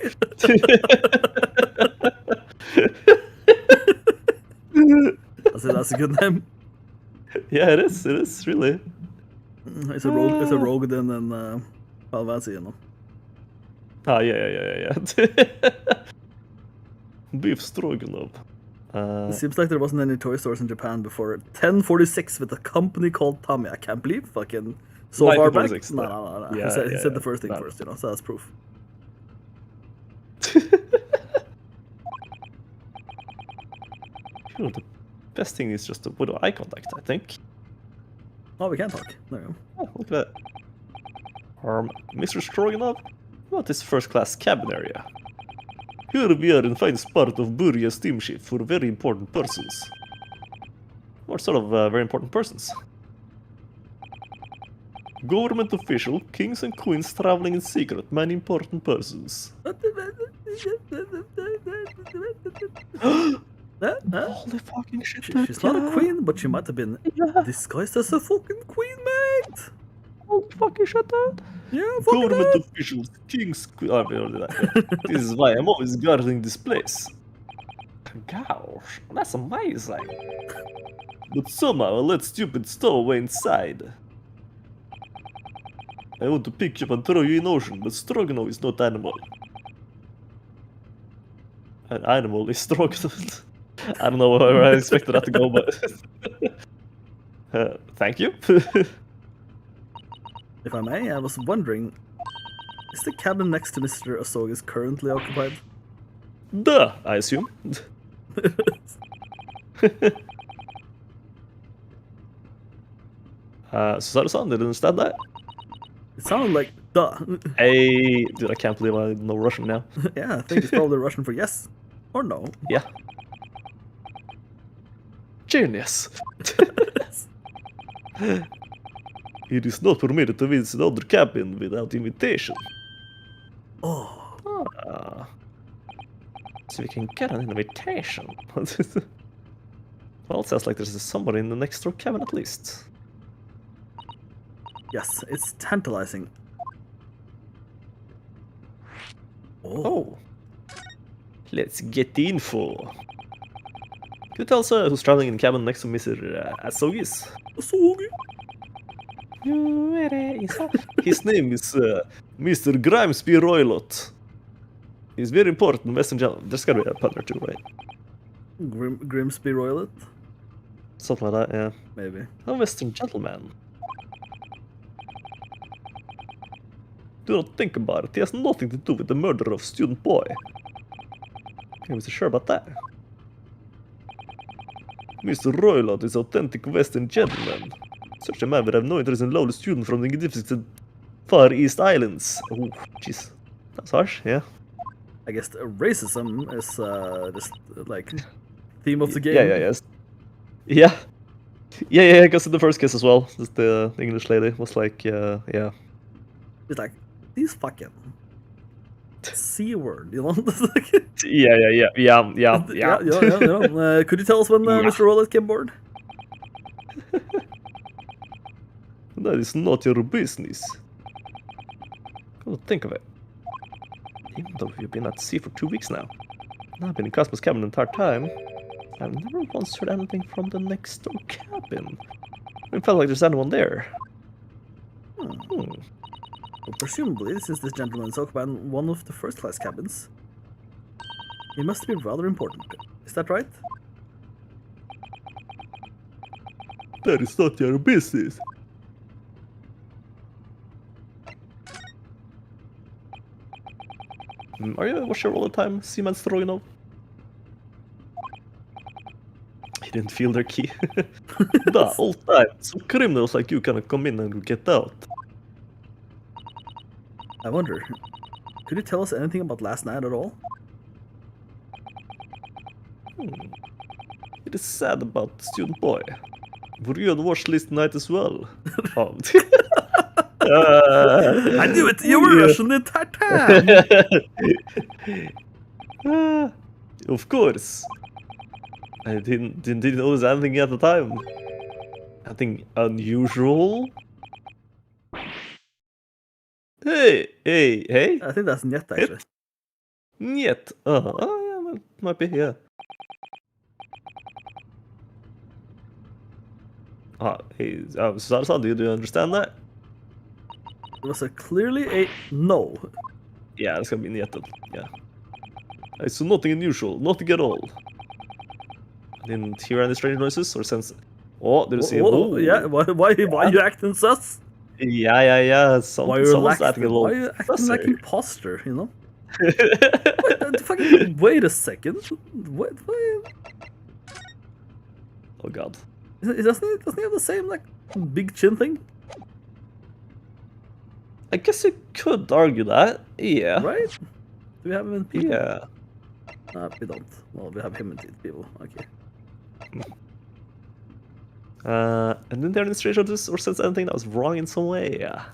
that's a good name. Yeah, it is, really. It's a rogue then and Palvansi, you know. Ah, yeah. Beef Stroganoff. It seems like there wasn't any toy stores in Japan before 1046 with a company called Tommy. I can't believe fucking so far back. 1946, No. Yeah, he said the first thing no. first, you know, so that's proof. You know, the best thing is just to put eye contact, I think. Oh, we can talk. There you go. Oh, look at that. Mr. Stroganoff, what is first-class cabin area? Here we are in finest part of Buria steamship for very important persons. What sort of very important persons? Government official, kings and queens traveling in secret, many important persons. Holy fucking shit. She's not a queen, but she might have been disguised as a fucking queen, mate. Holy fucking shit, dude. Yeah, fucking Government that. officials, kings, we already did that. Yeah. This is why I'm always guarding this place. Gosh, that's amazing. But somehow I let stupid stowaway inside. I want to pick you up and throw you in ocean, but Stroganoff is not animal. An animal is Stroganoff. I don't know where I expected that to go, but... thank you. If I may, I was wondering, is the cabin next to Mr. Asogi's currently occupied? Duh, I assume. Susaru-san, did you understand that? It sounded like duh. Hey, dude, I can't believe I know Russian now. Yeah, I think it's probably Russian for yes or no. Yeah. Genius! It is not permitted to visit other cabin without invitation. Oh, Ah. So we can get an invitation. Well, it sounds like there's somebody in the next door cabin at least. yes, it's tantalizing. Oh. Let's get the info. Can you tell us who's traveling in the cabin next to Mr. Asogis? His name is Mr. Grimesby Roylott. He's very important Western gentleman. There's gotta be a pun or two, right? Grimsby Roylet? Something like that, yeah. Maybe. A Western gentleman. Do not think about it. He has nothing to do with the murder of student boy. I wasn't sure about that. Mr. Roylott is authentic Western gentleman. Such a man would have no interest in lowly student from the magnificent Far East Islands. Oh, jeez. That's harsh, yeah. I guess racism is just like theme of the game. Yes. Yeah, I guess in the first case as well. Just the English lady was like, yeah. It's like these fucking C word, you know? Yeah. Could you tell us when Mr. Rollett came aboard? That is not your business. Come to think of it. Even though we've been at sea for 2 weeks now, and I've been in Cosmos cabin the entire time, I've never once heard anything from the next door cabin. It felt like there's anyone there. Well, presumably, since this gentleman is occupying one of the first-class cabins, he must be rather important. Is that right? That is not your business. Are you watching all the time, Seaman Stroganov? He didn't feel their key. The all time. Some criminals like you cannot come in and get out. I wonder, could you tell us anything about last night at all? It is sad about the student boy. Were you on watch list night as well? Oh. I knew it! You were Russian the entire time! Of course. I didn't notice anything at the time. Anything unusual? Hey! I think that's Niet, actually. Niet. Yeah, well, might be, yeah. Hey, Sarsan, do you understand that? It was clearly a no. Yeah, it's gonna be Niet. Yeah. I saw nothing unusual, nothing at all. I didn't hear any strange noises or sense. Oh, did you see? Yeah, why are you acting sus? Yeah. Why are you someone's acting a little. Why are you acting like imposter, you know? Wait a second. What? Oh god. Doesn't he have the same like big chin thing? I guess you could argue that. Yeah. Right? Do we have him in people? Yeah. We don't. Well, we have him in people. Okay. And didn't the administration notice or sense anything that was wrong in some way? Yeah.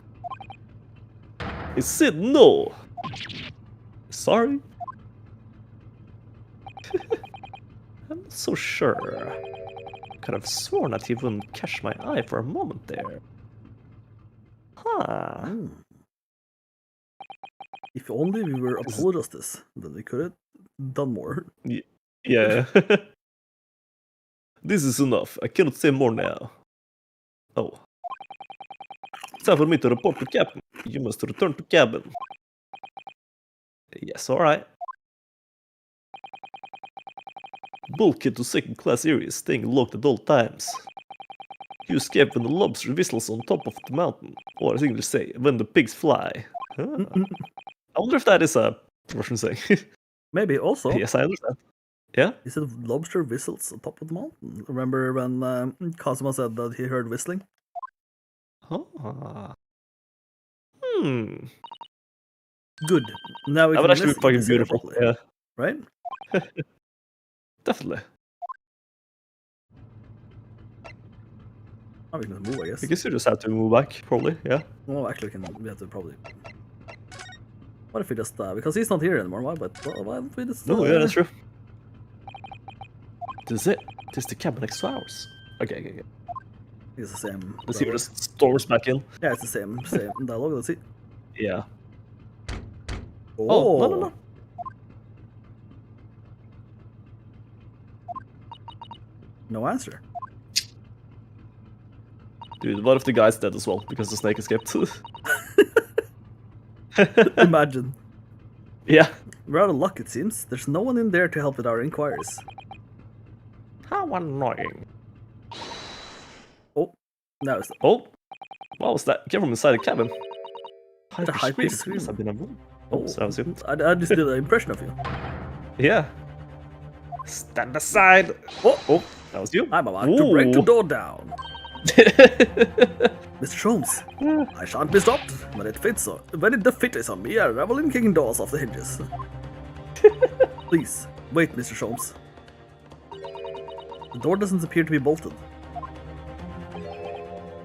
He said no. Sorry. I'm not so sure. Could have sworn that he wouldn't catch my eye for a moment there. Huh. If only we were apologists, then we could have done more. Yeah. This is enough. I cannot say more now. Oh. It's time for me to report to Captain. You must return to cabin. Yes, alright. Bulkhead to second class area is staying locked at all times. You escape when the lobster whistles on top of the mountain, or as English say, when the pigs fly. Huh. I wonder if that is a Russian saying. Maybe also. Yes, I understand. Yeah? He said lobster whistles on top of the mountain. Remember when Cosmo said that he heard whistling? Good. Now we that can would actually be fucking investigate beautiful. properly. Yeah. Right? Definitely. Oh, we can move, I guess. I guess you just have to move back, probably. Yeah. Oh, actually, we have to probably. What if we just because he's not here anymore? Why? But why don't we just? No, yeah, that's true. This is it. This is the cabin next to ours. Okay. It's the same. Let's see if it just storms back in. Yeah, it's the same dialogue. Let's see. Yeah. Oh, No. No answer. Dude, what if the guy's dead as well because the snake escaped? Imagine. Yeah. We're out of luck, it seems. There's no one in there to help with our inquiries. How annoying. Oh, no, it's Oh, what was that? Came from inside the cabin. a high-pitched scream. Must have been a room. Oh, so that was you. I just did an impression of you. Yeah. Stand aside. Oh, that was you. I'm about to break the door down. Mr. Sholmes, I shan't be stopped when it fits on. When the fit is on me, I revel in kicking doors off the hinges. Please, wait, Mr. Sholmes. The door doesn't appear to be bolted.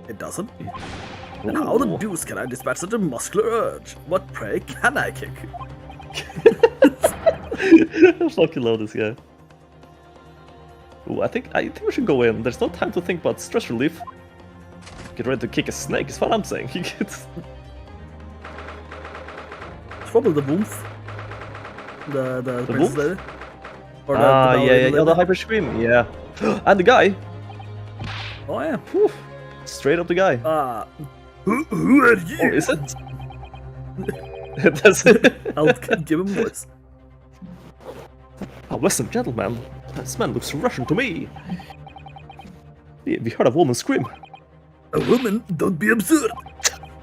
It doesn't? Then how the deuce can I dispatch such a muscular urge? What prey can I kick? I fucking love this guy. Ooh, I think we should go in. There's no time to think about stress relief. Get ready to kick a snake is what I'm saying. It's probably the wolf. The princess wolf? lady. Or yeah, the hyper scream, yeah. And the guy. Oh yeah. Whew. Straight up the guy. Who are you? Oh, is it? That's it. I'll give him a voice. Oh, listen, gentlemen. This man looks Russian to me. Have you heard a woman scream? A woman? Don't be absurd.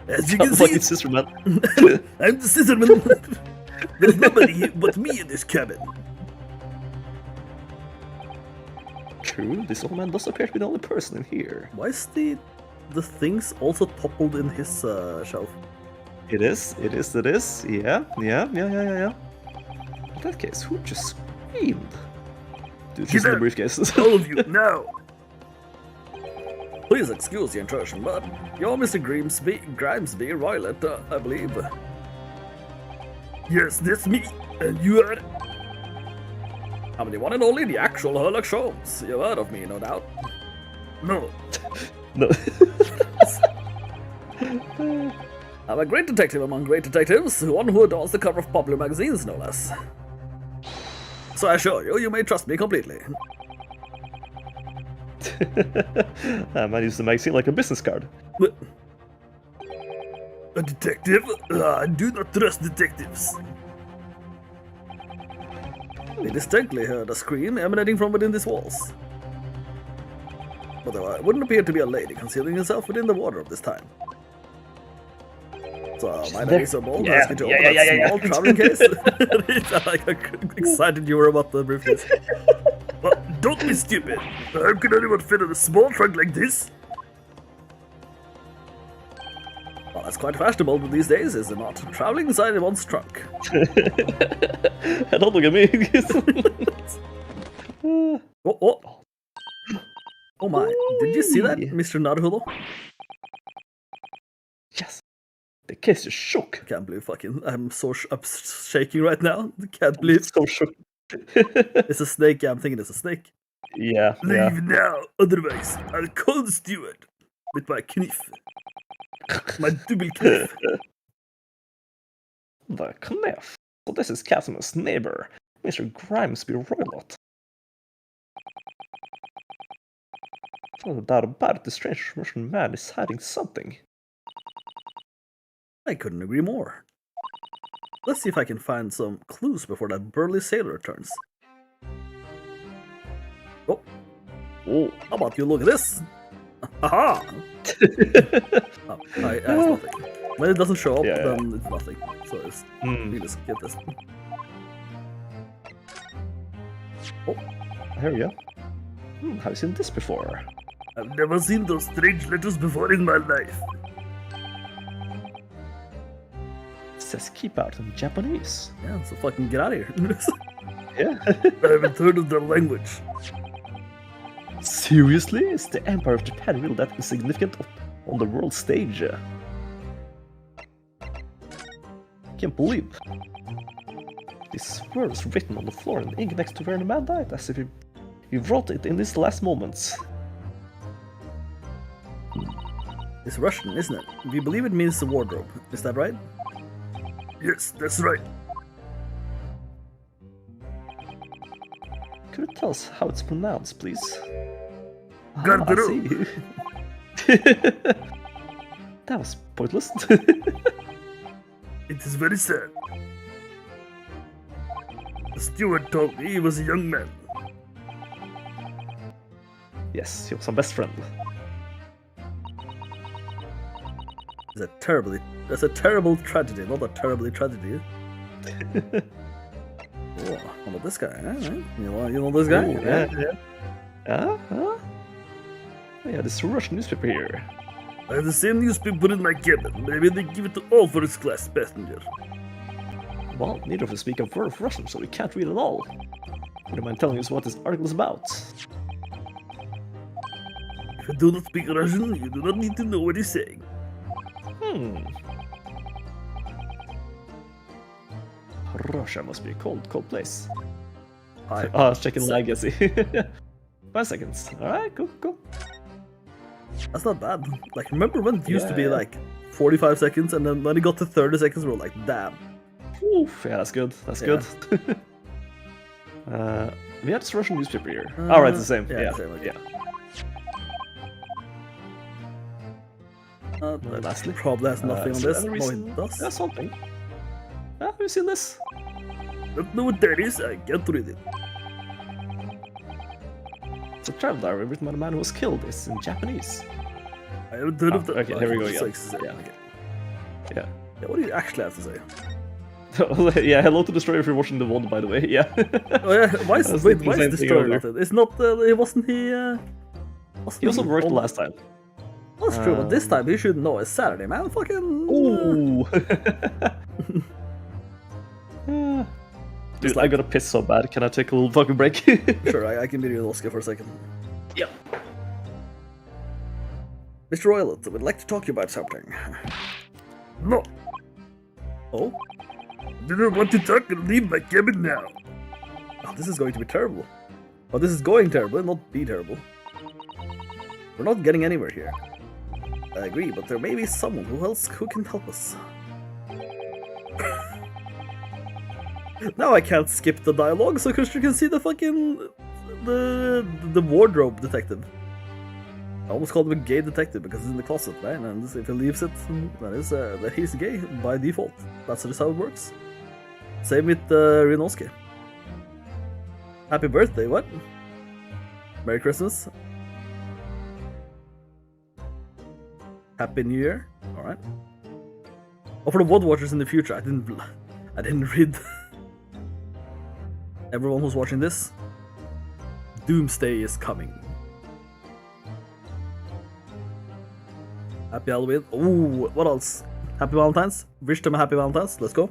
As you can Like see, it's sister man. I'm the scissorman. There's nobody but me in this cabin. True, this old man does appear to be the only person in here. Why is the things also toppled in his shelf? It is. Yeah. In that case, who just screamed? Dude, she's in the briefcase. All of you, now! Please excuse the intrusion, but you're Mr. Grimsby Roylett, I believe. Yes, that's me, and you are... I'm the one and only, the actual Sherlock Holmes. You've heard of me, no doubt. No. No. I'm a great detective among great detectives, one who adorns the cover of popular magazines, no less. So I assure you, you may trust me completely. Man used the magazine like a business card. A detective? I do not trust detectives. We distinctly heard a scream emanating from within these walls. Although it wouldn't appear to be a lady concealing herself within the wardrobe this time. So, my name is so bold as to open that small traveling case. It's like how excited you were about the briefcase. Well, don't be stupid. How can anyone fit in a small trunk like this? Well, that's quite fashionable these days, is it not? Traveling inside one's trunk. Don't look at me. Oh my, did you see that, Mr. Naruto? Yes. The case just shook. I can't believe I'm so I'm shaking right now. I can't believe. So shook. It's a snake, I'm thinking it's a snake. Yeah. Leave now, otherwise I'll call the steward with my knife. My double knife. The knife. So this is Casimir's neighbor, Mr. Grimsby Roylott. Without doubt about it, the strange Russian man is hiding something. I couldn't agree more. Let's see if I can find some clues before that burly sailor returns. Oh, how about you look at this? Haha! Oh, it's nothing. When it doesn't show up, then it's nothing. So it's we just get this. Oh, here we go. Have you seen this before? I've never seen those strange letters before in my life. It says keep out in Japanese. Yeah, so fucking get out of here. Yeah. I haven't heard of their language. Seriously? Is the Empire of Japan really that insignificant on the world stage? Can't believe. This word is written on the floor in ink next to where the man died, as if he wrote it in his last moments. It's Russian, isn't it? We believe it means the wardrobe. Is that right? Yes, that's right. Could you tell us how it's pronounced, please? I Garderobe. see. That was pointless. It is very sad. The steward told me he was a young man. Yes, he was our best friend. That's a terrible tragedy, not a terribly tragedy. Oh, how about this guy? You know this guy? Ooh, yeah. Oh yeah, this Russian newspaper here. I have the same newspaper in my cabin. Maybe they give it to all first class passenger. Well, neither of us speak a word of Russian, so we can't read it all. Would you mind telling us what this article is about? If you do not speak Russian, you do not need to know what he's saying. Russia must be a cold place. Hi. Oh, I was checking legacy. 5 seconds. Alright, cool. That's not bad. Like, remember when it used to be Yeah. like 45 seconds, and then when it got to 30 seconds, we were like, damn. Oof, yeah, that's good. That's Yeah. good. We had this Russian newspaper here. Alright, it's the same. yeah, Yeah, the same, okay. Lastly, Probably has nothing is on there this. any Oh, reason- it does. Yeah, something. Have you seen this? Don't know what that is, I can't read it. It's a travel diary written by the man who was killed. It's in Japanese. I haven't heard of that. Okay, here we go again. Sucks to say. Yeah. Okay. Yeah. Yeah, what do you actually have to say? Yeah, hello to Destroyer if you're watching the VOD, by the way. Yeah. Oh yeah, why is I was wait, thinking why the is same thing Destroyer earlier. not it? It's not. Wasn't he? Wasn't He also worked on- last time. That's true, but this time he should know it's Saturday, man. Fucking. Ooh. Dude, I gotta piss so bad. Can I take a little fucking break? Sure, I can be you an Oscar for a second. Yep. Mr. Roylet, I would like to talk to you about something. No. Oh? Do not want to talk and leave my cabin now. Oh, this is going to be terrible. Oh, this is going terrible, not be terrible. We're not getting anywhere here. I agree, but there may be someone who can help us. Now I can't skip the dialogue, so Christian can see the fucking the wardrobe detective. I almost called him a gay detective because he's in the closet, right? And if he leaves it, that he's gay by default. That's just how it works. Same with Rinosuke. Happy birthday, what? Merry Christmas. Happy New Year. Alright. Oh, for the WOD watchers in the future, I didn't read. Everyone who's watching this, Doomsday is coming. Happy Halloween. Ooh, what else? Happy Valentine's. Wish them a happy Valentine's. Let's go.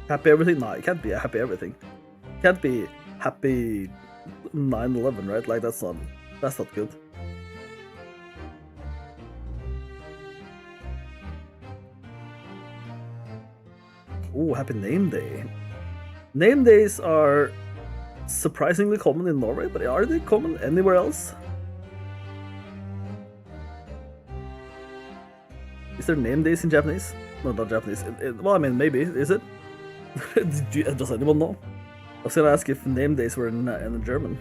Happy everything? No, it can't be a happy everything. Can't be happy 9/11, right? Like that's not good. Ooh, happy name day. Name days are surprisingly common in Norway, but are they common anywhere else? Is there name days in Japanese? No, not Japanese. Well, I mean, maybe. Is it? Does anyone know? I was gonna ask if name days were in German.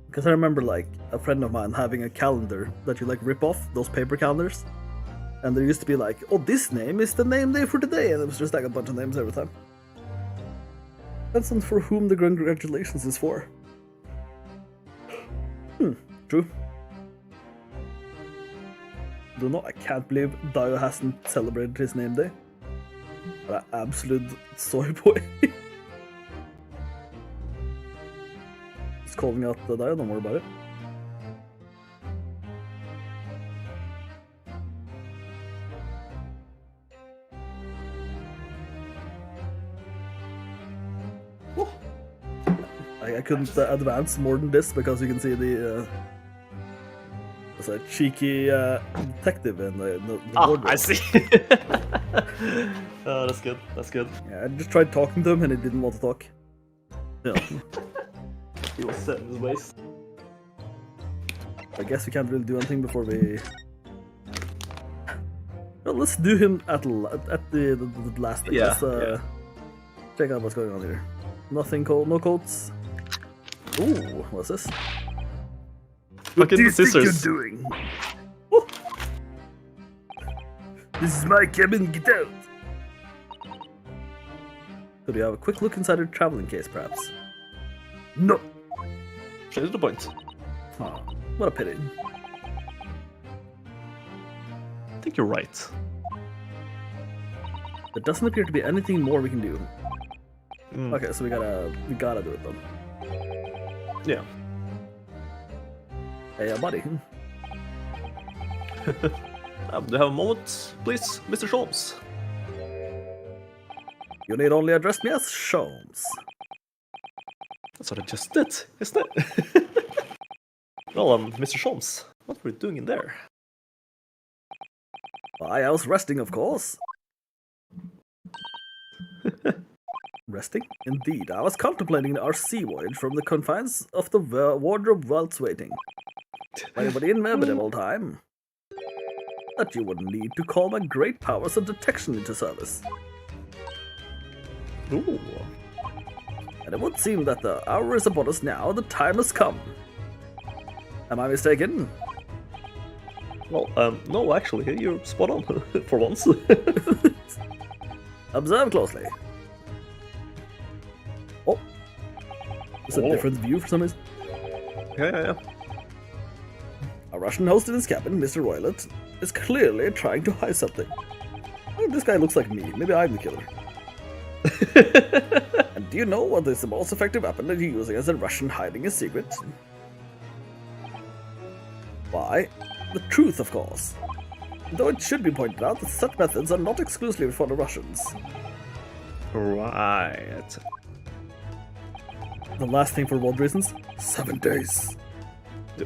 Because I remember, like, a friend of mine having a calendar that you, like, rip off, those paper calendars. And there used to be, like, oh, this name is the name day for today, and it was just, like, a bunch of names every time. Depends on for whom the congratulations is for. True. Don't know, I can't believe Dio hasn't celebrated his name day. But an absolute soy boy. Calling out the Dio, don't worry about it. Like, I couldn't advance more than this because you can see the it's a cheeky detective in the wardrobe. I see. Oh, that's good. That's good. Yeah, I just tried talking to him and he didn't want to talk. Yeah. He was set in his ways. I guess we can't really do anything before we. Well, let's do him at the last thing. Yeah, Let's check out what's going on here. Nothing cold, no coats. Ooh, what's this? Fucking scissors. You're doing? Oh. This is my cabin. Get out. Could we have a quick look inside her traveling case, perhaps? No. Straight to the point. Oh, what a pity. I think you're right. There doesn't appear to be anything more we can do. Mm. Okay, so we gotta do it then. Yeah. Hey, buddy. Do you have a moment, please, Mr. Sholmes? You need only address me as Sholmes. That's what I just did, isn't it? Well, Mr. Sholmes, what were you doing in there? Why, I was resting, of course. Resting? Indeed, I was contemplating our sea voyage from the confines of the wardrobe whilst waiting. But the inevitable time that you would need to call my great powers of detection into service. Ooh. And it would seem that the hour is upon us now, the time has come. Am I mistaken? Well, no, actually, you're spot on, for once. Observe closely. Oh. It's a different view for some reason. Yeah. A Russian host in his cabin, Mr. Roylet, is clearly trying to hide something. Well, this guy looks like me. Maybe I'm the killer. And do you know what is the most effective weapon that you use against a Russian hiding a secret? Why? The truth, of course. Though it should be pointed out that such methods are not exclusively for the Russians. Right. The last thing for what reasons? 7 days.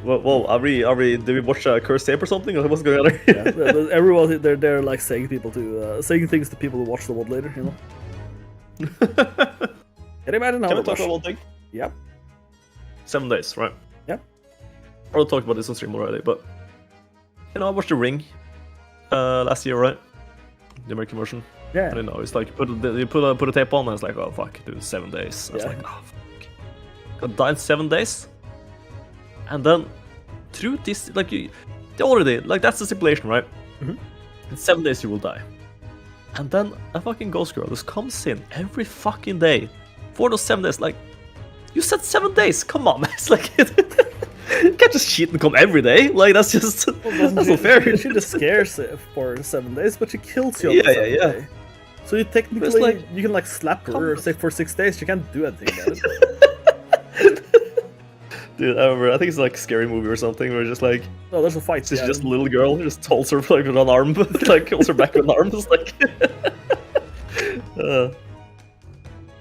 Well, did we watch Cursed Tape or something? Or what's going on Yeah, there? everyone they're like saying things to people who watch the WOD later, you know. Can you imagine how Can we the talk about Russian... one thing? Yep. 7 days, right? Yep. I already talked about this on stream already, but I watched The Ring last year, right? The American version. Yeah. I don't know. It's like you put a tape on, and it's like, oh fuck, dude, 7 days. I was Yeah. like, oh fuck, gonna die in 7 days. And then through this, like they already that's the stipulation, right? Mhm. In 7 days you will die. And then a fucking ghost girl just comes in every fucking day for those 7 days. Like, you said 7 days. Come on, man. It's like you can't just cheat and come every day. Like that's just that's not fair. She just scares it for 7 days, but she kills you. Yeah, on the yeah, 7th yeah. day. So you technically like, you can like slap her or say for 6 days. She can't do anything about it. Dude, I remember. I think it's like a scary movie or something. Where it's just like No, there's a fight. she's just a little girl, just holds her like with an arm, like holds her back with an arm. It's like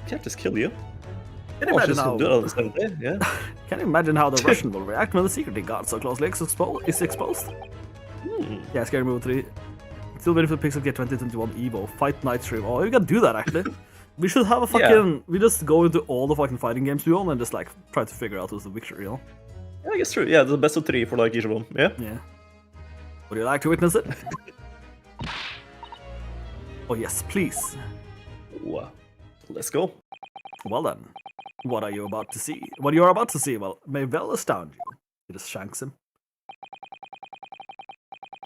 can't just kill you. Can you Oh, imagine she's how? gonna do it on the same day. Yeah. Can you imagine how the Russian will react when the secret he got so closely is exposed? Yeah, Scary Movie 3. Still waiting for PixelKei 2021 Evo. Fight Night Stream. Oh, we can do that actually. We should have a fucking... We just go into all the fucking fighting games we own and just like try to figure out who's the victor, you know? Yeah, I guess true. Yeah, the best of 3 for like each of them. Yeah. Yeah. Would you like to witness it? Oh yes, please. Wow. Let's go. Well then, what are you about to see? What you are about to see, well, may well astound you. He just shanks him.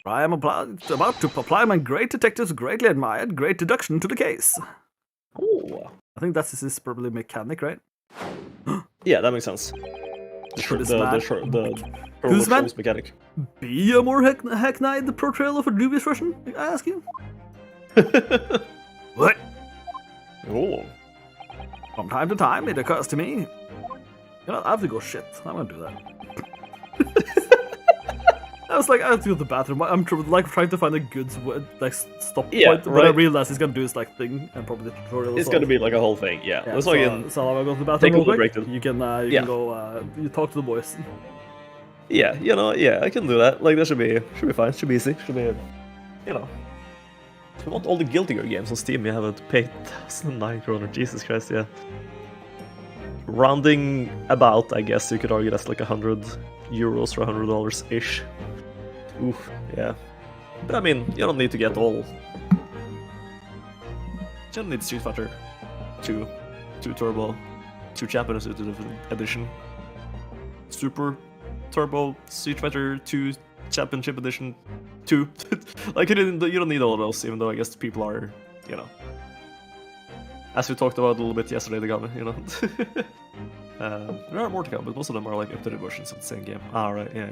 I am about to apply my great detective's greatly admired great deduction to the case. Oh. I think that's his probably mechanic, right? Yeah, that makes sense. Could this man Who's man? mechanic. be a more hackneyed portrayal of a dubious Russian, I ask you? What? Oh. From time to time, it occurs to me. You know, I have to go shit. I'm gonna do that. was like, I have to go to the bathroom. I'm trying to find a good stop Yeah, point, but I right. realized he's gonna do his like thing and probably the tutorial. It's as gonna well. be like a whole thing. Yeah. Yeah, Let's so, fucking so I'll go to the bathroom take a real little quick. break then. You can Yeah. can go. You talk to the boys. Yeah, you know, yeah, I can do that. Like that should be fine. Should be easy. Should be, you know. If you want all the Guilty Gear games on Steam, you haven't paid 1,009 kroner. Jesus Christ, yeah. Rounding about, I guess you could argue that's like €100 or $100 ish. Oof, yeah. But I mean, you don't need to get all. You don't need Street Fighter 2 Turbo, 2 Japanese Edition, Super Turbo Street Fighter 2 Championship Edition 2. Like you don't need all of those, even though I guess people are, you know, as we talked about a little bit yesterday, they got me, you know. There are more to come, but most of them are like updated versions of the same game. Ah, right, yeah.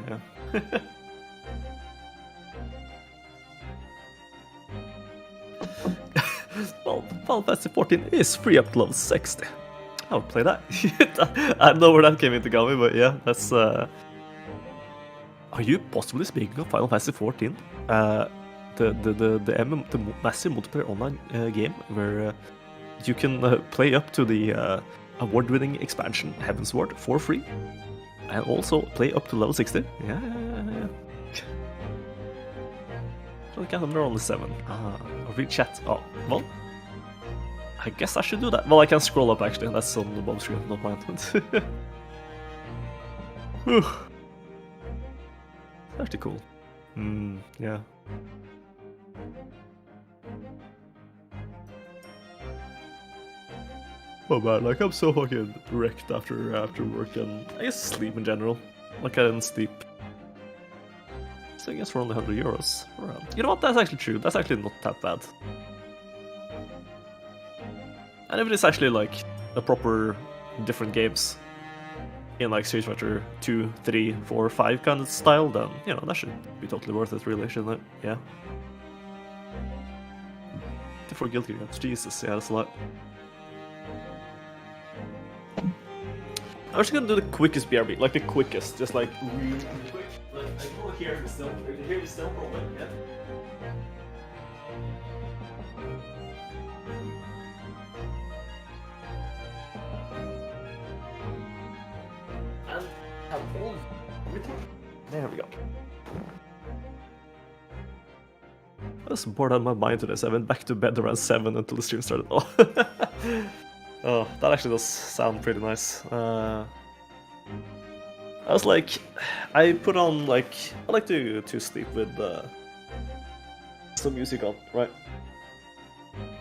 Well, Final Fantasy 14 is free up to level 60. I would play that. I don't know where that came into Gami, but yeah, that's. Are you possibly speaking of Final Fantasy 14? The massive multiplayer online game where you can play up to the award-winning expansion Heavensward for free, and also play up to level 60. Yeah. So I got them there on the 7. Read chat. Oh, well. I guess I should do that. Well, I can scroll up actually. That's on the bottom screen, not mine. Whew. Actually cool. Yeah. Oh man, like I'm so fucking wrecked after work and I guess sleep in general. Like I didn't sleep. So I guess we're only €100. You know what? That's actually true. That's actually not that bad. And if it is actually like a proper different games in like Street Fighter 2, 3, 4, 5 kind of style, then you know that should be totally worth it, really, shouldn't it? Yeah. 54 Guilty Gears, Jesus, yeah, that's a lot. I'm just gonna do the quickest BRB, like the quickest, just like really quick. Like I can hear me still. You can hear me still, probably. Yeah. And have all everything. There we go. I was bored out of my mind today, so I went back to bed around 7 until the stream started. Oh, oh that actually does sound pretty nice. I was like, I put on like, I like to sleep with some music on, right?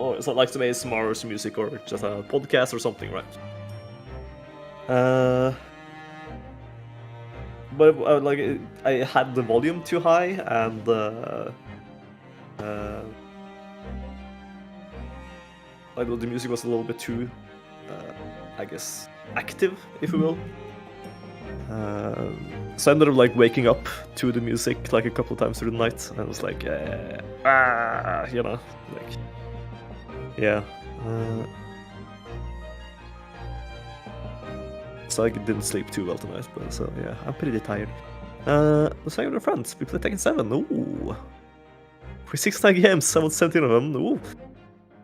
Or it's not like some ASMR or some music or just a podcast or something, right? But like I had the volume too high and like the music was a little bit too, I guess, active, if you will. So I ended up like waking up to the music like a couple of times through the night, and I was like, you know, like, yeah. So I didn't sleep too well tonight, but so yeah, I'm pretty tired. Let's hang with our friends. We play Tekken 7. Ooh. For 69 games, 17 of them. Ooh.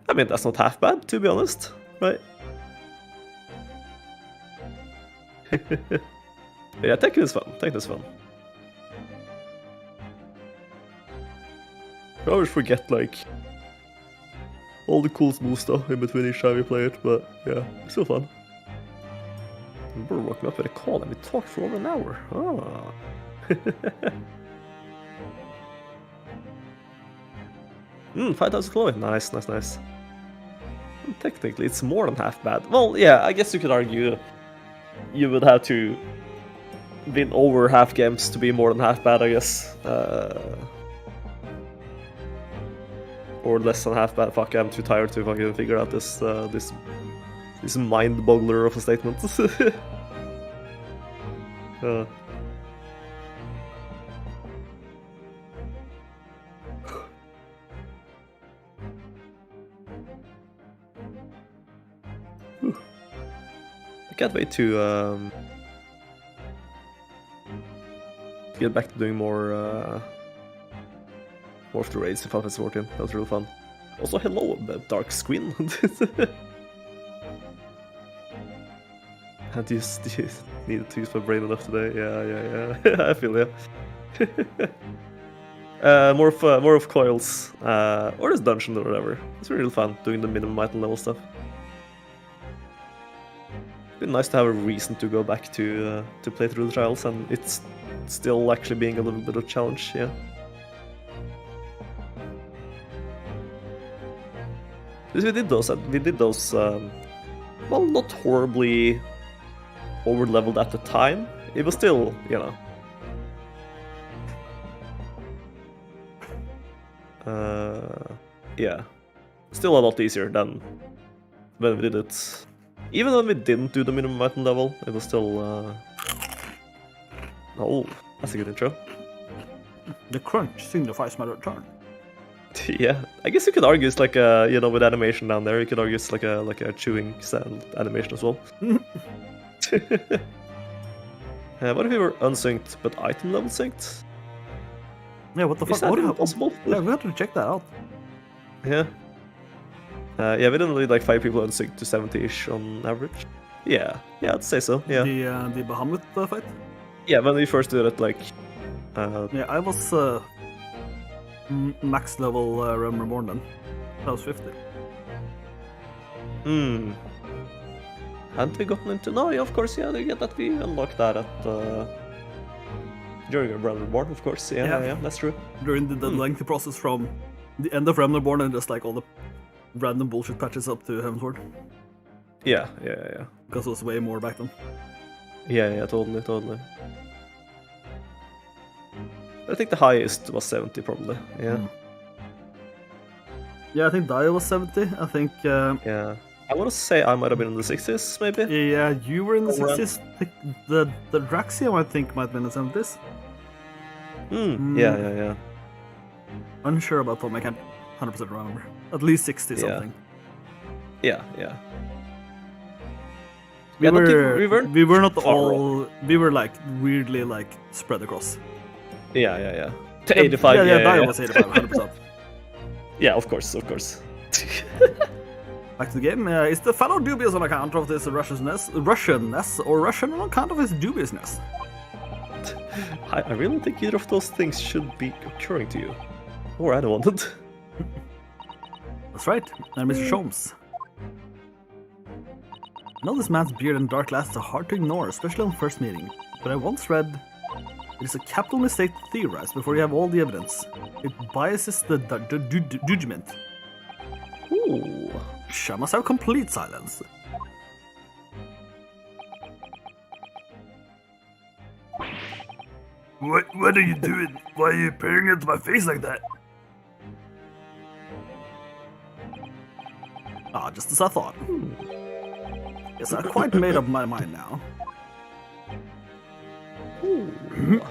I mean, that's not half bad, to be honest, right? Yeah, Tekken is fun. Tekken is fun. I always forget, like, all the cool smooth stuff in between each time we play it, but yeah, it's still fun. We're woken up with a call and we talked for over an hour. Oh. 5,000 Chloe. Nice. Technically, it's more than half bad. Well, yeah, I guess you could argue you would have to win over half games to be more than half bad, I guess. Or less than half bad. Fuck, I'm too tired to fucking figure out this this mind-boggler of a statement. I can't wait to get back to doing more of the raids in Final Fantasy 14. That was really fun. Also, hello, the dark screen. And you needed to use my brain enough today. Yeah. I feel more of coils, or this dungeon or whatever. It's really fun doing the minimum item level stuff. It's been nice to have a reason to go back to play through the trials, and it's still actually being a little bit of a challenge. Yeah. Because we did those. Well, not horribly over leveled at the time. It was still, you know. Yeah, still a lot easier than when we did it. Even when we didn't do the minimum item level, it was still. Oh, that's a good intro. The crunch signifies my return. Yeah, I guess you could argue it's like a, you know, with animation down there, you could argue it's like a chewing sound animation as well. What if we were unsynced but item level synced? Yeah, what the fuck? Is that What even happened? possible? Yeah, we have to check that out. Yeah. Yeah, we didn't need like 5 people unsynced to 70-ish on average. Yeah, I'd say so. Yeah. The Bahamut fight. Yeah, when we first did it, like. Yeah, I was max level Realm Reborn then. That was 50. Hadn't we gotten into? No, yeah, of course, yeah. They get that we unlocked that at during our Realm Reborn, of course. Yeah, that's true. During the lengthy process from the end of Realm Reborn and just like all the random bullshit patches up to Heavensward. Yeah. Because it was way more back then. Yeah, totally. I think the highest was 70, probably. Yeah. Yeah, I think Dio was 70. I think. Yeah. I want to say I might have been in the 60s, maybe. Yeah, you were in the 60s. The Draxium, I think, might have been in the 70s. Yeah. Unsure about Tom. I can't 100% remember. At least 60 something. Yeah. We were not far all. We were like weirdly like spread across. Yeah. To 85. Yeah, Dio was 85, 100%. Yeah, of course. Back to the game. Is the fellow dubious on account of this Russianness, or Russian on account of his dubiousness? I really don't think either of those things should be occurring to you. Or I don't want it. That's right. And Mr. Sholmes. I know this man's beard and dark glasses are hard to ignore, especially on first meeting, but I once read it is a capital mistake to theorize before you have all the evidence. It biases the judgment. Ooh. I must have complete silence. What are you doing? Why are you peering into my face like that? Just as I thought. Yes, I've quite made up my mind now. There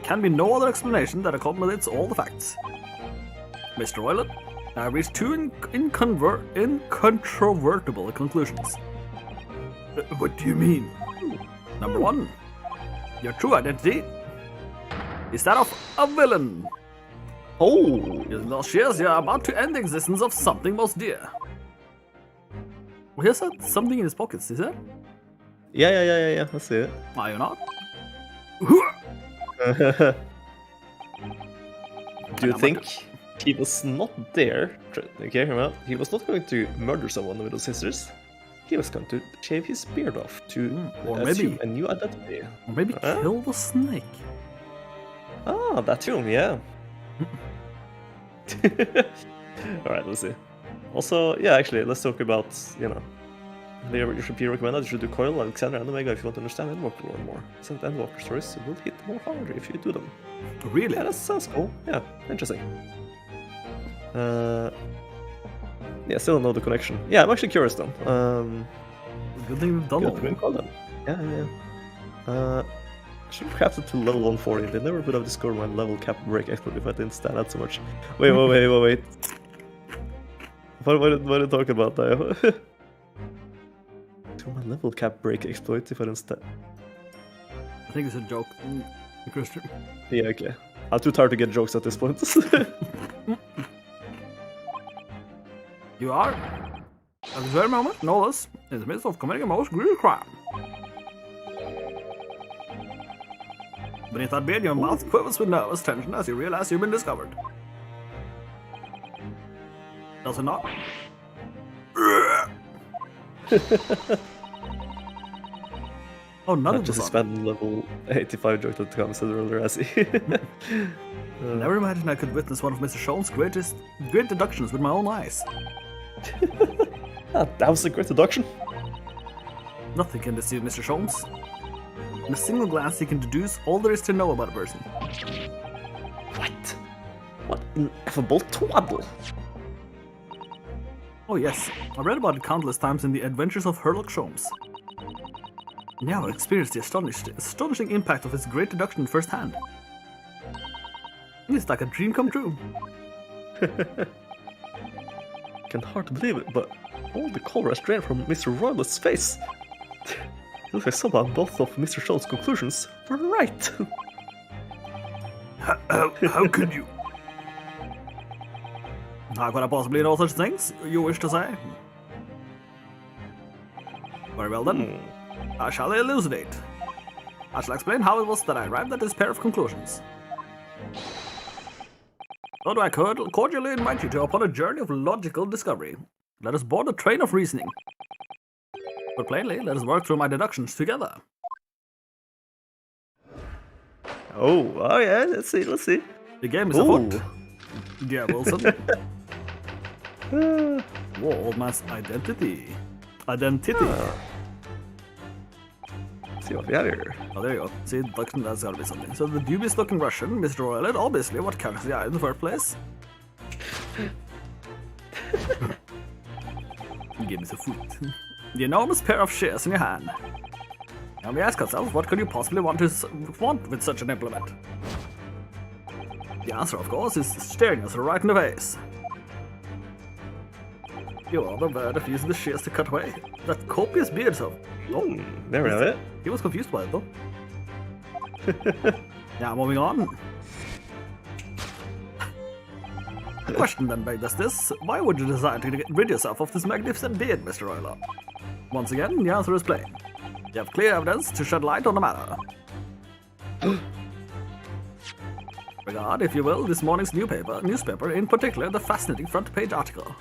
can be no other explanation that accommodates all the facts. Mr. Oilet, I reached two incontrovertible conclusions. What do you mean? Number one, your true identity is that of a villain. Oh! Yes, you're about to end the existence of something most dear. Well, here's something in his pockets, is that? Yeah, I see it. Are you not? Do you think he was not there? Okay, hear me out. He was not going to murder someone with his scissors. He was going to shave his beard off to assume a new identity. Or maybe kill the snake. Ah, that too, yeah. Alright, let's see. Also, yeah, actually, let's talk about, you know, you should be recommended. You should do Coil, Alexander, and Omega if you want to understand Endwalker lore more. Some Endwalker stories will hit more harder if you do them. Really? Yeah, that sounds cool. Yeah, interesting. Yeah, still don't know the connection. Yeah, I'm actually curious then. Good thing we've done all. Yeah. Should have crafted to level 140. They never would have discovered my level cap break exploit if I didn't stand out so much. Wait. What are you talking about now? To my level cap break exploit if I didn't stand. I think it's a joke. Christian. Yeah, okay. I'm too tired to get jokes at this point. You are, at this very moment, no less, in the midst of committing a most grievous crime. Beneath that beard, your mouth quivers with nervous tension as you realize you've been discovered. Does it not? Oh, none of Just this. spam level 85 joke that Thomas said earlier, I see. Never imagined I could witness one of Mr. Schoen's great deductions with my own eyes. That was a great deduction. Nothing can deceive Mr. Schoen's. In a single glance, he can deduce all there is to know about a person. What? What ineffable twaddle? Oh yes, I read about it countless times in the Adventures of Sherlock Holmes. Now I experienced the astonishing impact of his great deduction firsthand. It's like a dream come true. Can hardly believe it, but all the color has drained from Mr. Royalist's face. It looks like somehow both of Mr. Schultz's conclusions were right. How could you? How could I possibly know such things, you wish to say? Very well then. I shall elucidate. I shall explain how it was that I arrived at this pair of conclusions. So do I cordially invite you to upon a journey of logical discovery. Let us board a train of reasoning. But plainly, let us work through my deductions together. Oh yeah, let's see. The game is afoot. Dear Wilson. Old man's identity. See what we have here. Oh, there you go. See, that's gotta be something. So the dubious-looking Russian, Mr. Royalist, obviously what catches the eye in the first place. Give me the foot. The enormous pair of shears in your hand. Now we ask ourselves, what could you possibly want with such an implement? The answer, of course, is staring us right in the face. You are the bird of using the shears to cut away that copious beard of. Oh, there we have it. He was confused by it though. Now moving on. The question then begs us this: why would you decide to get rid yourself of this magnificent beard, Mr. Royler? Once again, the answer is plain. You have clear evidence to shed light on the matter. Regard, if you will, this morning's newspaper, in particular the fascinating front page article,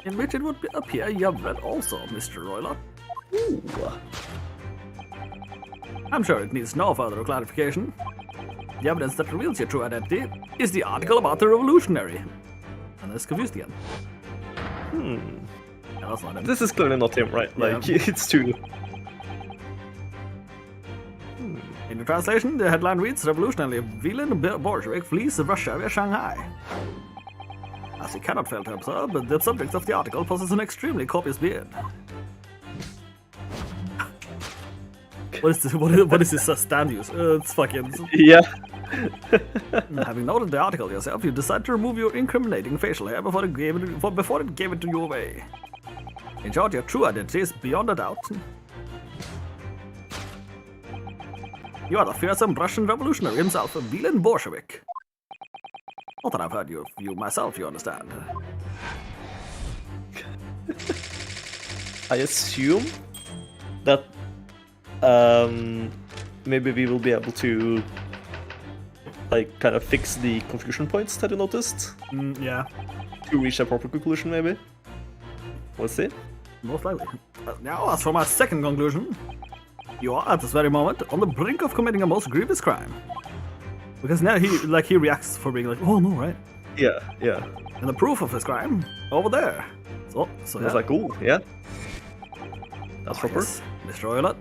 in which it would appear you have read also, Mr. Royler. Ooh. I'm sure it needs no further clarification. The evidence that reveals your true identity is the article about the revolutionary. And it's confused again. Yeah, that's not him. This is clearly not him, right? Like, Yeah. it's too... In the translation, the headline reads, Revolutionary Wieland Bolshevik flees Russia via Shanghai. As you cannot fail to observe, the subject of the article possesses an extremely copious beard. What is this? What is this stand use? It's fucking... Yeah. Having noted the article yourself, you decide to remove your incriminating facial hair before it gave it to you away. In short, your true identity is beyond a doubt. You are the fearsome Russian revolutionary himself, Wieland Bolshevik. Not that I've heard you myself, you understand. I assume that maybe we will be able to like kind of fix the confusion points that you noticed Yeah, to reach a proper conclusion, maybe. We'll see. most likely. Now, as for my second conclusion, you are at this very moment on the brink of committing a most grievous crime. Because now he reacts for being like, oh no, right? Yeah, yeah. And the proof of his crime over there. So I was like, ooh, yeah. That's proper. Yes, Mr. Royler.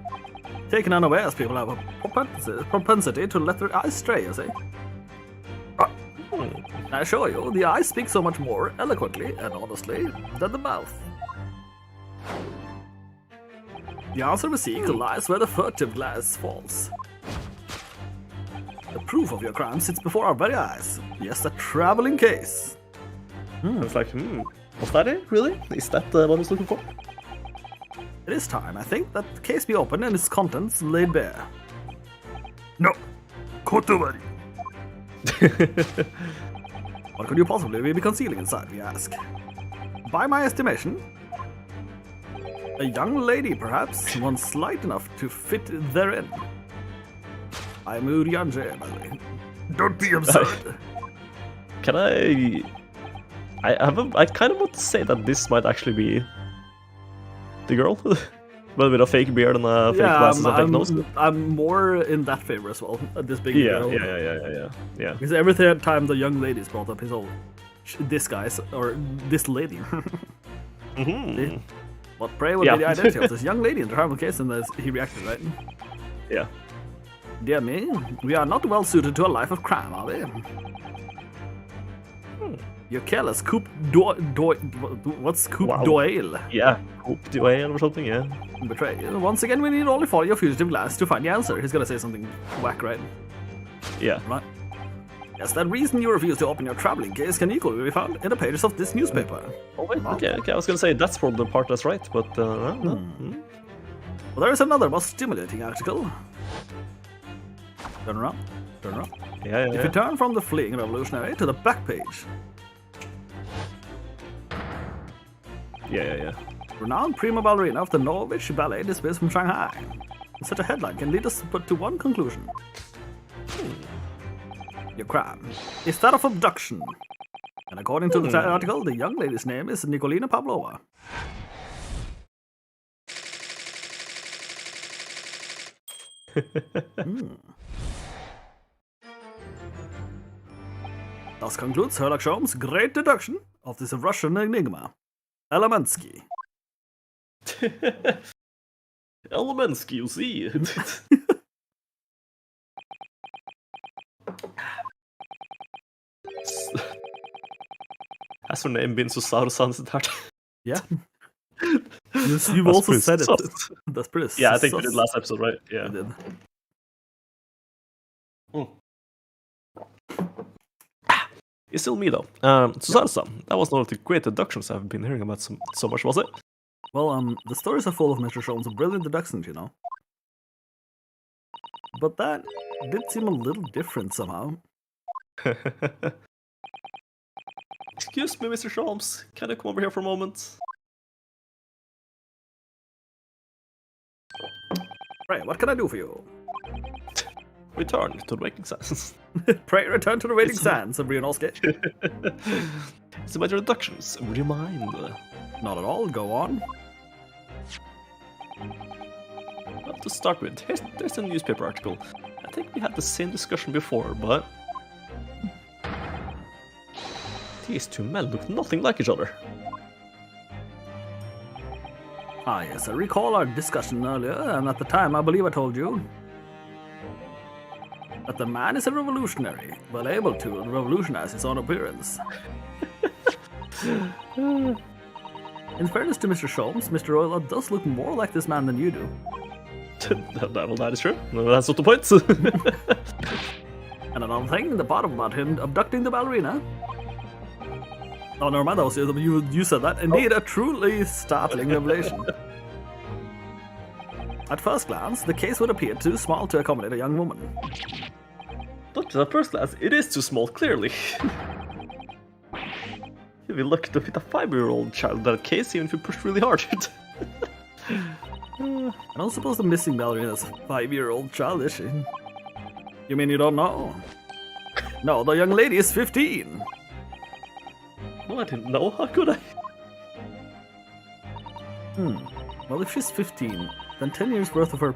Taken unawares, people have a propensity to let their eyes stray, you see. I assure you, the eyes speak so much more eloquently and honestly than the mouth. The answer we seek lies where the furtive glance falls. The proof of your crime sits before our very eyes. Yes, a traveling case. I was like, was that it? Really? Is that what I was looking for? It is time, I think, that the case be opened and its contents laid bare. No! Kotobari! What could you possibly be concealing inside, we ask? By my estimation, a young lady, perhaps, one slight enough to fit therein. I'm Urianje, by the way. Don't be absurd. Can I kind of want to say that this might actually be the girl, but with a fake beard and a fake glasses and fake nose. I'm more in that favor as well. This big Yeah, girl. yeah. Because every time the young ladies brought up his whole this guy's or this lady. Mm-hmm. What pray would be the identity of this young lady in the horrible case? And he reacted, right? Yeah. Dear me, we are not well suited to a life of crime, are we? You're careless, Coop what's Coop Doyle? Yeah, Coop Doyle or something, yeah. Betray. Once again, we need only follow your fugitive glass to find the answer. He's gonna say something whack, right? Yeah. Right. Yes, that reason you refuse to open your traveling case can equally be found in the pages of this newspaper. Oh wait, okay, I was gonna say that's probably the part that's right, but no. Well, there is another more stimulating article. Turn around. Yeah. If you turn from the fleeing revolutionary to the back page. Yeah. Renowned prima ballerina of the Norwich Ballet dismissed from Shanghai. Such a headline can lead us but to one conclusion. Your crime is that of abduction. And according to the article, the young lady's name is Nikolina Pavlova. Thus concludes Sherlock Holmes' great deduction of this Russian enigma. Elemensky. Elemensky, you see. Has her name been so sounded? Yeah. You've also said it. That's pretty Yeah, I think we did last episode, right? Yeah. We did. It's still me though. Salsa, that was one of the great deductions I've been hearing about so much, was it? Well, the stories are full of Mr. Sholmes' brilliant deductions, you know. But that did seem a little different somehow. Excuse me, Mr. Sholmes. Can you come over here for a moment? Right, what can I do for you? Return to the Waking Sands. Pray return to the Waiting Sands, Brianowski. It's about your deductions. Would you mind? Not at all, go on. Well, to start with, there's a newspaper article. I think we had the same discussion before, but these two men look nothing like each other. Ah yes, I recall our discussion earlier, and at the time I believe I told you that the man is a revolutionary, but able to revolutionize his own appearance. In fairness to Mr. Sholmes, Mr. Royal does look more like this man than you do. That is true. That's not the point. And another thing, the part about him abducting the ballerina. Oh, never mind, that was you said that. Indeed, a truly startling revelation. At first glance, the case would appear too small to accommodate a young woman. But at first glance, it is too small, clearly. You'd be lucky to fit a 5-year-old child in that case, even if you pushed really hard. I don't suppose the missing ballerina is a 5-year-old child, is she? You mean you don't know? No, the young lady is 15. Well, I didn't know. How could I? Well, if she's 15, then 10 years worth of her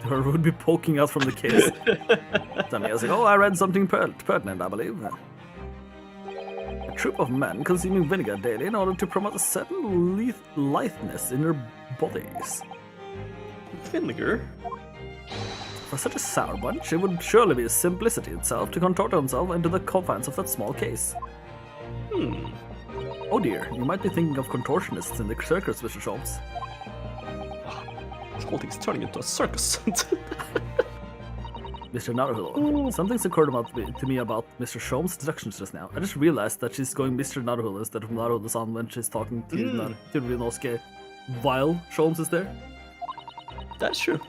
would be poking out from the case. Some years ago, I read something pertinent, I believe. A troop of men consuming vinegar daily in order to promote a certain litheness in their bodies. Vinegar? For such a sour bunch, it would surely be simplicity itself to contort himself into the confines of that small case. Oh dear, you might be thinking of contortionists in the circus, Mr. Sholmes. This whole thing's turning into a circus. Mr. Naruhul, something's occurred to me about Mr. Sholmes' deductions just now. I just realized that she's going Mr. Naruhul instead of Naruhul-san when she's talking to Ryunosuke while Sholmes is there. That's true,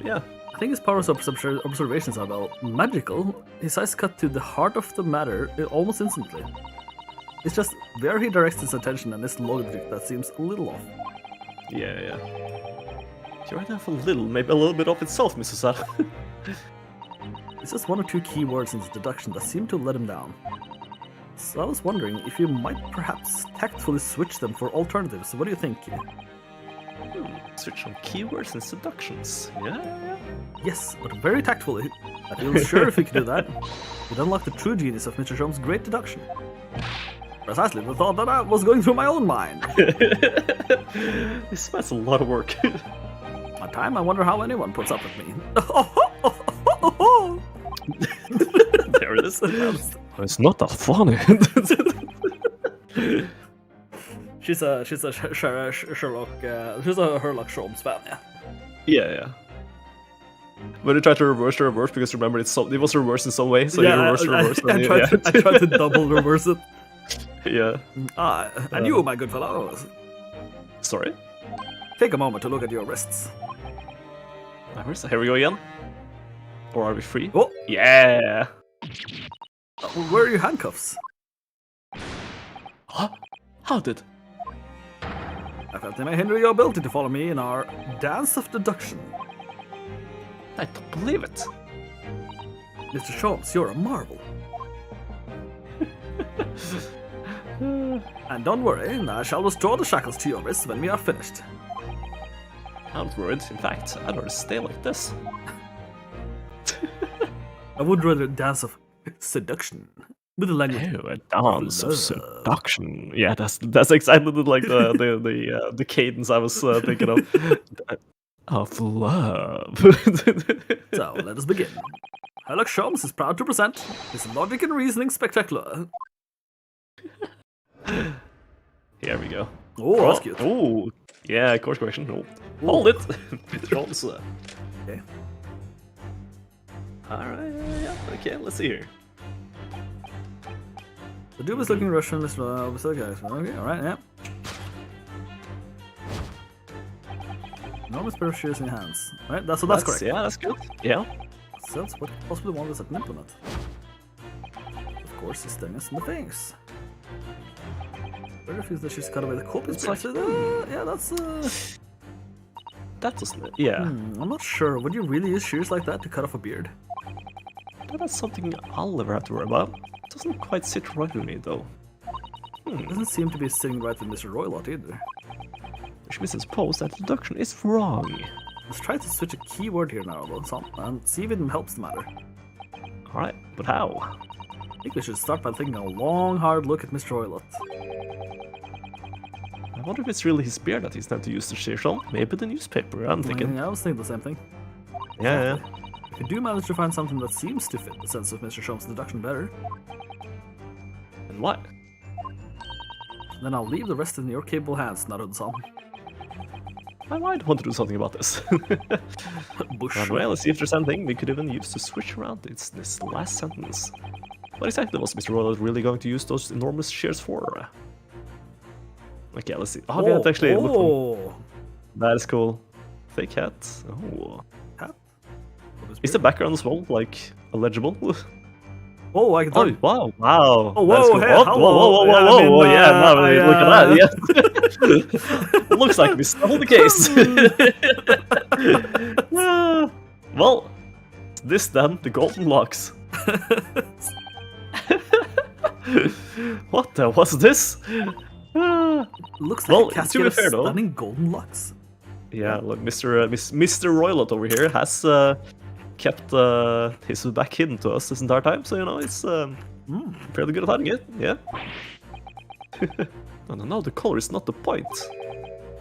yeah. I think his powers of observations are, well, magical. His eyes cut to the heart of the matter almost instantly. It's just where he directs his attention and his logic that seems a little off. Yeah. You're right off a little, maybe a little bit off itself, Mr. Sad. It's just one or two key words in his deduction that seem to let him down. So I was wondering if you might perhaps tactfully switch them for alternatives. What do you think? Switch on keywords and seductions. Yeah. Yes, but very tactfully. I feel sure if you could do that, you'd unlock the true genius of Mr. Sholmes' great deduction. Precisely the thought that I was going through my own mind. That's a lot of work. At time, I wonder how anyone puts up with me. There it is. It's not that funny. She's a Sherlock Sholmes fan, yeah. Yeah. When you try to reverse the reverse, because remember it was reversed in some way, so you reverse. I tried to double reverse it. Yeah. And you, my good fellow. Sorry? Take a moment to look at your wrists. Here we go again. Or are we free? Oh! Yeah! Where are your handcuffs? Huh? How did? I felt they may hinder your ability to follow me in our dance of deduction. I don't believe it. Mr. Sholmes, you're a marvel. And don't worry, I shall restore the shackles to your wrists when we are finished. I'm not worried. In fact, I'd rather stay like this. I would rather dance of seduction with the language. Oh, a dance of seduction. Yeah, that's exactly like the cadence I was thinking of. Of love. So let us begin. Sherlock Sholmes is proud to present his logic and reasoning spectacular. Here we go. Oh, that's cute. Oh, yeah, course correction. Oh. Hold it. Sholmes. Okay. Alright, yeah. Okay, let's see here. The dude is looking Russian. Okay, alright, yeah. Enormous pair of shears in your hands. Right, that's correct. Yeah, that's good. Yeah. So that's what possibly one was an implement. Of course, he's staring us in the face. Very few that she's cut away the copious Like, yeah, that's that doesn't. Yeah. I'm not sure. Would you really use shears like that to cut off a beard? That's something I'll never have to worry about. It doesn't quite sit right with me, though. Doesn't seem to be sitting right with Mr. Roylott either. Which means I suppose that deduction is wrong. Let's try to switch a keyword here now, though, and see if it helps the matter. Alright, but how? I think we should start by taking a long, hard look at Mr. Roylott. I wonder if it's really his beard that he's trying to use the shears on. Maybe the newspaper, I'm thinking. Yeah, I was thinking the same thing. Yeah. If you do manage to find something that seems to fit the sense of Mr. Sholmes' deduction better, And what? then I'll leave the rest in your capable hands, Narud-san. I might want to do something about this. Bush. Well, let's see if there's anything we could even use to switch around this last sentence. What exactly was Mr. Roylott really going to use those enormous shears for? Okay, let's see. Oh, yeah, it's actually look. That is cool. Fake hat. Oh. Hat? Is the background as well, like, illegible? Oh, I can tell. Oh, wow, wow. Oh, That's whoa, cool. hey, Oh, hello. whoa, yeah, now look at that, yeah. Looks like we stole the case. Well, this then, the golden locks. What the was this? Looks like Well, a cascade to be of fair, though. stunning golden locks. Yeah, look, Mr. Roylott over here has kept his back hidden to us this entire time, so you know it's fairly good at hiding it. Yeah. No, the color is not the point.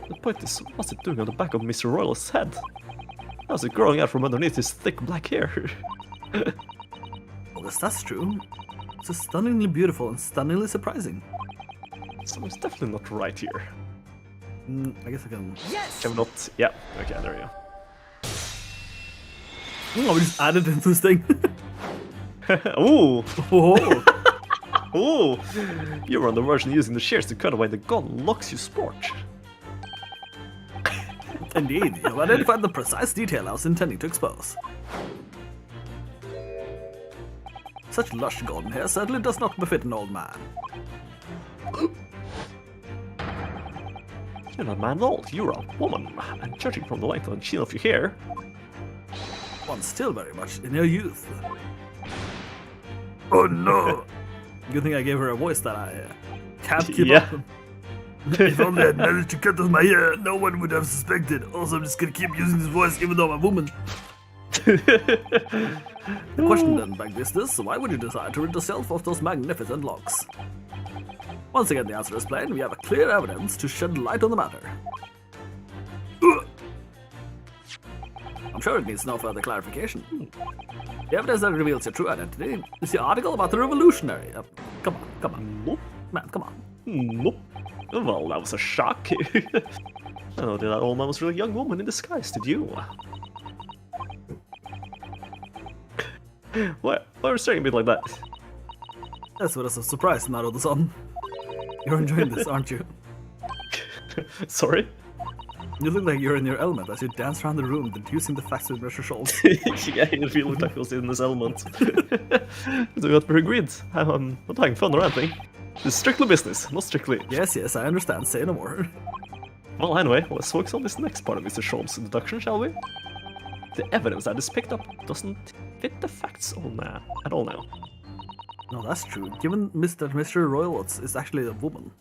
The point is what's it doing on the back of Mr. Roylott's head? How's it growing out from underneath his thick black hair? Well, yes, that's true. It's stunningly beautiful and stunningly surprising. Something's definitely not right here. I guess I can. Yes! Can we not? Yeah. Okay, there we go. Oh, we just added into this thing. Ooh! Oh. Ooh! You're on the version using the shears to cut away the golden locks you sport. Indeed, you have identified the precise detail I was intending to expose. Such lush golden hair certainly does not befit an old man. You're not a man at all, you're a woman, and judging from the length and sheen of your hair... One still very much in your youth. Oh no! Good thing I gave her a voice that I can't keep up. If only I'd managed to cut off my hair, no one would have suspected. Also, I'm just gonna keep using this voice even though I'm a woman. The question then begs is this: why would you decide to rid yourself of those magnificent locks? Once again, the answer is plain. We have a clear evidence to shed light on the matter. I'm sure it needs no further clarification. The evidence that reveals your true identity is the article about the revolutionary. Come on. Nope. Man, come on. Nope. Well, that was a shock. I know that old man was really a young woman in disguise, did you? Why are you staring at me like that? That's what is a surprise, not of the sun. You're enjoying this, aren't you? Sorry? You look like you're in your element as you dance around the room, deducing the facts with your shoulders. Yeah, it really looked like I was in this element. So got very agreed. I'm not having fun or anything. It's strictly business, not strictly... Yes, I understand. Say no more. Well, anyway, let's focus on this next part of Mr. Sholm's deduction, shall we? The evidence that is picked up doesn't fit the facts at all now. No, that's true. Given Mr. Roylotts is actually a woman.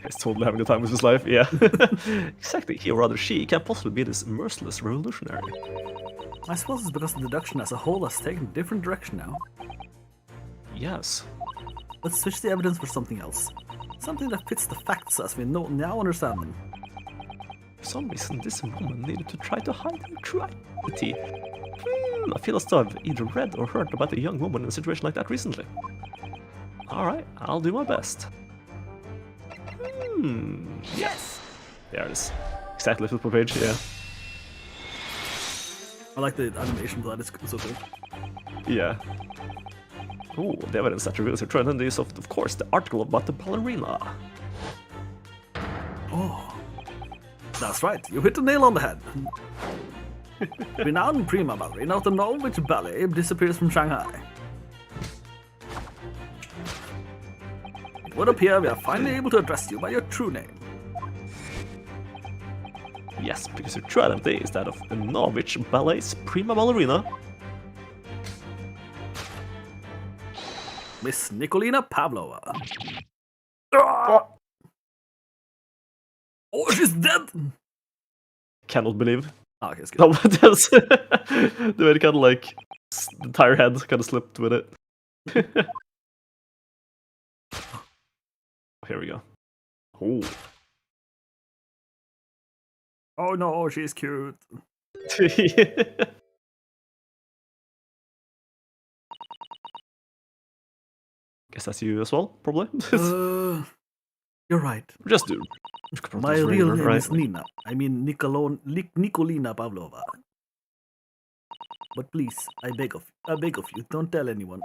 He's totally having the time of his life, yeah. Exactly, he or rather she can't possibly be this merciless revolutionary. I suppose it's because the deduction as a whole has taken a different direction now. Yes. Let's switch the evidence for something else. Something that fits the facts as we now understand them. For some reason, this woman needed to try to hide her true identity. I feel as though I've either read or heard about a young woman in a situation like that recently. Alright, I'll do my best. Yes! There it is. Exactly flip per page, yeah. I like the animation for that, it's so cool. Yeah. Oh, the evidence that reveals her true identity is, of course, the article about the ballerina. Oh, that's right, you hit the nail on the head. Renowned prima ballerina of the Norwich Ballet disappears from Shanghai. It would appear we are finally able to address you by your true name. Yes, because her true identity is that of the Norwich Ballet's prima ballerina. Miss Nikolina Pavlova. Oh, she's dead! Cannot believe. Ah, okay, it's good. No, but that's the way it kind of like the entire head kind of slipped with it. Here we go. Oh. Oh no, she's cute. Guess that's you as well, probably. You're right. Just do. My real name is Nina. I mean Nikolina Pavlova. But please, I beg of you, don't tell anyone.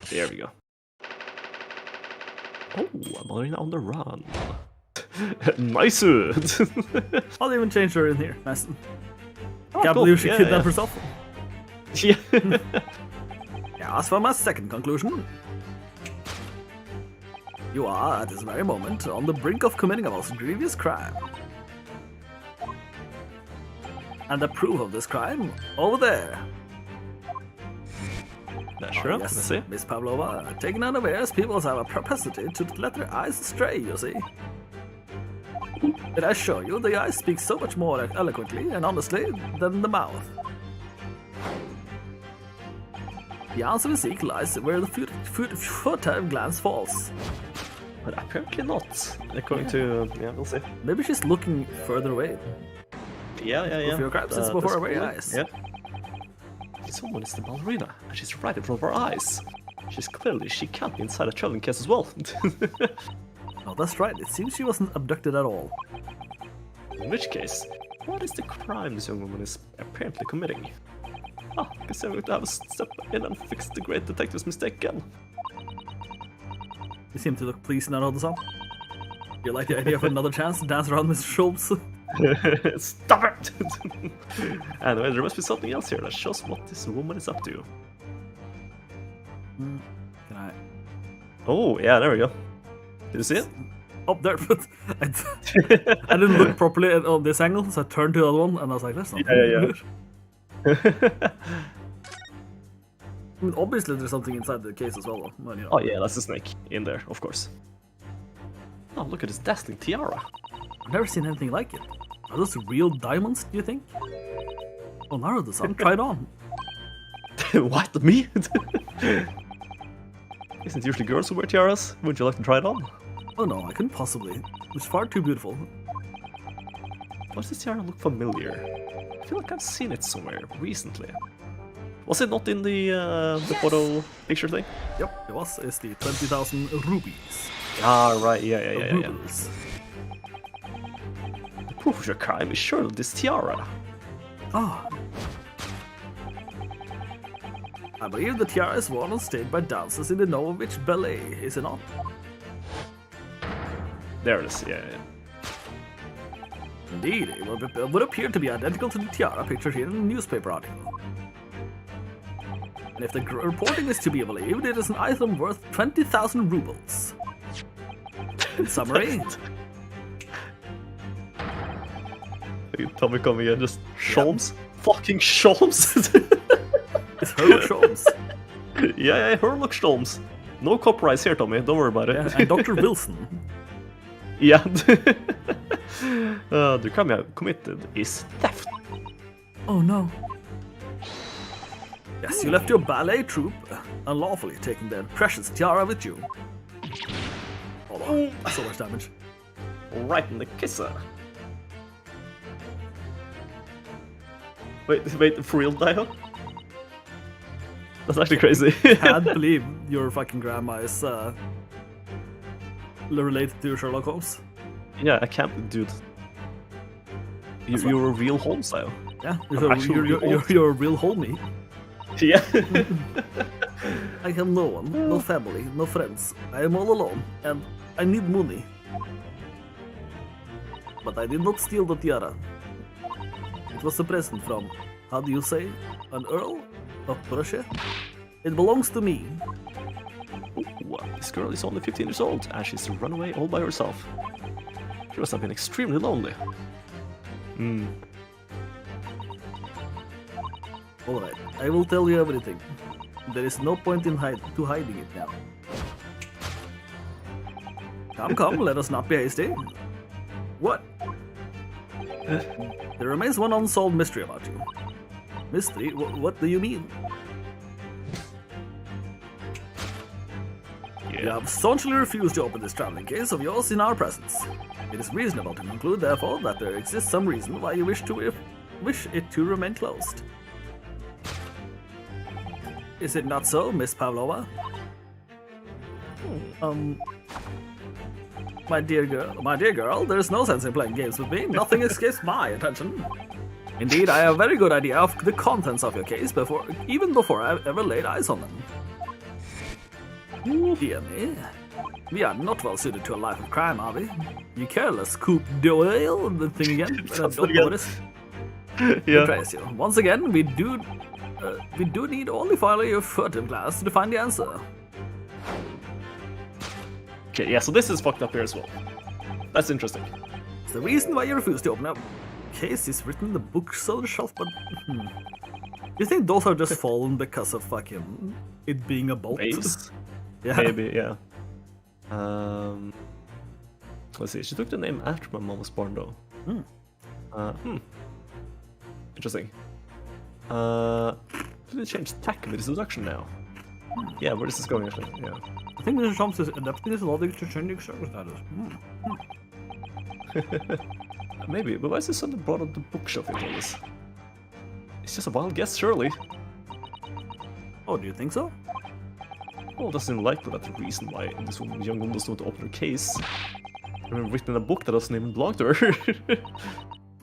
There we go. Oh, a ballerina on the run. Nice. I'll even change her in here. Nice. Oh, Can't cool. believe she Yeah, kidnapped yeah. herself. Yeah. Yeah, as for my second conclusion, you are, at this very moment, on the brink of committing a most grievous crime. And the proof of this crime, over there. That's true. Yes, Let's see. Miss Pavlova, taken unawares, people have a propensity to let their eyes stray, you see. Did I show you, the eyes speak so much more eloquently and honestly than the mouth. The answer we seek lies where the furtive glance falls. But apparently not. According to... Yeah, we'll see. Maybe she's looking further away. Yeah. With your grabs, it's before our very eyes. Yeah. Someone is the ballerina, and she's right in front of our eyes. She can't be inside a traveling case as well. Oh, that's right. It seems she wasn't abducted at all. In which case, what is the crime this young woman is apparently committing? Ah, I guess I'm going to have a step in and fix the great detective's mistake again. You seem to look pleased now all the time. You like the idea of another chance to dance around Mr. Schultz? Stop it! Anyway, there must be something else here that shows what this woman is up to. Can I? Oh, yeah, there we go. Did you see it? Up there, but I didn't look properly on this angle, so I turned to the other one, and I was like, "That's not." Yeah. I mean, obviously, there's something inside the case as well, though. But, you know. Oh yeah, that's a snake in there, of course. Oh, look at this dazzling tiara. I've never seen anything like it. Are those real diamonds, do you think? Oh, Naruto-san, try it on. What? Me? Isn't it usually girls who wear tiaras? Would you like to try it on? Oh no, I couldn't possibly. It's far too beautiful. Does this tiara look familiar? I feel like I've seen it somewhere recently. Was it not in the photo picture thing? Yep, it was. It's the 20,000 rubies. Ah, right, yeah. Rubles. The proof of your crime is surely this tiara. Ah. I believe the tiara is worn on stage by dancers in the Novovich Ballet, is it not? There it is, yeah. Indeed, it would appear to be identical to the tiara pictured here in the newspaper article. And if the reporting is to be believed, it is an item worth 20,000 rubles. In summary, Tommy coming in, just Sholmes? Fucking Sholmes! it's Herlock Sholmes. yeah, Herlock Sholmes. No copyrights here, Tommy, don't worry about it. Yeah, and Dr. Wilson. Yeah. The crime you have committed is theft. Oh no. Yes, you left your ballet troupe unlawfully, taking their precious tiara with you. Hold on, so much damage. Right in the kisser. Wait, for real, Dio? That's actually crazy. Can't believe your fucking grandma is related to Sherlock Holmes. Yeah, I can't, dude. You're a real Holmes, Dio. Yeah, Actual you're a real homie. Yeah. I have no one, no family, no friends. I am all alone, and I need money. But I did not steal the tiara. It was a present from, how do you say, an earl of Prussia? It belongs to me. Ooh, this girl is only 15 years old, and she's run away all by herself. She must have been extremely lonely. Alright, I will tell you everything. There is no point in hiding it now. Come, let us not be hasty. What? There remains one unsolved mystery about you. Mystery? What do you mean? You have staunchly refused to open this traveling case of yours in our presence. It is reasonable to conclude, therefore, that there exists some reason why you wish it to remain closed. Is it not so, Miss Pavlova? My dear girl, there is no sense in playing games with me. Nothing escapes my attention. Indeed, I have a very good idea of the contents of your case even before I've ever laid eyes on them. Dear me, we are not well suited to a life of crime, are we? You careless Coupe d'Oil, the thing again. Don't notice. Yeah. Praise you. Once again, we do need only follow your furtive glance to find the answer. Okay, yeah, so this is fucked up here as well. That's interesting. It's the reason why you refuse to open up. Case is written in the books on the shelf, but you think those are just fallen because of fucking it being a bolt? Base? Yeah. Maybe, yeah. Let's see, she took the name after my mom was born though. Interesting. Did they change tack with this introduction now? Yeah, where is this going actually? Yeah. I think Mr. Thomas is adapting his logic to changing circumstances. Maybe, but why is this on the bottom of the bookshelf in all this? It's just a wild guess, surely. Oh, do you think so? Well, it doesn't seem likely that the reason why this young woman doesn't want to open her case. I mean, written in a book that doesn't even belong to her.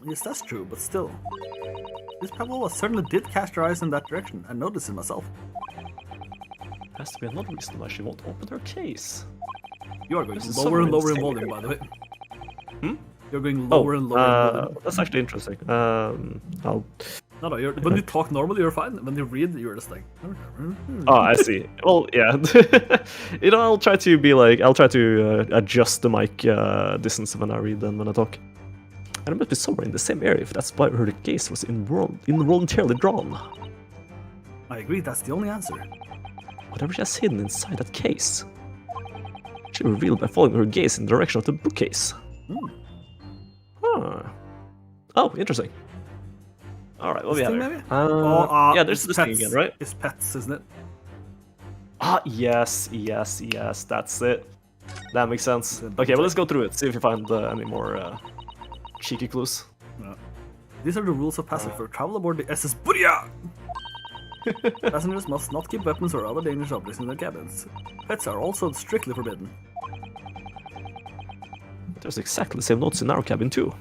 Yes, that's true, but still. Miss Pavlova certainly did cast her eyes in that direction. I noticed it myself. Has to be another reason why she won't open her case. You are going This is lower and somewhere lower in insane volume, here. by the way. You're going lower and lower. That's actually interesting. I'll. No, when you talk normally, you're fine. When you read, you're just like. Oh, I see. Well, yeah. I'll try to adjust the mic distance when I read and when I talk. And it must be somewhere in the same area if that's why her gaze was involuntarily drawn. I agree. That's the only answer. Whatever she has hidden inside that case, she revealed by following her gaze in the direction of the bookcase. Huh. Oh, interesting. All right, what we have here? Yeah, there's this thing again, right? It's pets, isn't it? Ah, yes, that's it. That makes sense. Okay, well, let's go through it, see if we find any more cheeky clues. No. These are the rules of passage for travel aboard the SS Burya! Passengers must not keep weapons or other dangerous objects in their cabins. Pets are also strictly forbidden. There's exactly the same notes in our cabin, too.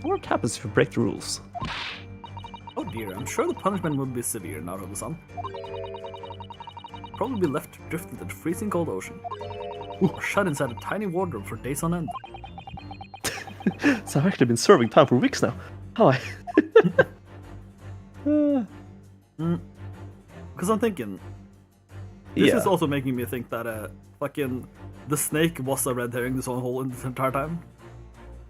What happens if you break the rules? Oh dear, I'm sure the punishment would be severe now under the sun. Probably be left drifted in the freezing cold ocean. Or shut inside a tiny wardrobe for days on end. So I've actually been serving time for weeks now. How I... Because I'm thinking... This is also making me think that fucking... The snake was a red herring this whole entire time.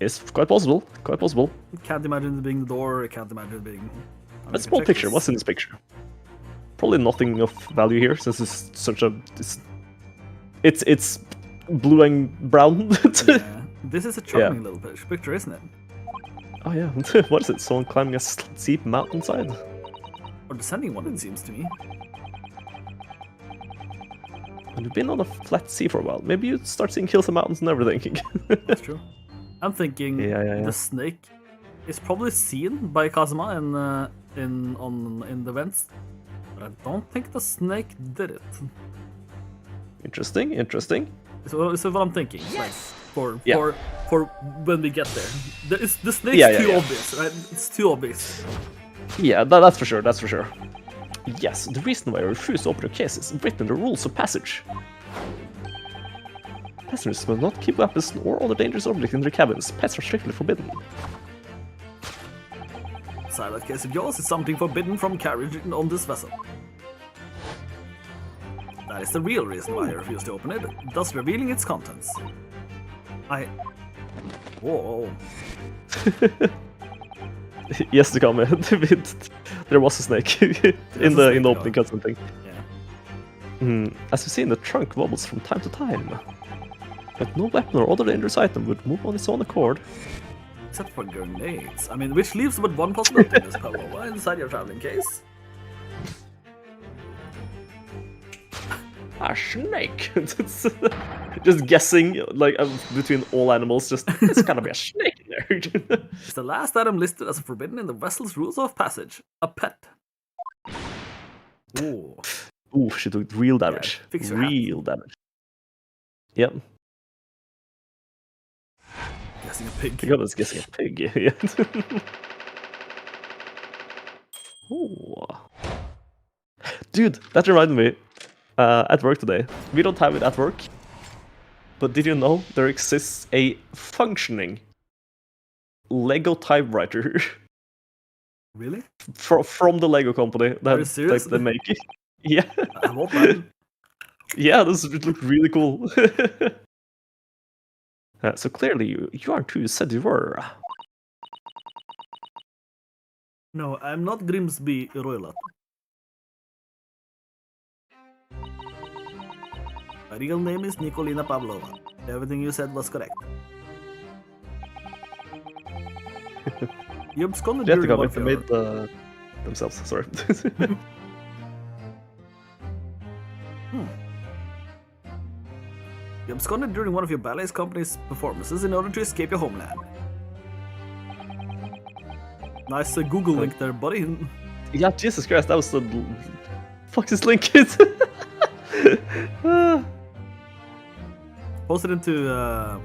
It's quite possible, quite possible. Can't imagine it being the door, I can't imagine it being... A small picture, what's in this picture? Probably nothing of value here, since it's such a... It's blue and brown. Yeah, this is a charming little picture, isn't it? Oh yeah, what is it? Someone climbing a steep mountainside? Or descending one, it seems to me. When you've been on a flat sea for a while, maybe you start seeing hills and mountains and everything. That's true. I'm thinking the snake is probably seen by Kazuma in the vents, but I don't think the snake did it. Interesting. So what I'm thinking, Yes! like, for when we get there, the snake's too obvious, right? It's too obvious. Yeah, that's for sure. Yes, the reason why I refuse to open your case is written in the rules of passage. Passengers will not keep weapons or other dangerous objects in their cabins. Pets are strictly forbidden. Silent case of yours is something forbidden from carriage on this vessel. That is the real reason why I refuse to open it, thus revealing its contents. Whoa. Yes, to comment. There was a snake in the opening cutscene thing. Yeah. As you see, the trunk wobbles from time to time. But no weapon or other dangerous item would move on its own accord. Except for grenades. I mean, which leaves but one possibility in this puzzle. Inside your traveling case. A snake! Just guessing, like, between all animals, there's gotta be a snake in there. It's the last item listed as forbidden in the vessel's rules of passage. A pet. Ooh. Ooh, she took real damage. Fix your Real damage. Yep. Guessing a pig. I was guessing a pig, yeah. Ooh. Dude, that reminded me. At work today. We don't have it at work. But did you know there exists a functioning Lego typewriter? Really? From the Lego company. Are you serious? They make it. Yeah. I want that. Yeah, it looked really cool. So clearly you aren't who you said you were. No, I'm not Grimsby Roylat. My real name is Nikolina Pavlova. Everything you said was correct. You absconded They have to during come one if of they your... made themselves, sorry. You absconded during one of your ballet company's performances in order to escape your homeland. Nice Google link there, buddy. Yeah, Jesus Christ, that was the... Fuck this link, Post it into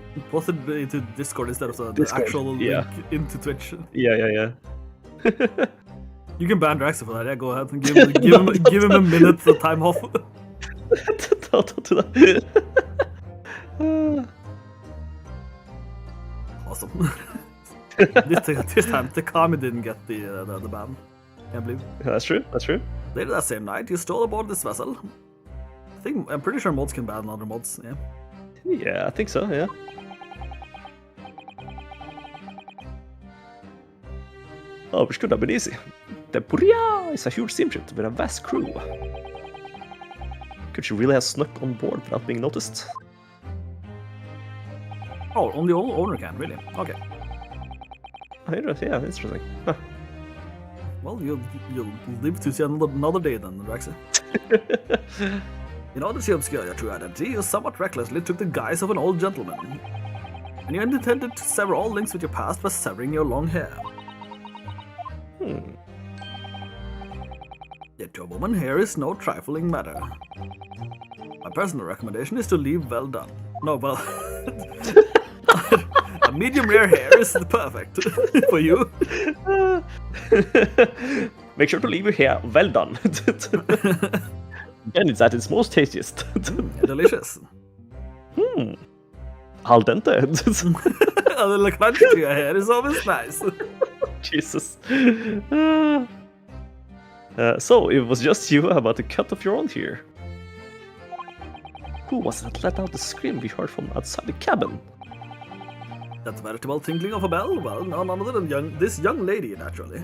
Discord instead of the Discord, actual link into Twitch. Yeah. You can ban Draxler for that. Yeah, go ahead and give him a minute for time off. Don't do that. awesome. this time, Takami didn't get the ban. Can't believe. That's true. That's true. Later that same night, you stole aboard this vessel. I'm pretty sure mods can ban other mods. Yeah. Yeah, I think so. Yeah. Oh, which could have been easy. The Puria is a huge steamship with a vast crew. Could she really have snuck on board without being noticed? Oh, only the owner can, really? Okay. Yeah, interesting. Huh. Well, you'll live to see another day then, Draxi. In order to obscure your true identity, you somewhat recklessly took the guise of an old gentleman. And you intended to sever all links with your past by severing your long hair. Yet to a woman, hair is no trifling matter. My personal recommendation is to leave well done. No, well... a medium rare hair is perfect for you. Make sure to leave your hair well done. And it's at its most tastiest. Delicious. Al dente. A little crunch to your hair is always nice. Jesus. So, it was just you about the cut of your own hair. Who was it that let out the scream we heard from outside the cabin? That veritable tinkling of a bell? Well, none other than this young lady, naturally.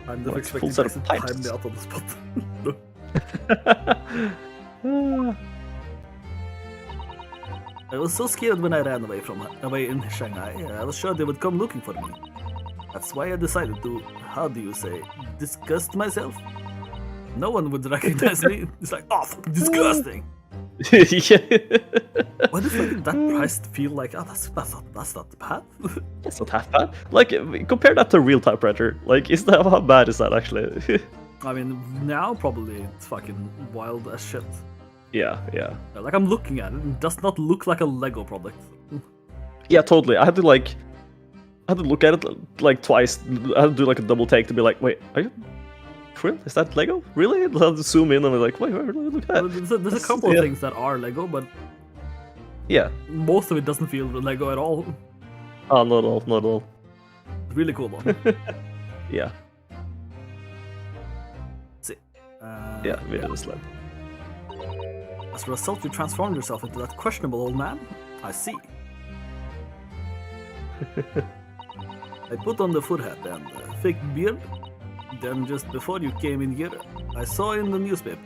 I'm never expecting full set to of time pipes. me out on the spot. I was so scared when I ran away in Shanghai. I was sure they would come looking for me. That's why I decided to, how do you say, disgust myself? No one would recognize me. It's like, oh, disgusting. Why does that price feel like, oh, that's not bad? That's not half bad. Like, compare that to a real typewriter. Like, how bad is that actually? I mean, now probably it's fucking wild as shit. Yeah. Like, I'm looking at it, it does not look like a Lego product. Yeah, totally. I had to look at it like twice. I had to do like a double take to be like, wait, are you? For real? Is that Lego? Really? I had to zoom in and be like, wait, look at that. There's a couple of things that are Lego, but yeah, most of it doesn't feel Lego at all. Oh, not at all. It's really cool though. Yeah. See. Yeah, we did a sled. As a result, you transformed yourself into that questionable old man? I see. I put on the foot hat and the fake beard. Then just before you came in here, I saw in the newspaper,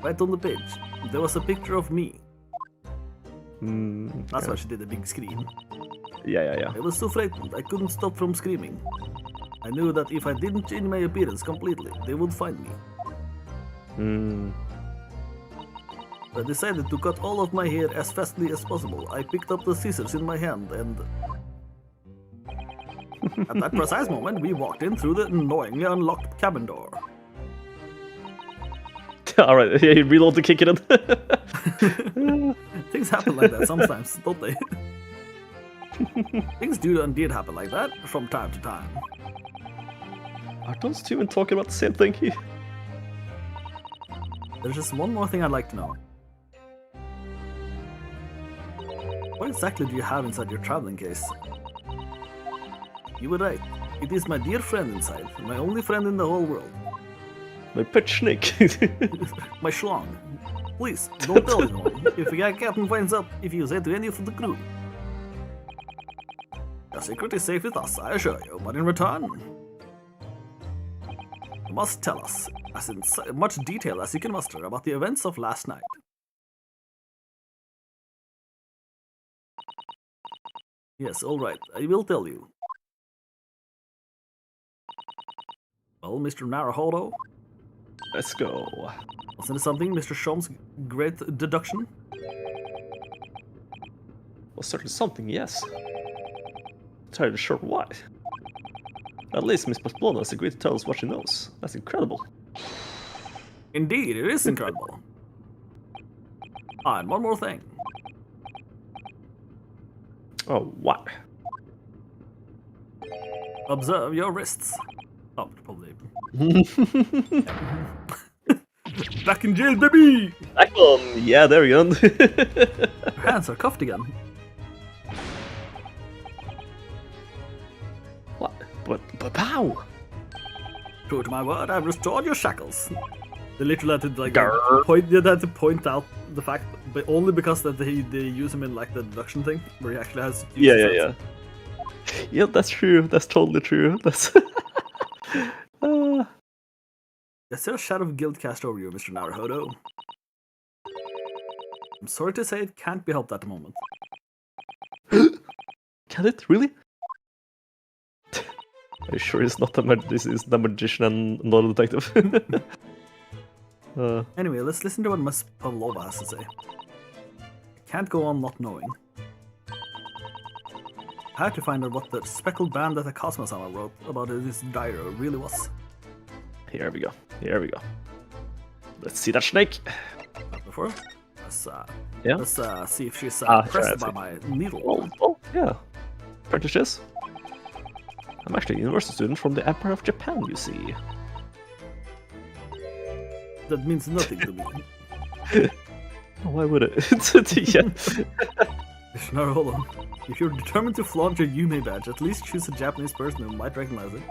right on the page, there was a picture of me. That's why she did a big scream. Yeah. I was so frightened, I couldn't stop from screaming. I knew that if I didn't change my appearance completely, they would find me. I decided to cut all of my hair as fastly as possible. I picked up the scissors in my hand and... At that precise moment, we walked in through the annoyingly unlocked cabin door. Alright, yeah, you reload to kick it in. Things happen like that sometimes, don't they? Things do indeed happen like that from time to time. Are those two even talking about the same thing? There's just one more thing I'd like to know. What exactly do you have inside your traveling case? You were right. It is my dear friend inside. My only friend in the whole world. My pet snake. My schlong. Please, don't tell anyone. If your captain finds out if you say to any of the crew. Your secret is safe with us, I assure you. But in return, you must tell us, as in much detail as you can muster, about the events of last night. Yes, all right. I will tell you. Well, Mr. Naruhodo? Let's go. Wasn't it something, Mr. Shom's great deduction? Well, certainly something, yes. Entirely sure why. At least Miss Pasplona has agreed to tell us what she knows. That's incredible. Indeed, it is incredible. And one more thing. Oh, what? Observe your wrists. Oh, probably. Back in jail, baby! Back on! Yeah, there we go. Her hands are cuffed again. What? But how? True to my word, I've restored your shackles. They literally had to like Grr. point out the fact, but only because that they use him in like the deduction thing where he actually has. Yeah. Yeah, that's true. That's totally true. That's. Is there a shadow of guilt cast over you, Mr. Naruhodo? I'm sorry to say it can't be helped at the moment. Can it really? Are you sure it's not this is the magician and not a detective? Anyway, let's listen to what Miss Pavlova has to say. I can't go on not knowing. I had to find out what the speckled band that the Cosmos-sama wrote about his diary really was. Here we go. Let's see that snake. Not before. Let's see if she's Sure, impressed I by see. my needle. Oh, yeah. Apprentices. I'm actually a university student from the Empire of Japan, you see. That means nothing to me. Why would it? Yeah. Mr. Naruhodo, if you're determined to flaunt your Yume badge, at least choose a Japanese person who might recognize it.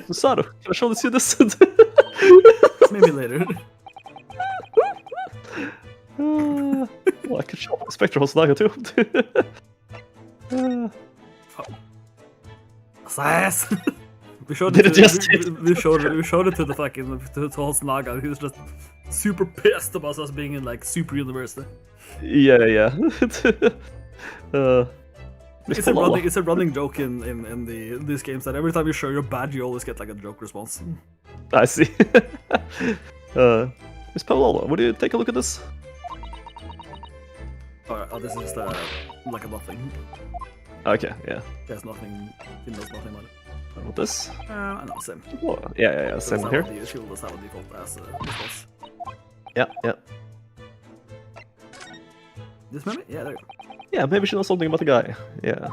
Susaru, can I show you this? Maybe later. Well, I could show Spectre Hosonaga too. Sass! We showed Did it it to, just- we showed it to the fucking to Hosonaga, who's just super pissed about us being in like super university. Yeah. It's a running joke in these games that every time you show your badge, you always get like a joke response. I see. Miss Paola, would you take a look at this? Oh, this is like a nothing. Okay, yeah. There's nothing. He knows nothing about it. What about this? I know, same. Oh, yeah, same here. She will just have a default as response. Yeah. This maybe? Yeah, there you go. Yeah, maybe she knows something about the guy. Yeah.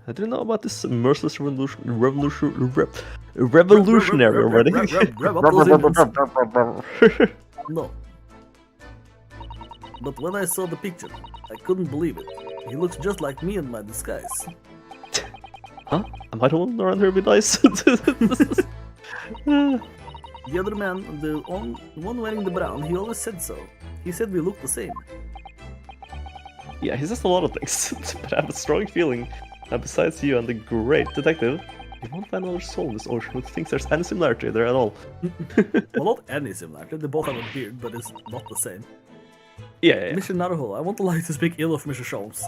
I didn't know about this merciless revolutionary already. No. But when I saw the picture, I couldn't believe it. He looks just like me in my disguise. Huh? Am I the one around here with dice? The other man, the one wearing the brown, he always said so. He said we look the same. Yeah, he says a lot of things, but I have a strong feeling that besides you and the great detective, you won't find another soul in this ocean who thinks there's any similarity there at all. Well, not any similarity. They both have a beard, but it's not the same. Yeah. Mr. Naruhodo, I won't like to speak ill of Mr. Sholmes.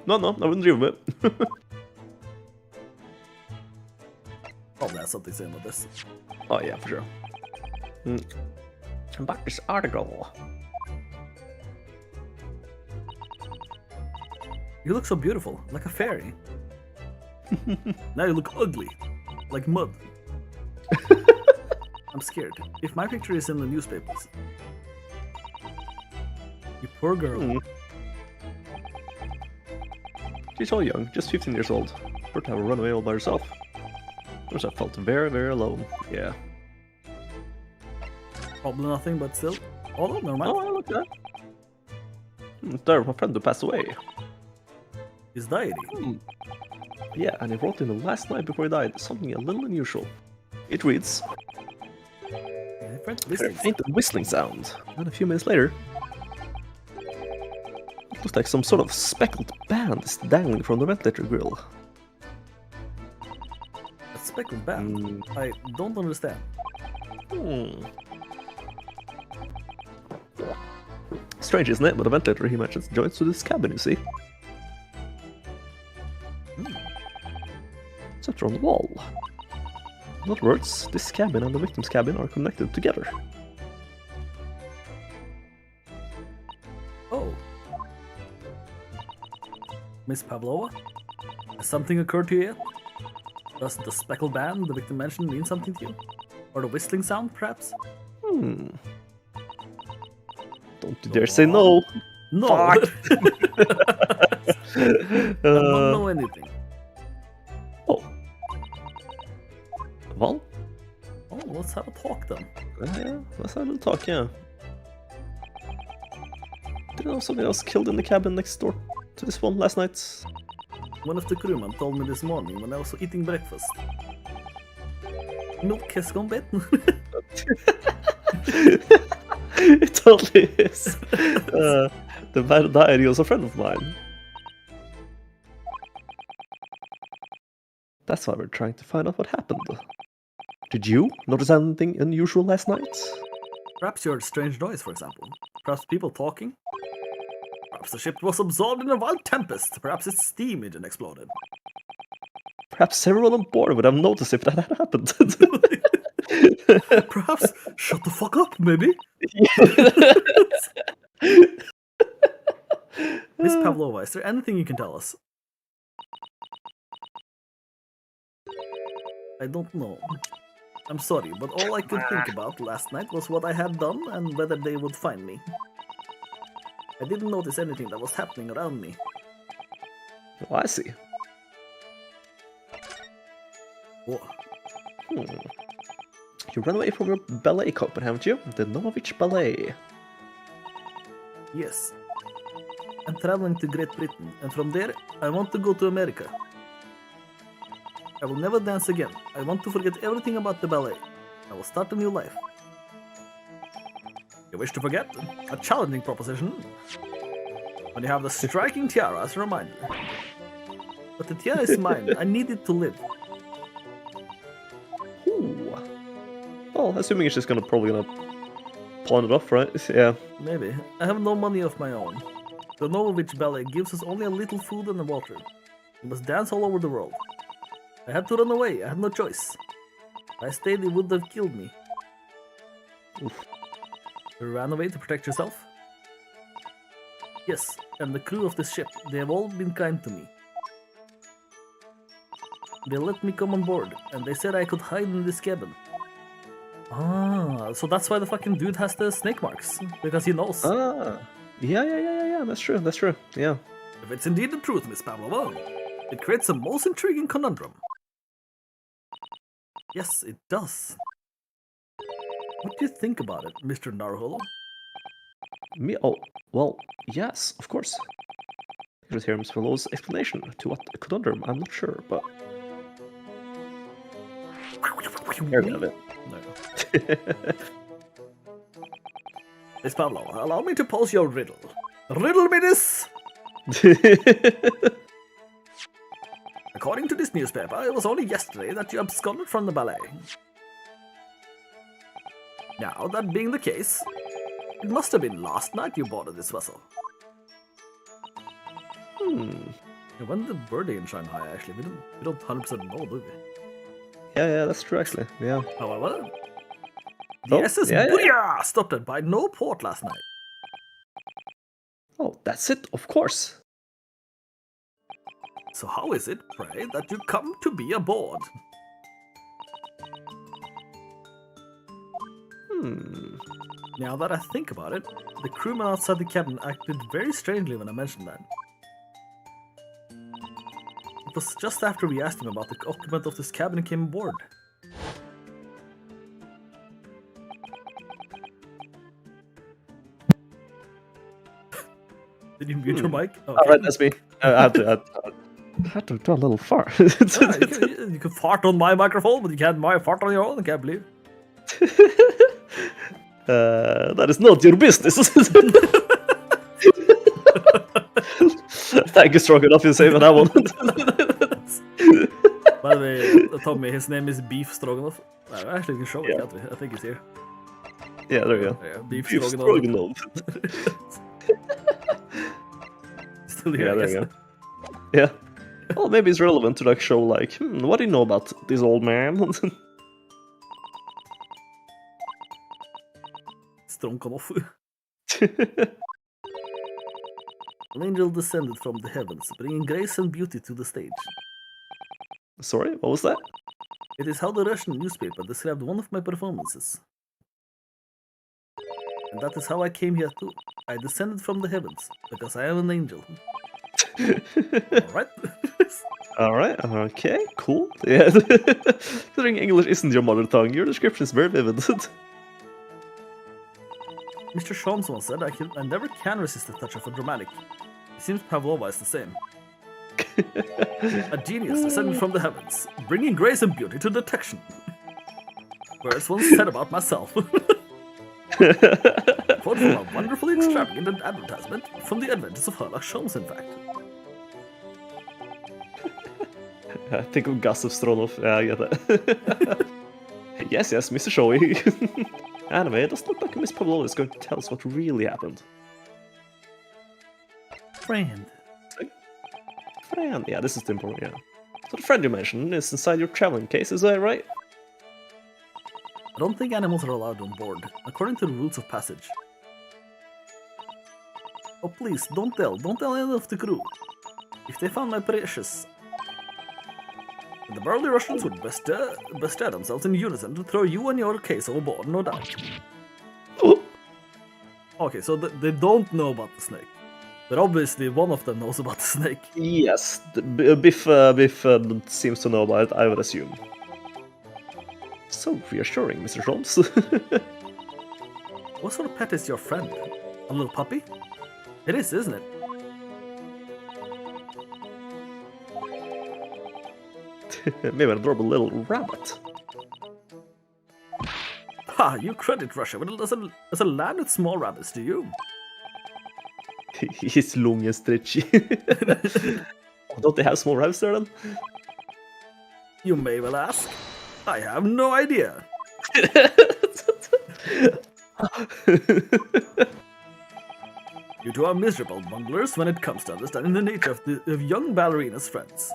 No, I wouldn't dream of it. Probably has something to say about this. Oh yeah, for sure. About this article. You look so beautiful, like a fairy. Now you look ugly, like mud. I'm scared. If my picture is in the newspapers. You poor girl. She's so young, just 15 years old. For to have run away all by herself. Which I felt very, very alone. Yeah. Probably nothing, but still. Oh no, never mind. Oh, look at that. There, my friend who passed away. His diary. Yeah, and he wrote in the last night before he died something a little unusual. It reads, "Very faint whistling sound." And a few minutes later, it looks like some sort of speckled band is dangling from the ventilator grill. A speckled band? I don't understand. Strange, isn't it? But the ventilator he mentions joins to this cabin, you see. It's up on the wall. In other words, this cabin and the victim's cabin are connected together. Oh. Miss Pavlova? Has something occurred to you yet? Does the speckled band the victim mentioned mean something to you? Or the whistling sound, perhaps? Don't you dare say no! No! don't know anything. Oh. Well, Oh, let's have a talk then. yeah, let's have a little talk, yeah. Did you know somebody else killed in the cabin next door to this one last night? One of the crewmen told me this morning when I was eating breakfast. Milk has gone bad. It totally is. The man who died, he was a friend of mine. That's why we're trying to find out what happened. Did you notice anything unusual last night? Perhaps you heard strange noise, for example. Perhaps people talking. Perhaps the ship was absorbed in a wild tempest. Perhaps its steam engine exploded. Perhaps everyone on board would have noticed if that had happened. Perhaps shut the fuck up, maybe. Miss Pavlova, is there anything you can tell us? I don't know. I'm sorry, but all I could think about last night was what I had done and whether they would find me. I didn't notice anything that was happening around me. Oh, I see. Whoa. You ran away from your ballet cockpit, haven't you? The Norwich Ballet. Yes. I'm traveling to Great Britain, and from there, I want to go to America. I will never dance again. I want to forget everything about the ballet. I will start a new life. You wish to forget? A challenging proposition. When you have the striking tiara as a reminder. But the tiara is mine. I need it to live. Ooh. Well, assuming it's just probably gonna pawn it off, right? Yeah. Maybe. I have no money of my own. The Norwich Ballet gives us only a little food and water. We must dance all over the world. I had to run away. I had no choice. If I stayed, they would have killed me. Oof. You ran away to protect yourself? Yes, and the crew of this ship, they have all been kind to me. They let me come on board, and they said I could hide in this cabin. Ah, so that's why the fucking dude has the snake marks, because he knows. Ah. Yeah, that's true, yeah. If it's indeed the truth, Miss Pavlova, it creates a most intriguing conundrum. Yes, it does. What do you think about it, Mr. Narholo? Me? Oh, well, yes, of course. Here's Mr. Fallow's explanation to what a conundrum, I'm not sure, but... There we have it. No. Miss Pavlova, allow me to pose your riddle. Riddle me this! According to this newspaper, it was only yesterday that you absconded from the ballet. Now, that being the case, it must have been last night you boarded this vessel. When did the birthday in Shanghai, actually? We don't 100% know, do we? Yeah, that's true, actually, yeah. However, the Oh, SS yeah. Booyah stopped at by no port last night. Oh, that's it, of course. So how is it, pray, that you come to be aboard? Now that I think about it, the crewman outside the cabin acted very strangely when I mentioned that. It was just after we asked him about the occupant of this cabin he came aboard. Did you mute your mic? Okay. Alright, that's me. I had to do a little fart. You can fart on my microphone, but you can't fart on your own, I can't believe. That is not your business. Thank you, Stroganoff, you saved that one. By the way, Tommy, his name is Beef Stroganoff. Actually, we can show it, Yeah. can't we? I think it's here. Yeah, there you go. Yeah, Beef Beef Stroganoff. Stroganoff. Still here, Yeah, I there guess. you go. Yeah. Well, maybe it's relevant to like show like, what do you know about this old man? Stroganoff. An angel descended from the heavens, bringing grace and beauty to the stage. Sorry, what was that? It is how the Russian newspaper described one of my performances. And that is how I came here too. I descended from the heavens, because I am an angel. Alright. Alright, okay, cool. Yeah. Considering English isn't your mother tongue, your description is very vivid. Mr. Sholmes once said, I never can resist the touch of a dramatic. It seems Pavlova is the same. A genius descended from the heavens, bringing grace and beauty to detection. Words once said about myself. Quote from a wonderfully extravagant advertisement from the adventures of Herlock Sholmes, in fact. I think of Gus of Stronov. Yeah, I get that. Yes, Mr. Showy. Anyway, it doesn't look like Miss Pavlova is going to tell us what really happened. Friend. Friend, yeah, this is the important, yeah. So the friend you mentioned is inside your traveling case, is that right? I don't think animals are allowed on board, according to the rules of passage. Oh please, don't tell any of the crew. If they found my precious... The burly Russians would bestir themselves in unison to throw you and your case overboard, no doubt. Oh. Okay, so they don't know about the snake. But obviously one of them knows about the snake. Yes, Biff seems to know about it, I would assume. So reassuring, Mr. Sholmes. What sort of pet is your friend? A little puppy? It is, isn't it? Maybe an adorable little rabbit. Ha! You credit Russia as a land with small rabbits, do you? He's long and stretchy. Oh, don't they have small rabbits there then? You may well ask. I have no idea. You two are miserable bunglers when it comes to understanding the nature of young ballerina's friends.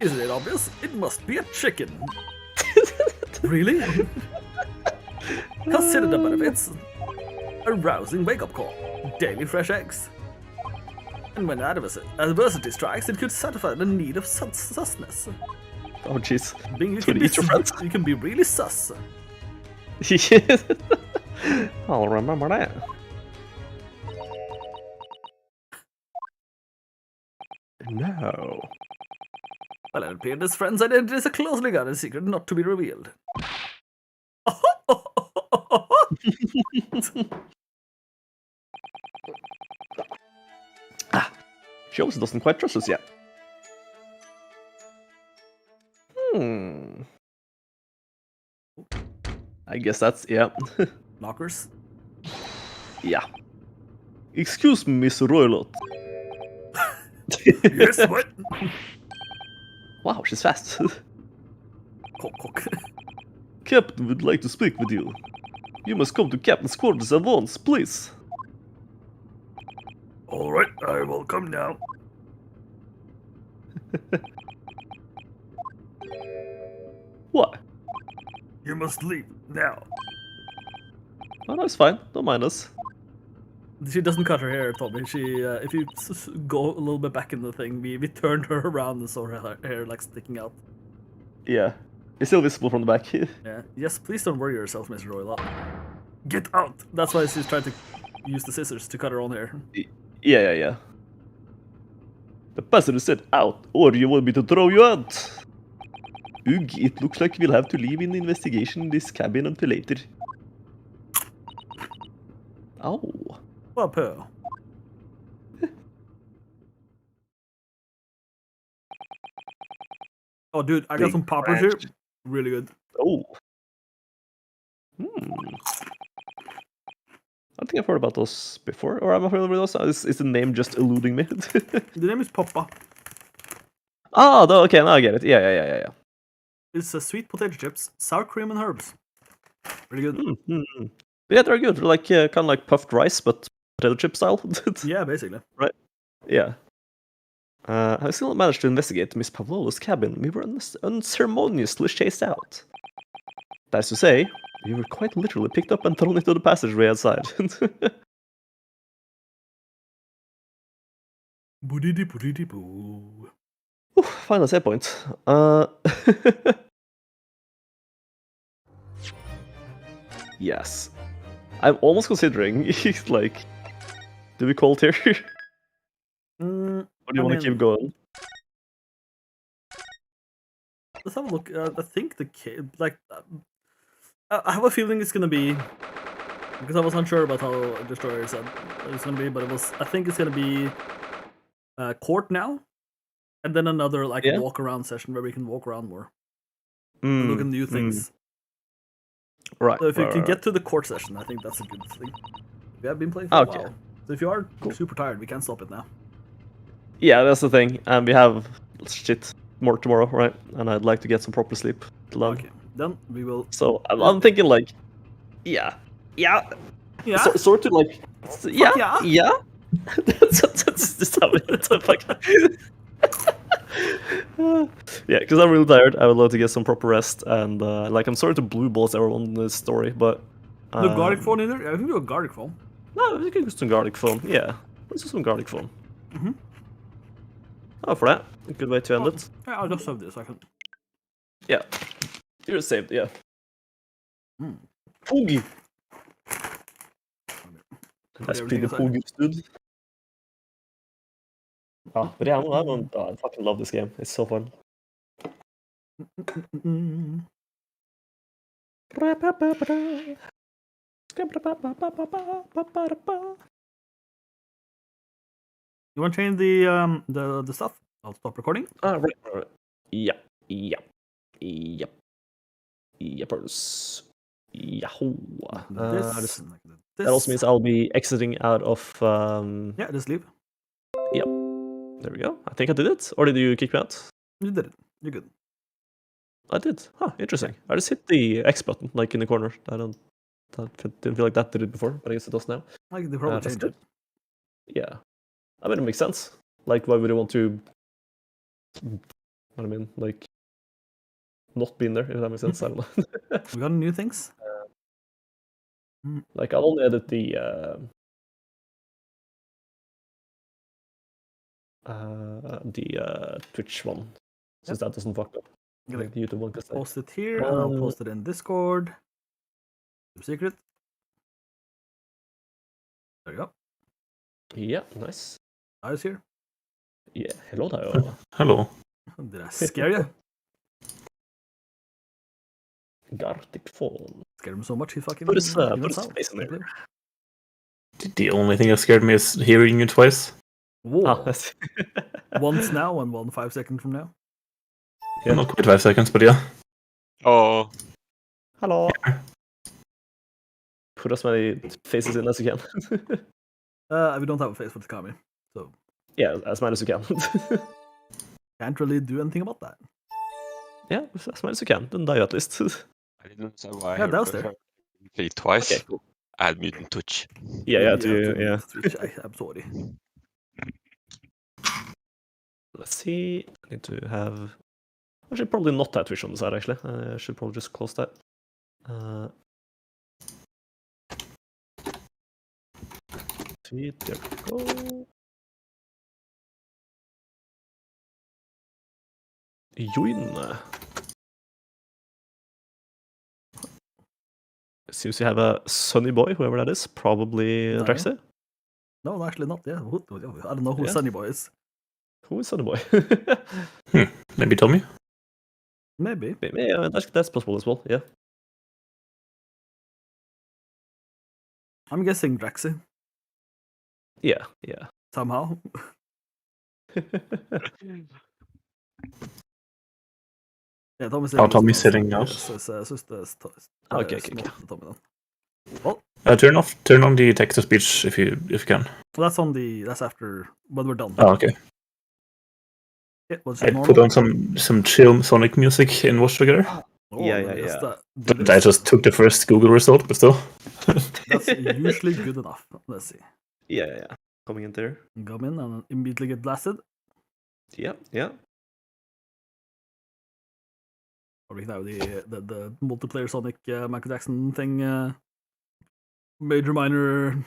Isn't it obvious? It must be a chicken. Really? Consider the benefits. A rousing wake-up call. Daily fresh eggs. And when adversity strikes, it could satisfy the need of sussness. Oh jeez. You can be really sus. I'll remember that. No. Well, it appeared his friend's identity is a closely guarded secret not to be revealed. She obviously doesn't quite trust us yet. I guess that's, yeah. Knockers? Yeah. Excuse me, Miss Roylott. Yes, what? Wow, she's fast. Cock. Captain would like to speak with you. You must come to Captain's quarters at once, please. Alright, I will come now. What? You must leave now. Oh, no, it's fine. Don't mind us. She doesn't cut her hair, Tommy. She, if you go a little bit back in the thing, we turned her around and saw her hair like sticking out. Yeah. It's still visible from the back. Yeah. Yes, please don't worry yourself, Mr. Roylott. Get out! That's why she's trying to use the scissors to cut her own hair. Yeah. The passenger said out, or you want me to throw you out. Ugh, it looks like we'll have to leave in the investigation in this cabin until later. Oh. Well, Pearl. Oh, dude, I got some poppers here. Really good. Oh. I think I've heard about those before, or am I familiar with those? Is the name just eluding me? The name is Poppa. Oh, okay, now I get it. Yeah. It's sweet potato chips, sour cream, and herbs. Really good. Yeah, they're good. They're like kind of like puffed rice, but potato chip style. Yeah, basically. Right. Yeah. I still managed to investigate Miss Pavlova's cabin. We were unceremoniously chased out. That is to say, we were quite literally picked up and thrown into the passageway outside. Boodity-boodity-boo. Final save point. Yes. I'm almost considering, like, do we call it here? Or do you I want to mean- keep going? Let's have a look. I think I have a feeling it's gonna be, because I was unsure about how Destroyer said it's gonna be, but I think it's gonna be court now, and then another like Yeah. walk around session where we can walk around more and look at new things. Right. So if you right, can right. get to the court session, I think that's a good thing. We have been playing for a Okay. while, so if you are super tired, we can stop it now. Yeah, that's the thing. And we have shit more tomorrow, right? And I'd like to get some proper sleep. Okay, then we will. So I'm thinking like, yeah. Yeah. Sort of like, yeah. yeah. That's just how it's like. Yeah, because I'm really tired. I would love to get some proper rest, and like I'm sorry to blue balls everyone in this story, but No garlic phone either. I think do a garlic phone. no, we can do some garlic phone. Yeah, let's do some garlic phone. Mm-hmm. Oh, for that, a good way to end it. Yeah, I'll just have this. I can. Yeah, you're saved. Yeah. Mm. Poogie. That's SP the Poogie dude. Oh, but yeah, I fucking love this game. It's so fun. You want to change the stuff? I'll stop recording. Right. Yep. Yepers. Yahoo. This. That also means I'll be exiting out of. Yeah, just leave. Yep. There we go. I think I did it. Or did you kick me out? You did it. You're good. I did. Huh, interesting. I just hit the X button, like in the corner. Didn't feel like that did it before, but I guess it does now. Like they probably That's changed good. it. Yeah. I mean, it makes sense. Like, why would you want to... What I mean, like... Not be in there, if that makes sense. I don't know. We got new things. Like, I'll only edit the... Twitch one. Since that doesn't fuck up. Gonna Like the YouTube one can stay. post it here, and I'll post it in Discord. Secret. There you go. Yeah, nice. I was here. Yeah, hello there. Hello. Did I scare you? Gartic phone. Scared him so much he fucking. Put his he went face south. in there. The only thing that scared me is hearing you twice. Whoa. Ah, that's... Once now and 5 seconds from now. Yeah. Not quite 5 seconds, but yeah. Oh, Hello. Put as many faces in as you can. We don't have a face for the comedy, so Yeah, as many as you can. can't really do anything about that. Yeah, as many as you can. Then die at least. I didn't say why. Yeah, that was there. Play twice. Okay, cool. Add mutant touch. Yeah, Yeah. I'm sorry. Let's see. I need to have... I should probably not have Twitch on the side, actually. I should probably just close that. Sweet, there we go. Join. Seems you have a sunny boy, whoever that is. Probably No. Drexy. No, actually not. Yeah, I don't know who Yeah. Sunny Boy is. Who is sunny boy? Maybe Tommy? Maybe. Yeah, that's possible as well, yeah. I'm guessing Drexy Yeah. somehow. Yeah, Tommy's Oh, Tommy's sitting out. Okay. Tommy then. Turn on the text to speech if you can. Well, that's after when we're done. Oh, okay. Yeah, what's I normal? put on some chill Sonic music and watch together. Oh, Yeah, let me just, yeah. do But I this. just took the first Google result, but still. That's usually good enough. Let's see. Yeah. Coming in there. Come in and immediately get blasted. Yeah. Or we can have the multiplayer Sonic Michael Jackson thing. Major, minor.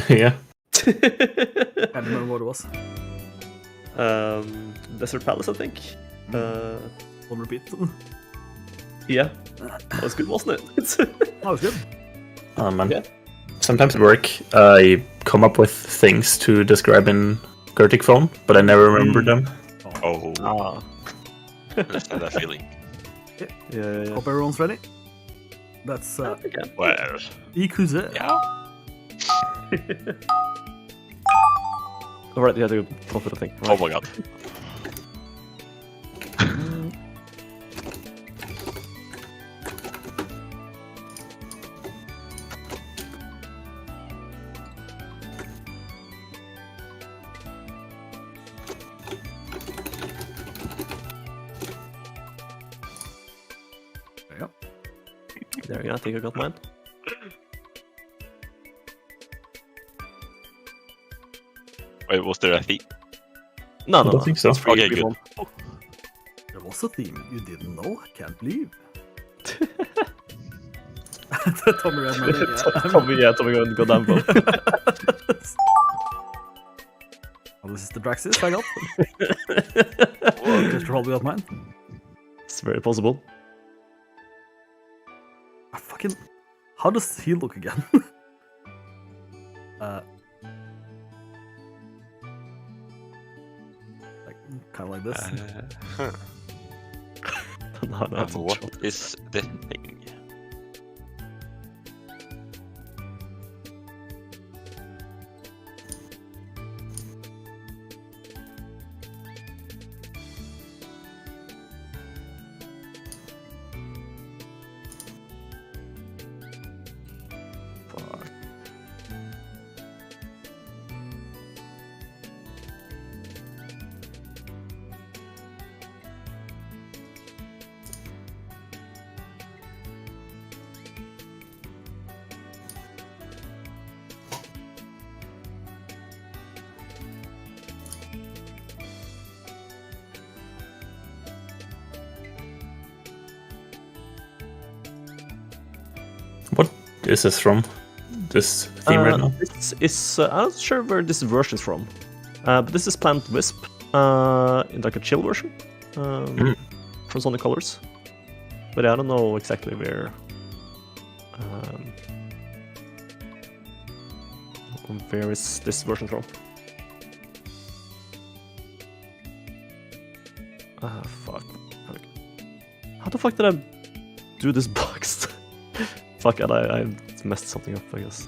Yeah. I can't remember what it was. Desert Palace, I think. On repeat. Yeah. That was good, wasn't it? That was good. Man. Yeah. Sometimes at work, I come up with things to describe in Kurtic phone, but I never remember them. Oh, Ah. understand that feeling. Yeah. Hope everyone's ready. That's Well, Ikuze. yeah. Alright, you had to go for the thing. Oh my god. There we go, I think I got mine. Wait, was there a theme? No, I don't think so. It's free Okay, good. one. There was a theme you didn't know. I can't believe. Tommy read my name, yeah. Tommy go down both. Oh, this is the Draxis I got. Just probably got mine. It's very possible. I fucking. How does he look again? Like kind of like this. Huh. No, that's a What shot. is the thing? Fuck. What is this from? This theme right now? This is I'm not sure where this version is from, but this is Plant Wisp in like a chill version from Sonic Colors. But I don't know exactly where is this version from. Fuck. How the fuck did I do this box? Fuck it, I messed something up, I guess.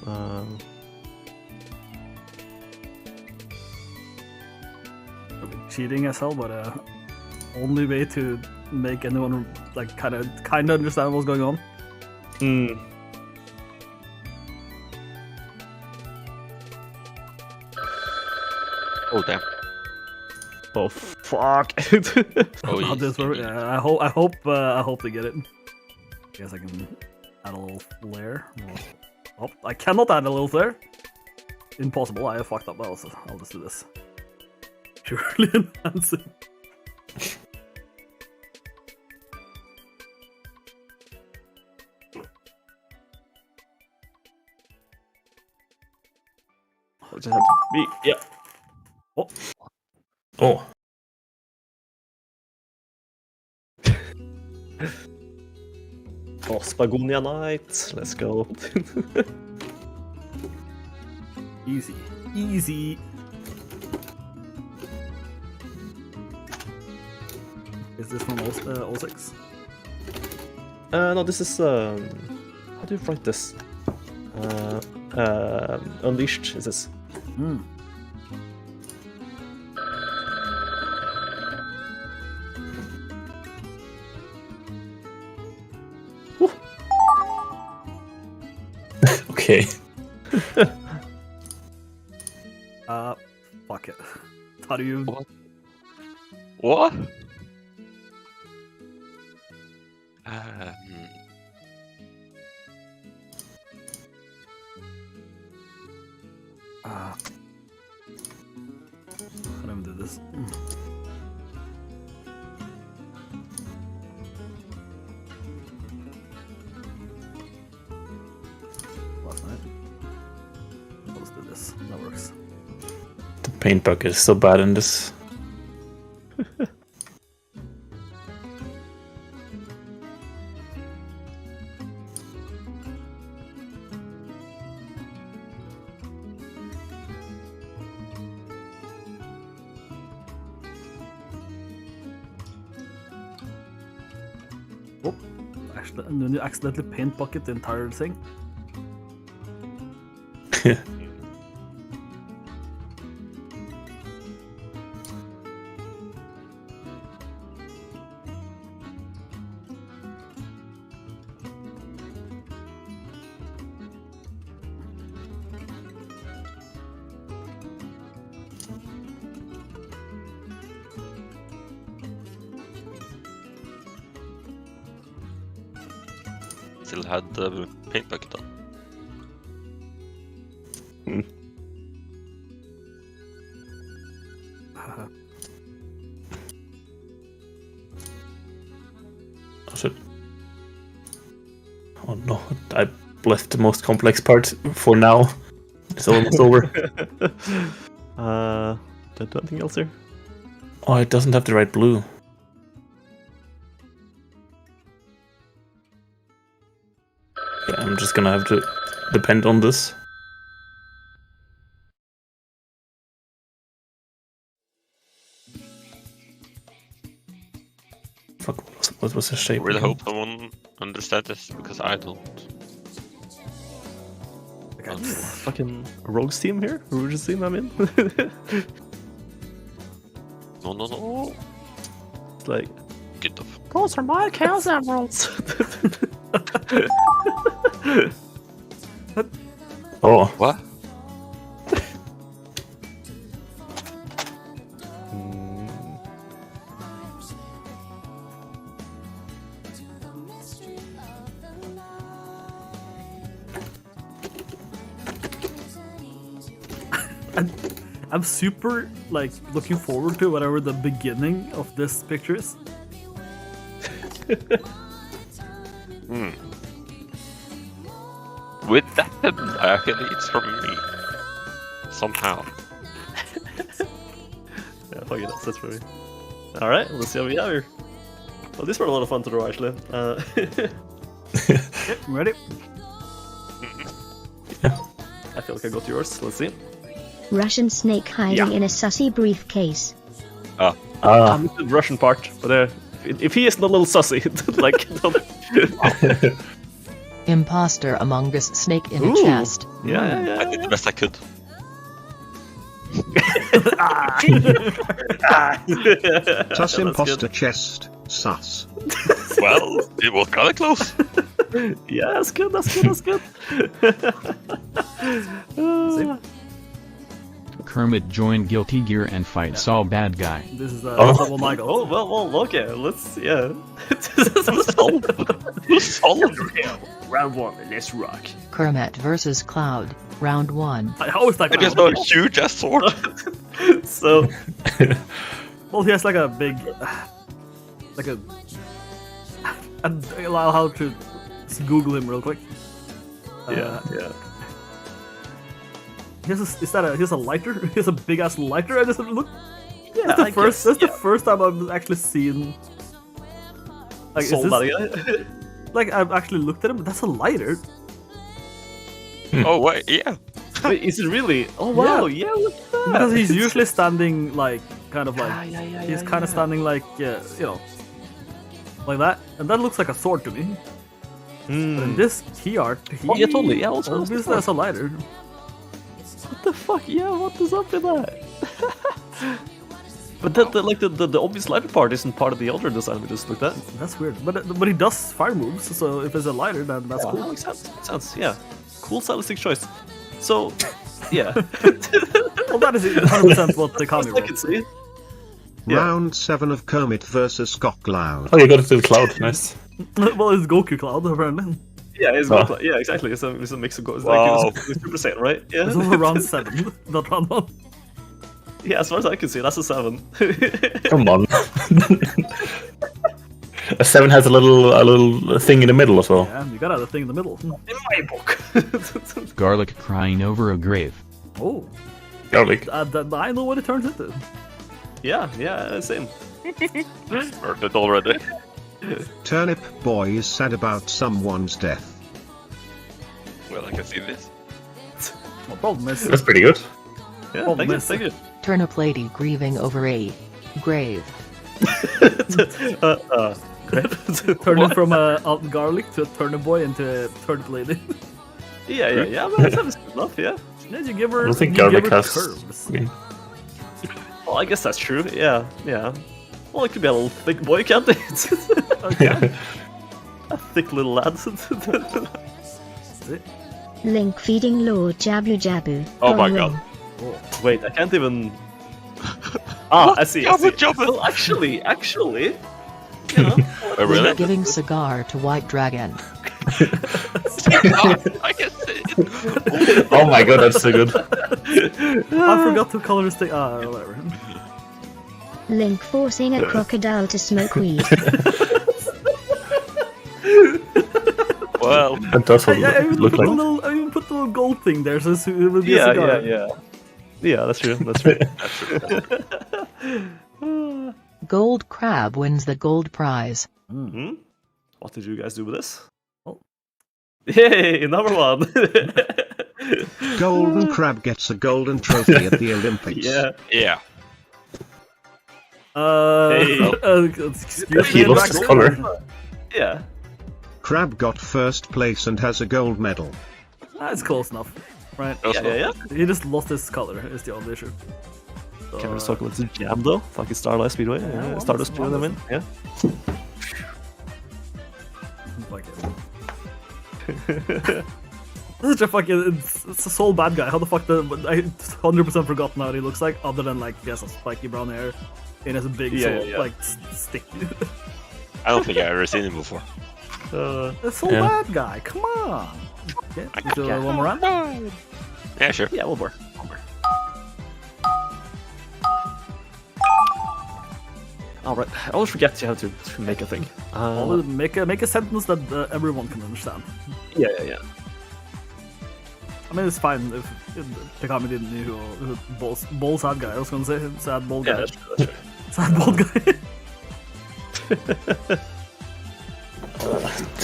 Cheating as hell, but only way to make anyone like kind of understand what's going on. Oh damn. Oh fuck! Oh, Not this one. Yeah, I hope they get it. Guess I can add a little flare. Oh, I cannot add a little flare. Impossible. I fucked up. I'll just do this. Purely enhancing. I just have to be. Yeah. Oh, Oh, Spagonia Knight. Let's go. Easy. Easy. Is this from 06? No, this is how do you write this? Unleashed is this? okay. Fuck it. How do you? What? How do I do this? Last night. Let's do this. That works. The paint bucket is so bad in this. Oh, actually, and then you accidentally paint bucket the entire thing. Still had the paint bucket on. Oh shit. Oh no, I left the most complex part for now. It's almost over. Don't do anything else here? Oh, it doesn't have the right blue. Yeah, I'm just gonna have to depend on this. Fuck, what was the I shape? really again? hope someone understands this because I don't. Fucking Rogues team here? Rouge's team, I mean. No. It's like, Get off. those are my Chaos Emeralds! Oh, What? I'm super like looking forward to whatever the beginning of this picture is. With that, I feel it's from me. Somehow. Yeah, fuck it, that's for me. Alright, let's see how we have here. Well, these were a lot of fun to draw, actually. Okay, I'm ready. I feel like I got yours. Let's see. Russian snake hiding in a sussy briefcase. I missed the Russian part, but if he isn't a little sussy, like... Imposter Among Us snake in a Ooh. chest. Yeah. I did the best I could. Sus imposter chest. Sus. Well, it was kind of close. Yeah, that's good. Kermit joined Guilty Gear and fights all bad guy. This is level Michael. Oh, well, okay, let's, yeah. Solid. Round one, let's rock. Kermit versus Cloud. Round 1. How is that? I just know a huge ass sword. So, Well, he has like a big, like a. And allow how to Google him real quick. yeah. He has a lighter? He has a big ass lighter. I just look. Yeah, That's the I first. guess, That's the first time I've actually seen. Like, is Sold this, that guy. like I've actually looked at him. That's a lighter. Oh wait, yeah. Wait, is it really? Oh wow, yeah, look at that. Because he's usually standing like kind of like Yeah, he's kind of standing like you know, like that, and that looks like a sword to me. But in this key art, he Oh, yeah, totally. Yeah, also obviously has a lighter. What the fuck? Yeah, what is up with that? But the obvious lighter part isn't part of the older design we just looked at. That's weird. But he does fire moves, so if it's a lighter, then that's Yeah, cool. makes sense. Yeah, cool stylistic choice. So, yeah. Well, that is 100% what the I comic can wrote. see. Yeah. Round 7 of Kermit versus Cockloud. oh, you got it to the cloud. Nice. Well, it's Goku Cloud apparently. Yeah, it's Oh. yeah, exactly. It's a mix of it's Wow. like it's Super Saiyan, right? Yeah. It's also round 7, not round 1. Yeah, as far as I can see, that's a 7. Come on. A 7 has a little thing in the middle as well. Yeah, you gotta have the thing in the middle. In my book. Garlic crying over a grave. Oh, Garlic. I know what it turns into. yeah, same. Heard it already. Turnip boy is sad about someone's death. Well, I can see this. The problem is, That's pretty good. Yeah, Oh, thank you, miss. thank you. Turnip lady grieving over a grave. Turning from a garlic to a turnip boy into a turnip lady. Yeah, but that was good enough, yeah. Then you give her, I don't think you give garlic her has. curves. Well, I guess that's true, yeah. Well, it could be a little thick boy, can't it? Okay. A thick little lad. Link feeding Lord Jabu Jabu. Oh Gone my wrong. god. Wait, I can't even... I see. Jabba. Well, actually, you know... Oh, really? Giving cigar to White Dragon. I can see it. Oh my god, that's so good. I forgot to color this thing. Whatever. Link forcing a crocodile to smoke weed. Well, That does I even look put like. I even put the little gold thing there, so it would be a cigar. Yeah, that's true. Gold Crab wins the gold prize. Hmm? What did you guys do with this? Oh. Yay, number one! Golden Crab gets a golden trophy at the Olympics. yeah. Excuse He me, lost his color. Yeah. Crab got first place and has a gold medal. That's close enough, right? Yeah. He just lost his color. Is the only issue. Can we just talk about the jam though? Fucking Starlight Speedway. Yeah, Stardust Speedway, I mean. Yeah. Like it. Such a fucking it's a soul bad guy. How the fuck I 100% forgotten how he looks like, other than like he has a spiky brown hair and has a big like stick. I don't think I've ever seen him before. The soul bad guy. Come on. Okay, you do one more round. Yeah, sure. Yeah, one more. Alright, I always forget how to make a thing. Always make a sentence that everyone can understand. Yeah. I mean, it's fine if Pikami didn't know who bald sad guy. I was gonna say sad bald guy. Yeah, that's true. Sad bald guy.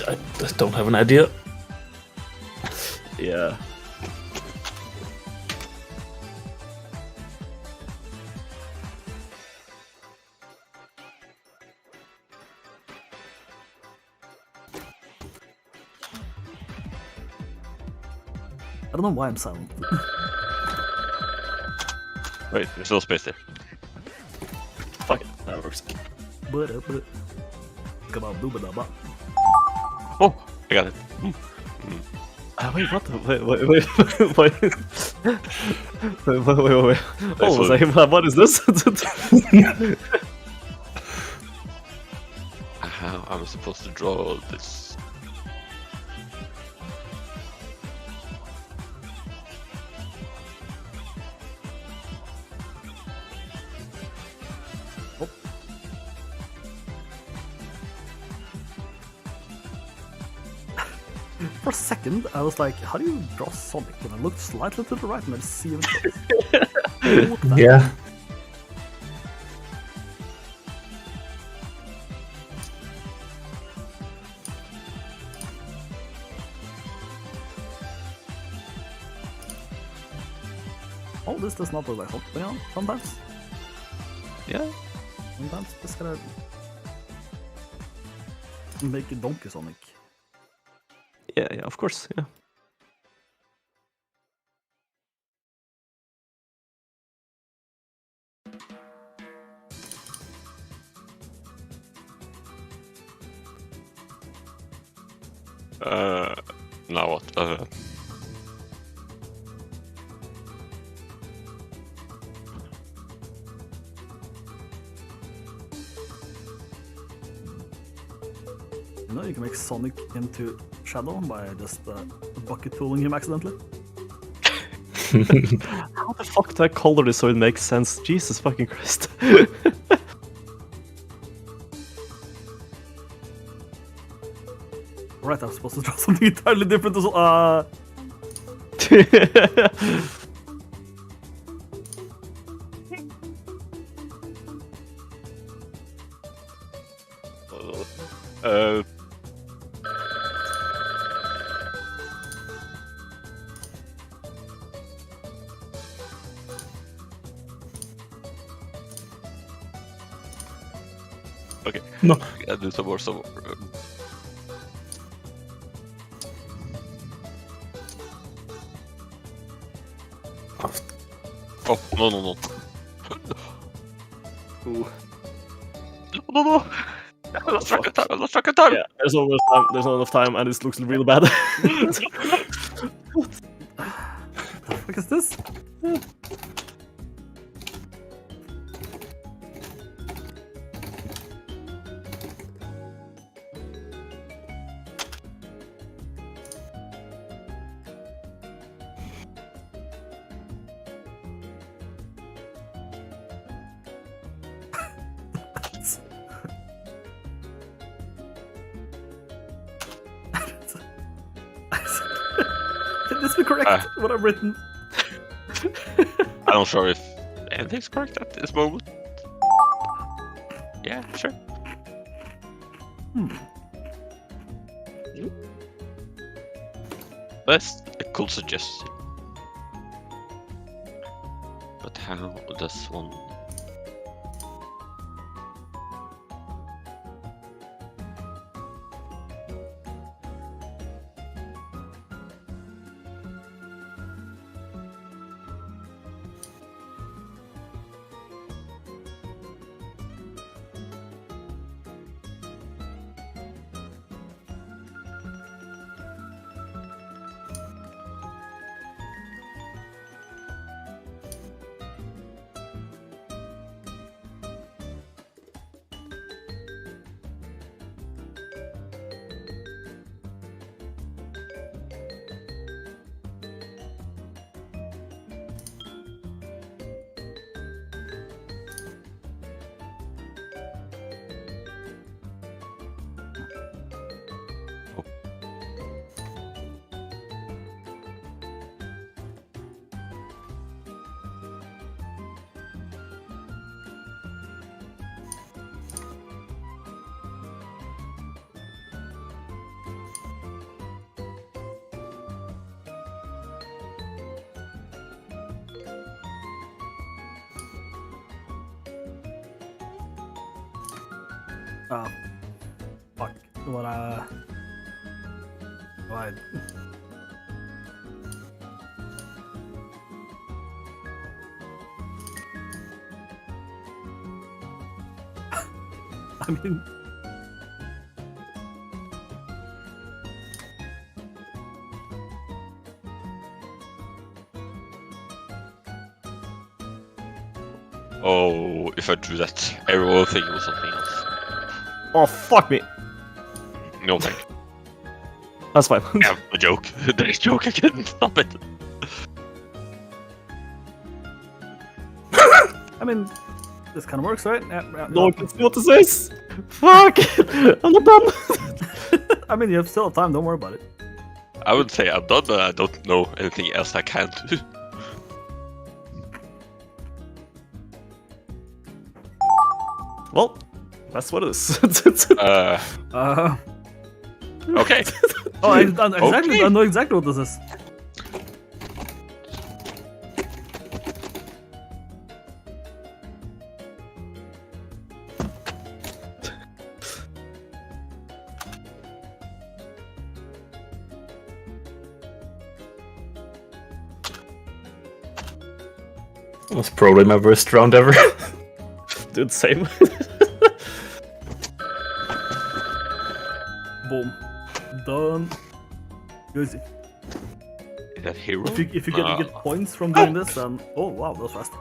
I don't have an idea. Yeah. I don't know why I'm silent. Wait, there's still space there. Fuck it, that works. Oh, I got it. Wait, what the? Wait. Hold on a second, what is this? How am I supposed to draw this? For a second, I was like, how do you draw Sonic? And I looked slightly to the right and I just see him. Yeah. Oh, this does not look like Sonic, but you know, sometimes. Yeah. Sometimes just gotta make it Donkey Sonic. Yeah, of course, yeah. Now what? You know, you can make Sonic into Shadow by just bucket tooling him accidentally. How the fuck do I color this so it makes sense? Jesus fucking Christ. Right, I was supposed to draw something entirely different as well. Okay. No. I'll do some more. Oh, no. Ooh. No. I lost track of time. Yeah, there's not enough time. There's not enough time, and this looks really bad. What is this? Can this be correct? What I've written? I'm not sure if anything's correct at this moment. Yeah, sure. That's a cool suggestion. But how does one... Oh, fuck. What, Why? I mean... Oh, if I do that, everyone will think it was something else. Oh, fuck me. No, thank you. That's fine. Yeah, a joke. There's a joke, I couldn't stop it. I mean, this kind of works, right? No one can see what this is. Fuck! I'm not done. I mean, you have still have time, don't worry about it. I would say I'm done, but I don't know anything else I can do. Well, that's what it is. Okay. Oh, I know exactly what this is. That was probably my worst round ever. Dude, same. Boom. Done. Easy. Is that hero? If you get points from doing this, then... Oh, wow, that was fast.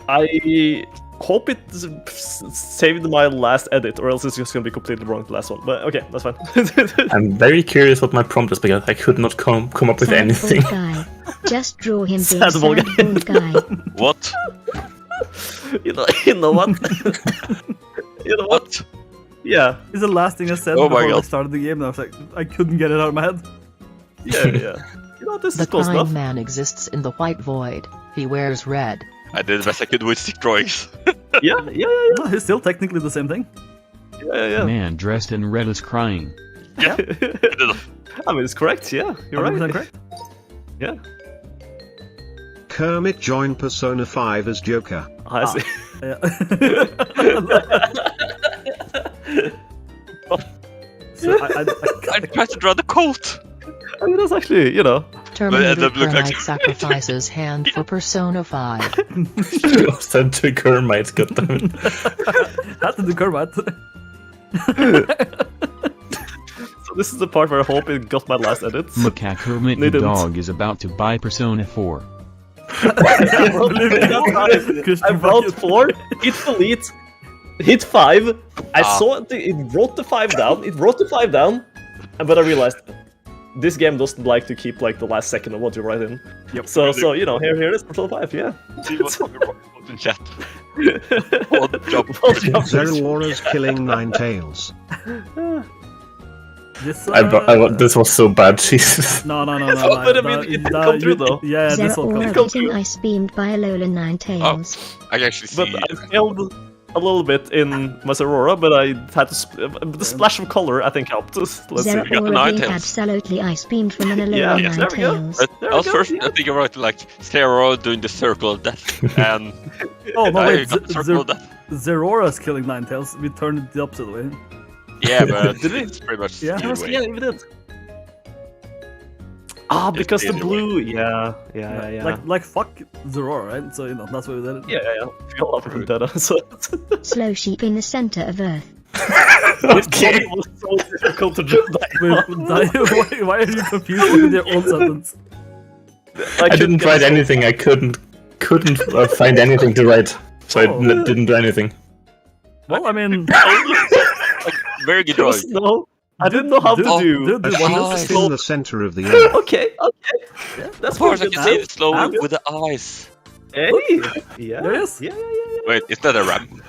I hope it saved my last edit, or else it's just gonna be completely wrong, the last one. But okay, that's fine. I'm very curious what my prompt is, because I could not come up with anything. Guy. Just draw him being Sad ball guy. What? You know what? You know what? Yeah. It's the last thing I said Oh my before I God. started the game, and I was like, I couldn't get it out of my head. Yeah. You know, this The is close kind enough. man exists in the white void. He wears red. I did the best I could with stick drawings. Yeah. Well, it's still technically the same thing. Yeah. Man dressed in red is crying. Yeah. I mean, it's correct, yeah. You're 100% right. correct. Yeah. Kermit joined Persona 5 as Joker. I see. Yeah. So I tried to draw the coat. I mean, that's actually, you know. Terminator Kermite sacrifices hand for Persona 5. Sent to Kermite, goddammit. Had to do Kermite. So this is the part where I hope it got my last edit. Macaque Kermit the dog is about to buy Persona 4. I wrote 4, hit delete, hit 5. I saw it wrote the 5 down. It wrote the 5 down, but I realized this game doesn't like to keep like the last second of what you write in. Yep. So you know, here it is, Persona 5. Yeah. See what's in chat. Zeraora's killing Ninetales. This was so bad, Jesus. No. But I mean, it come through though. Yeah, this one Zeraora comes getting ice beamed by Alola Ninetales. I can actually see. But I failed a little bit in my Zeraora, but I had to. The splash of color, I think, helped. Let's see. Zeraora being absolutely ice beamed from an Alola Ninetales. I was first thinking about like Zeraora doing the circle of death, and oh no, wait, circle of death. Zerora's killing Ninetales. We turned it the opposite way. Yeah, but it's pretty much yeah, we did. Ah, because the blue. Yeah. Like fuck Zerora, right? So you know that's why we did it. Yeah. Feel love from Data. So. Slow sheep in the center of Earth. Okay. It was so difficult to just why are you confused with your own sentence? I didn't write anything. I couldn't find anything to write, so I didn't do anything. Well, I mean, very good drawing. No, I didn't know how to do. A sheep in the center of the earth. Okay. Yeah, that's of course I can see it slowly with the eyes. Hey, yeah. Yes. Yeah. Wait, is that a ram?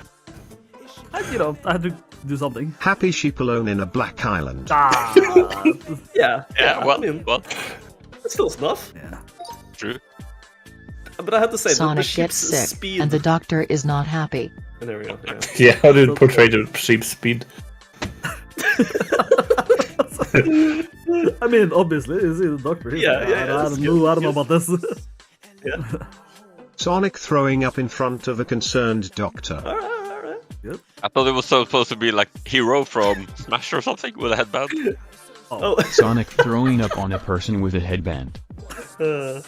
I had to do something. Happy sheep alone in a black island. Yeah. Well, it's still stuff. Yeah. True. But I have to say, Sonic the gets sheep's sick, speed. and the doctor is not happy. And there we go. Yeah. Yeah, how did it portray the sheep's speed? I mean, obviously, is he the doctor? Yeah. I don't know about this. Yeah. Sonic throwing up in front of a concerned doctor. Alright. Yep. I thought it was supposed to be like Hero from Smash or something with a headband. Oh. Sonic throwing up on a person with a headband. Well,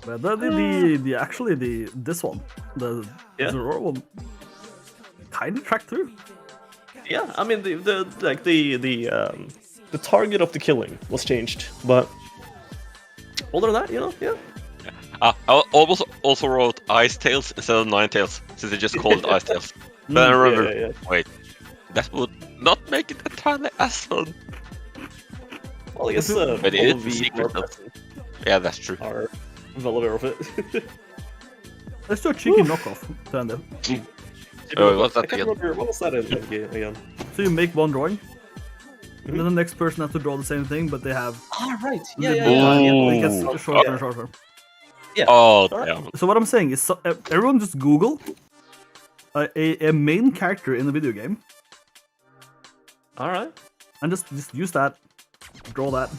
but this one, the Zerora one, kind of tracked through. Yeah, I mean the target of the killing was changed, but other than that, you know, yeah. I almost also wrote Ice Tails instead of Ninetales, since they just called it Ice Tails. Then I remember, wait, that would not make it entirely as fun. Well, I guess but it is secret though. Yeah, that's true. Are well aware of it. Let's do a cheeky knockoff, Thunder. What's that I can't remember, what was that again? So you make one drawing, and then the next person has to draw the same thing, but they have... Ah, right. Yeah. It gets shorter and shorter. Yeah. Oh, damn. So what I'm saying is, everyone just Google a main character in a video game. Alright. And just use that, draw that.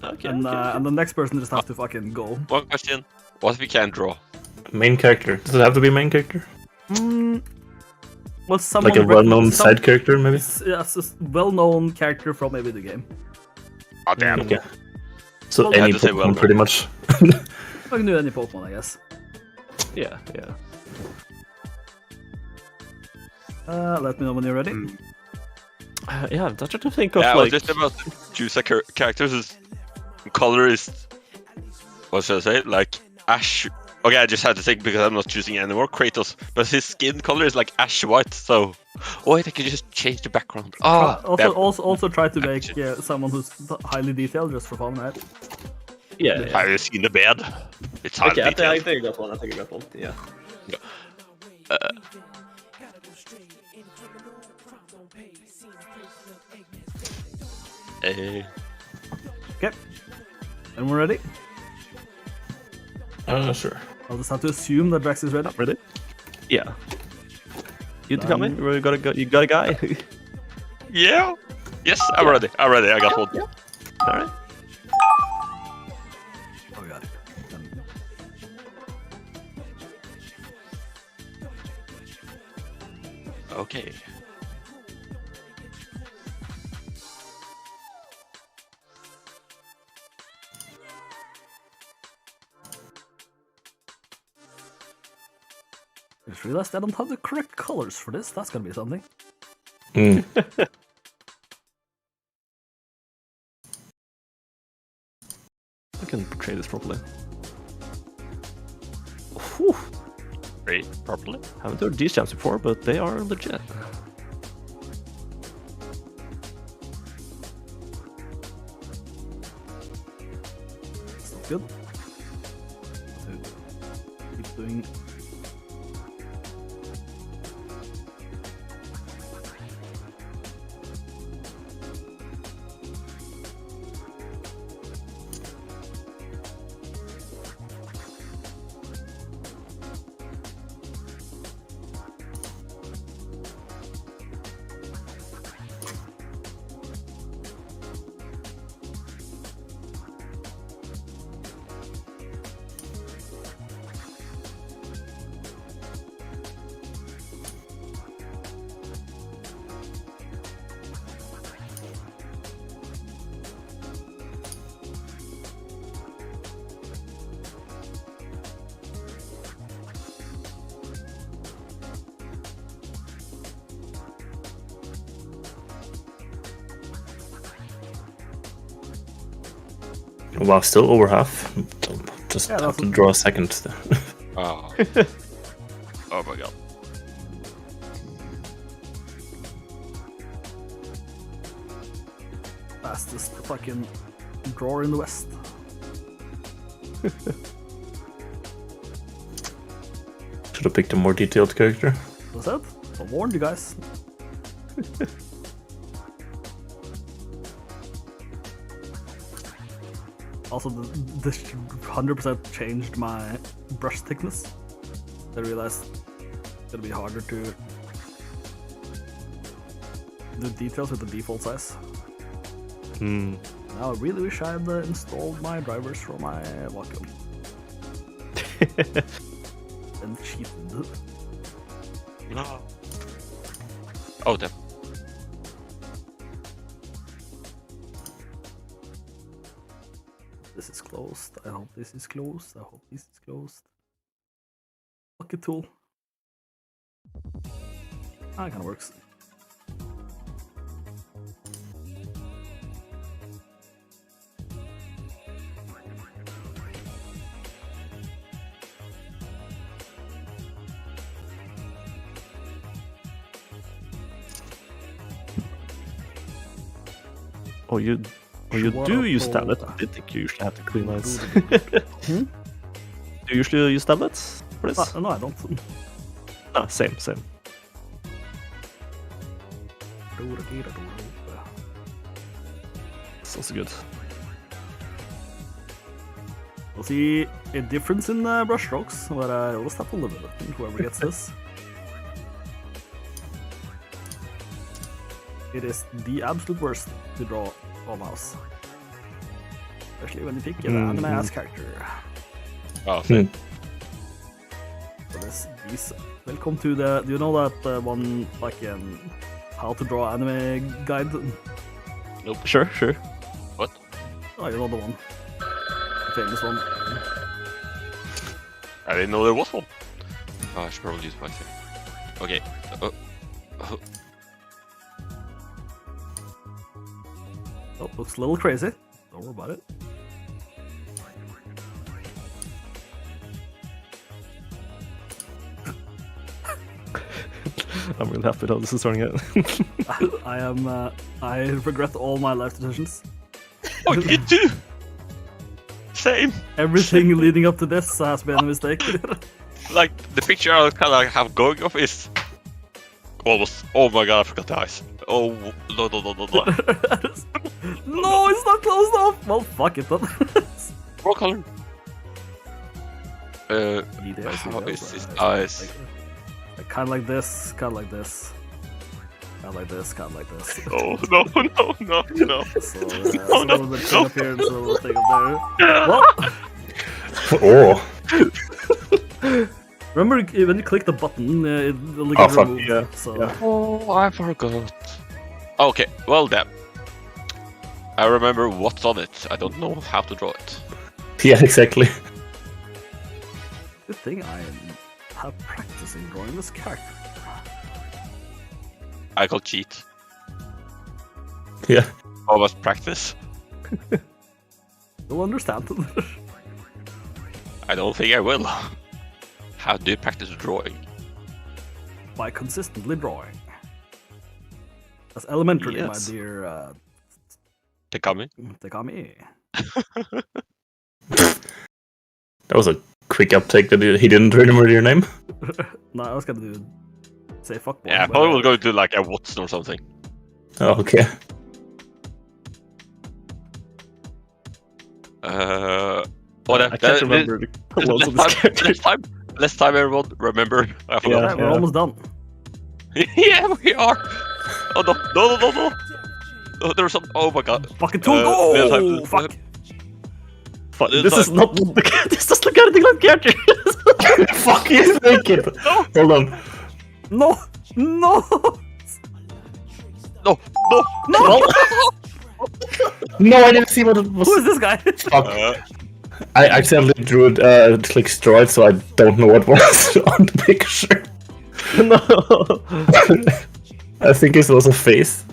Okay. And the next person just has to fucking go. One question. What if we can't draw? Main character. Does it have to be main character? Well, someone like a well-known side character, maybe? Yes, a well-known character from a video game. Oh, damn. Okay. So Well, any Pokemon, pretty much. I can do any Pokemon, I guess. Yeah. Let me know when you're ready. Yeah, I'm trying to think of I like... was just about to choose a characters. Color is... What should I say? Like ash... Okay, I just had to think because I'm not choosing anymore. Kratos. But his skin color is like ash white, so... Oh wait, I can just change the background. Oh, also try to make someone who's highly detailed just for fun, right? Yeah. Have you seen the bed? It's highly detailed. I think I got one. Yeah. Okay. And we're ready? Sure. I'll just have to assume that Drax is ready. Ready? Yeah. You tell me. You got a guy. Yeah. Yes, I'm ready. I got one. Yeah. All right. Oh, got it. Okay. I just realized I don't have the correct colors for this. That's gonna be something. Mm. I can portray this properly. Whew. Great, properly. Haven't heard these champs before, but they are legit. It's not good. So, keep doing. Wow, still over half. Just Yeah, have to draw a second. Oh. Oh my god. Fastest fucking drawer in the West. Should have picked a more detailed character. What's that? I warned you guys. Also, this 100% changed my brush thickness. I realized it's gonna be harder to do details with the default size. Hmm. Now I really wish I had installed my drivers for my Wacom. And cheated. No. Oh, damn. This is closed. I hope this is closed. I hope this is closed. Bucket tool. Ah, it kind of works. Oh, you What do a use tool. tablets? I did think you usually have the clean lines. Do you usually use tablets for this? No, I don't. Ah, same. It's also good. We'll see a difference in brush strokes, but I always have to live with it. Whoever gets this. It is the absolute worst to draw on mouse. Especially when you pick an anime-ass character. Oh, So these, welcome to the, do you know that one, like, how to draw anime guide? nope. Sure. What? Oh, you know the one. The famous one. I didn't know there was one. Oh, I should probably use my thing. Okay. Oh, looks a little crazy. Don't worry about it. I'm really happy how this is turning out. I regret all my life decisions. Oh, you do? Same. Everything leading up to this has been a mistake. Like, the picture I kind of have going off is almost. Oh my god, I forgot the eyes. Oh, no. No, it's not closed off! Well, fuck it then. What color? Details, How is details, his eyes? Like, kind of like this, kind of like this. Kind of like this, kind of like this. Oh, no. So, No, a little bit thing up here and a little thing up there. Well, Oh. Remember when you click the button, it'll Oh, get fuck. removed. Yeah. So Yeah. Oh, I forgot. Okay, well then. I remember what's on it. I don't know how to draw it. Yeah, exactly. good thing I have practicing drawing this character. I call cheat. Yeah. How much practice? You'll understand. I don't think I will. How do you practice drawing? By consistently drawing. That's elementary, Yes. my dear Tekami? Tekami. That was a quick uptake that he didn't remember your name. No, I was gonna say fuck boy. Yeah, I but, probably will go to like a Watson or something. Oh, okay. Whatever. I can't remember the clothes of this character. Last time, everyone, remember. I forgot. Yeah, we're almost done. Yeah, we are. Oh no, no. Oh, there's some. Oh my god. Fucking tool. Oh, fuck. This is not. This doesn't look anything like character. Fuck, he's naked. No. Hold on. No. No. No, I didn't see what it was. Who is this guy? Fuck. I accidentally drew it, click destroyed, so I don't know what was on the picture. No. I think it was a face.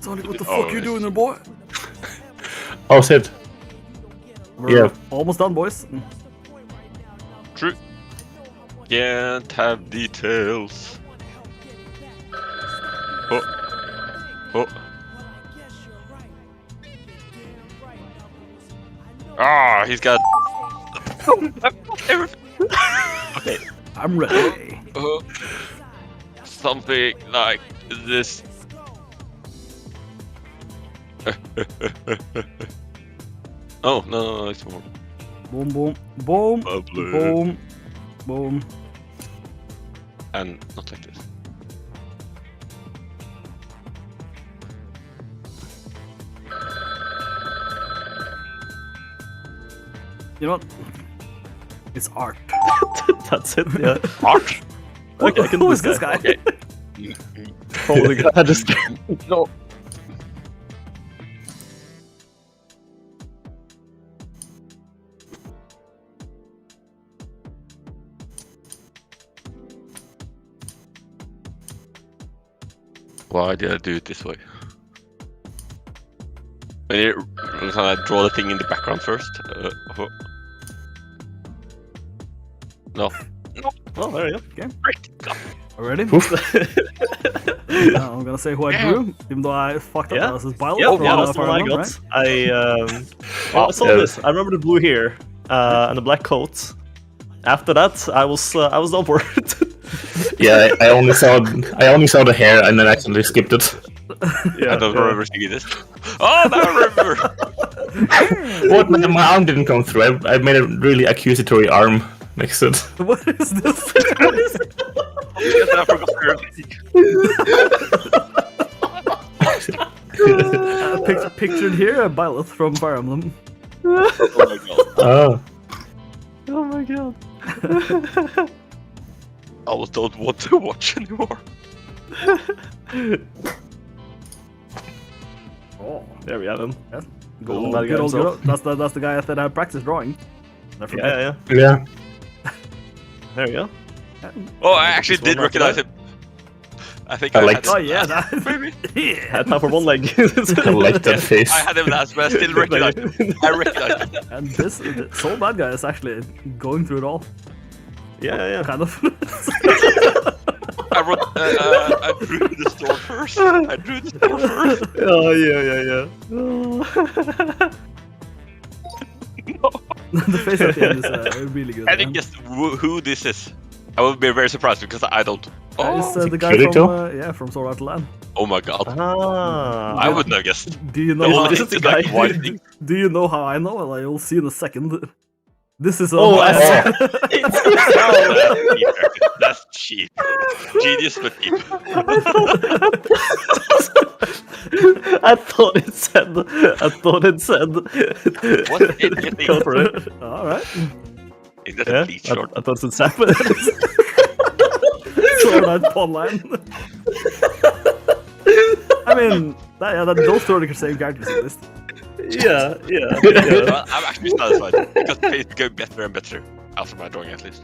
Tony, what the fuck you doing there, boy? Oh shit. We're Yeah. almost done, boys. True. Can't have details. Oh. Ah, he's got. Everything. Okay. I'm ready. Something like this. Oh no, it's more. Boom, boom, boom, Bubbly. boom, boom. And not like this. You know what? It's art. That's it. Yeah. Art. Okay, I can Who do is this guy? Okay. Holy god! I just no. Why did I do it this way? Can I draw the thing in the background first? No. Oh, there you go. Okay. Frick. Ready? I'm gonna say who I Yeah. drew, even though I fucked up. Yeah. This is Bile. Yeah, from, that's the Fire one I Emblem, got. right? I saw this. I remember the blue hair and the black coat. After that, I was done for it. Yeah, I only saw the hair and then accidentally skipped it. I don't remember seeing this. Oh, now I remember! What? My arm didn't come through. I made a really accusatory arm next to it. What is this? Yes, I forgot Pictured here, Byleth from Fire Emblem. Oh my god. Oh. Oh my god. I almost don't want to watch anymore. Oh, There we have him. yeah. Golden Good bad guy old, himself. that's the guy that I practice drawing. I forgot. Yeah. Yeah. There we go. Oh, I actually This one did after recognize that? him. I think I I liked- had Oh yeah, that, maybe. yeah. Had time for one leg. I like that face. I had him last, but I still recognize him. I recognize him. And this Soul Bad Guy is actually going through it all, Yeah. kind of. I drew the store first. I drew the store first. Oh yeah. The face at the end is really good. I didn't guess who this is. I would be very surprised because I don't. It's Oh, the guy Kirito? from Sword Art Land. oh my god. Ah. I wouldn't have guessed. Do you know? This How, this is the like guy. white thing. do you know how I know? Like, you'll see in a second. This is Oh, all. That's cheap. Genius, but cheap. I thought it said. What idiot thing? Go for it. All right. Is that Yeah, a bleach short? I thought it said Sapper. Sword Art Online. I mean, those two are the same characters at least. Yeah. Well, I'm actually satisfied because it's going better and better after my drawing, at least.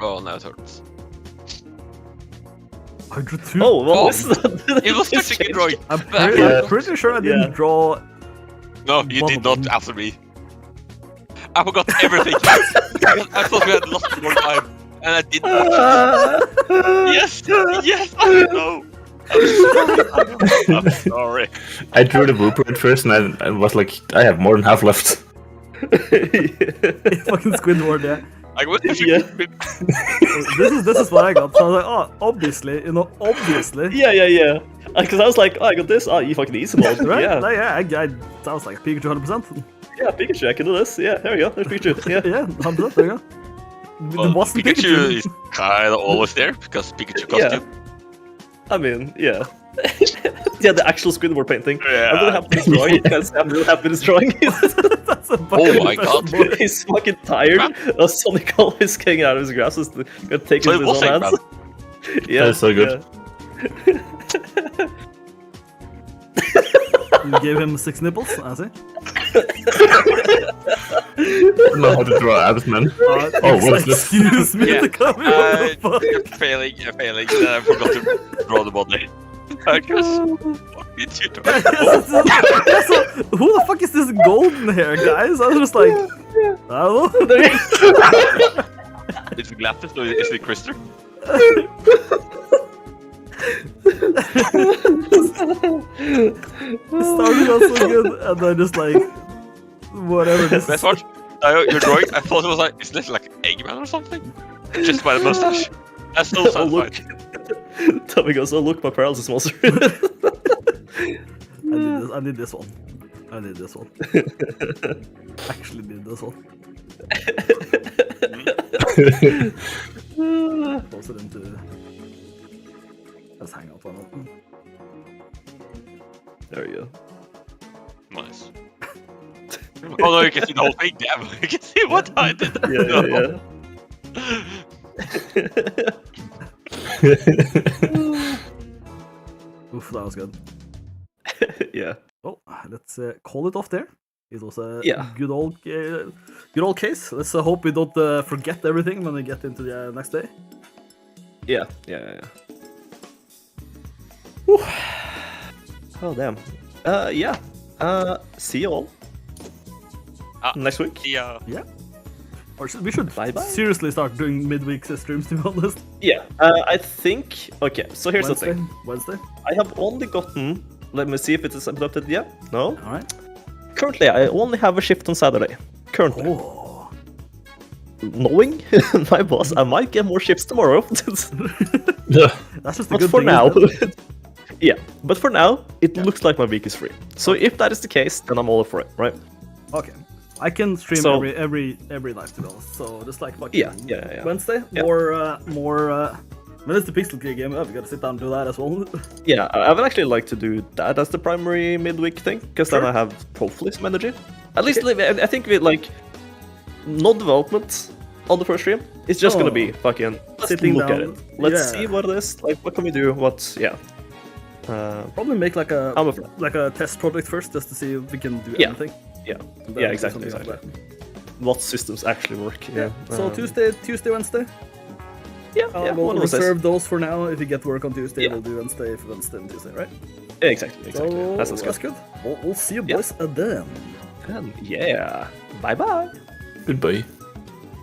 Oh, now it hurts. I drew two. Oh, well, Oh, this is it was such a good drawing. I'm pretty sure I didn't draw. No, you one did of not them. after me. I forgot everything. I thought we had lost more time, and I did not. Yes, I know. I'm sorry. I drew the blueprint first, and I was like, I have more than half left. Fucking Squidward, yeah. Like, what did Yeah. This is what I got. So I was like, oh, obviously. Yeah. Because I was like, oh, I got this. Oh, you fucking easy mode. Right? Yeah. Like, yeah, I sounds like Pikachu 100%. Yeah, Pikachu, I can do this. Yeah, there we go. There's Pikachu. Yeah. Yeah, 100%. There you go. Well, It wasn't Pikachu is kind of always there because Pikachu costume. I mean, yeah. Yeah, the actual Squidward painting. Yeah. I'm really happy with this drawing because I'm really happy with this drawing. That's a Oh my god. He's fucking tired of Sonic always getting out of his grasp. He's gonna take So it it with his was own like hands. Yeah, That's so good. yeah. You gave him 6 nipples, I see. I don't know how to draw Absman. Oh, what is this? Excuse me, Yeah. the cover. What the fuck? Failing. Then I forgot to draw the body. I guess. What did you do? Who the fuck is this golden hair, guys? I was just like, I don't know. Is it Glasses or is it Krister? It started out so good, and then just like, whatever. This Best part? Your drawing, I thought it was like, is this like Eggman or something? Just by the mustache. That's so Oh, look. satisfying. Tommy goes, oh, look, my paralysis monster. I did this one. Actually did this one. Closer into. Let's hang out one. There you go. Nice. Oh no, you can see the whole thing. Damn, you can see what I did. Yeah. Oof, that was good. Yeah. Oh, let's call it off there. It was a Yeah. good old case. Let's hope we don't forget everything when we get into the next day. Yeah. Whew. Oh, damn. Yeah. See you all next week. Yeah. Or we should Bye-bye. seriously start doing midweek streams, to be honest. Yeah. I think. Okay. So here's the thing. Wednesday. I have only gotten. Let me see if it is updated yet. No. All right. Currently, I only have a shift on Saturday. Currently. Oh. Knowing my boss, I might get more shifts tomorrow. That's just a But good for thing, now, isn't it? yeah. But for now, it looks like my week is free. So if that is the case, then I'm all for it, right? Okay. I can stream So- every night, to be honest. So just like fucking Yeah. Wednesday, Yeah. more. When it's the PixelKei game, we gotta sit down and do that as well. Yeah, I would actually like to do that as the primary midweek thing, because then Sure. I have hopefully some energy. At least, I think with like no development on the first stream, it's just gonna be fucking Sitting look down, at it. Let's yeah. see what it is. Like, what can we do? What's Probably make like a I'm test project first, just to see if we can do Yeah. anything. Yeah, And then yeah, do exactly. something like What systems actually work? that. Yeah. So Tuesday, Wednesday. Yeah, We'll one of those days. reserve those for now. If you get work on Tuesday, Yeah. we'll do Wednesday and Tuesday, right? Yeah, exactly. So That sounds that's good. good. We'll see you Yeah. boys then. Yeah. Bye bye. Goodbye.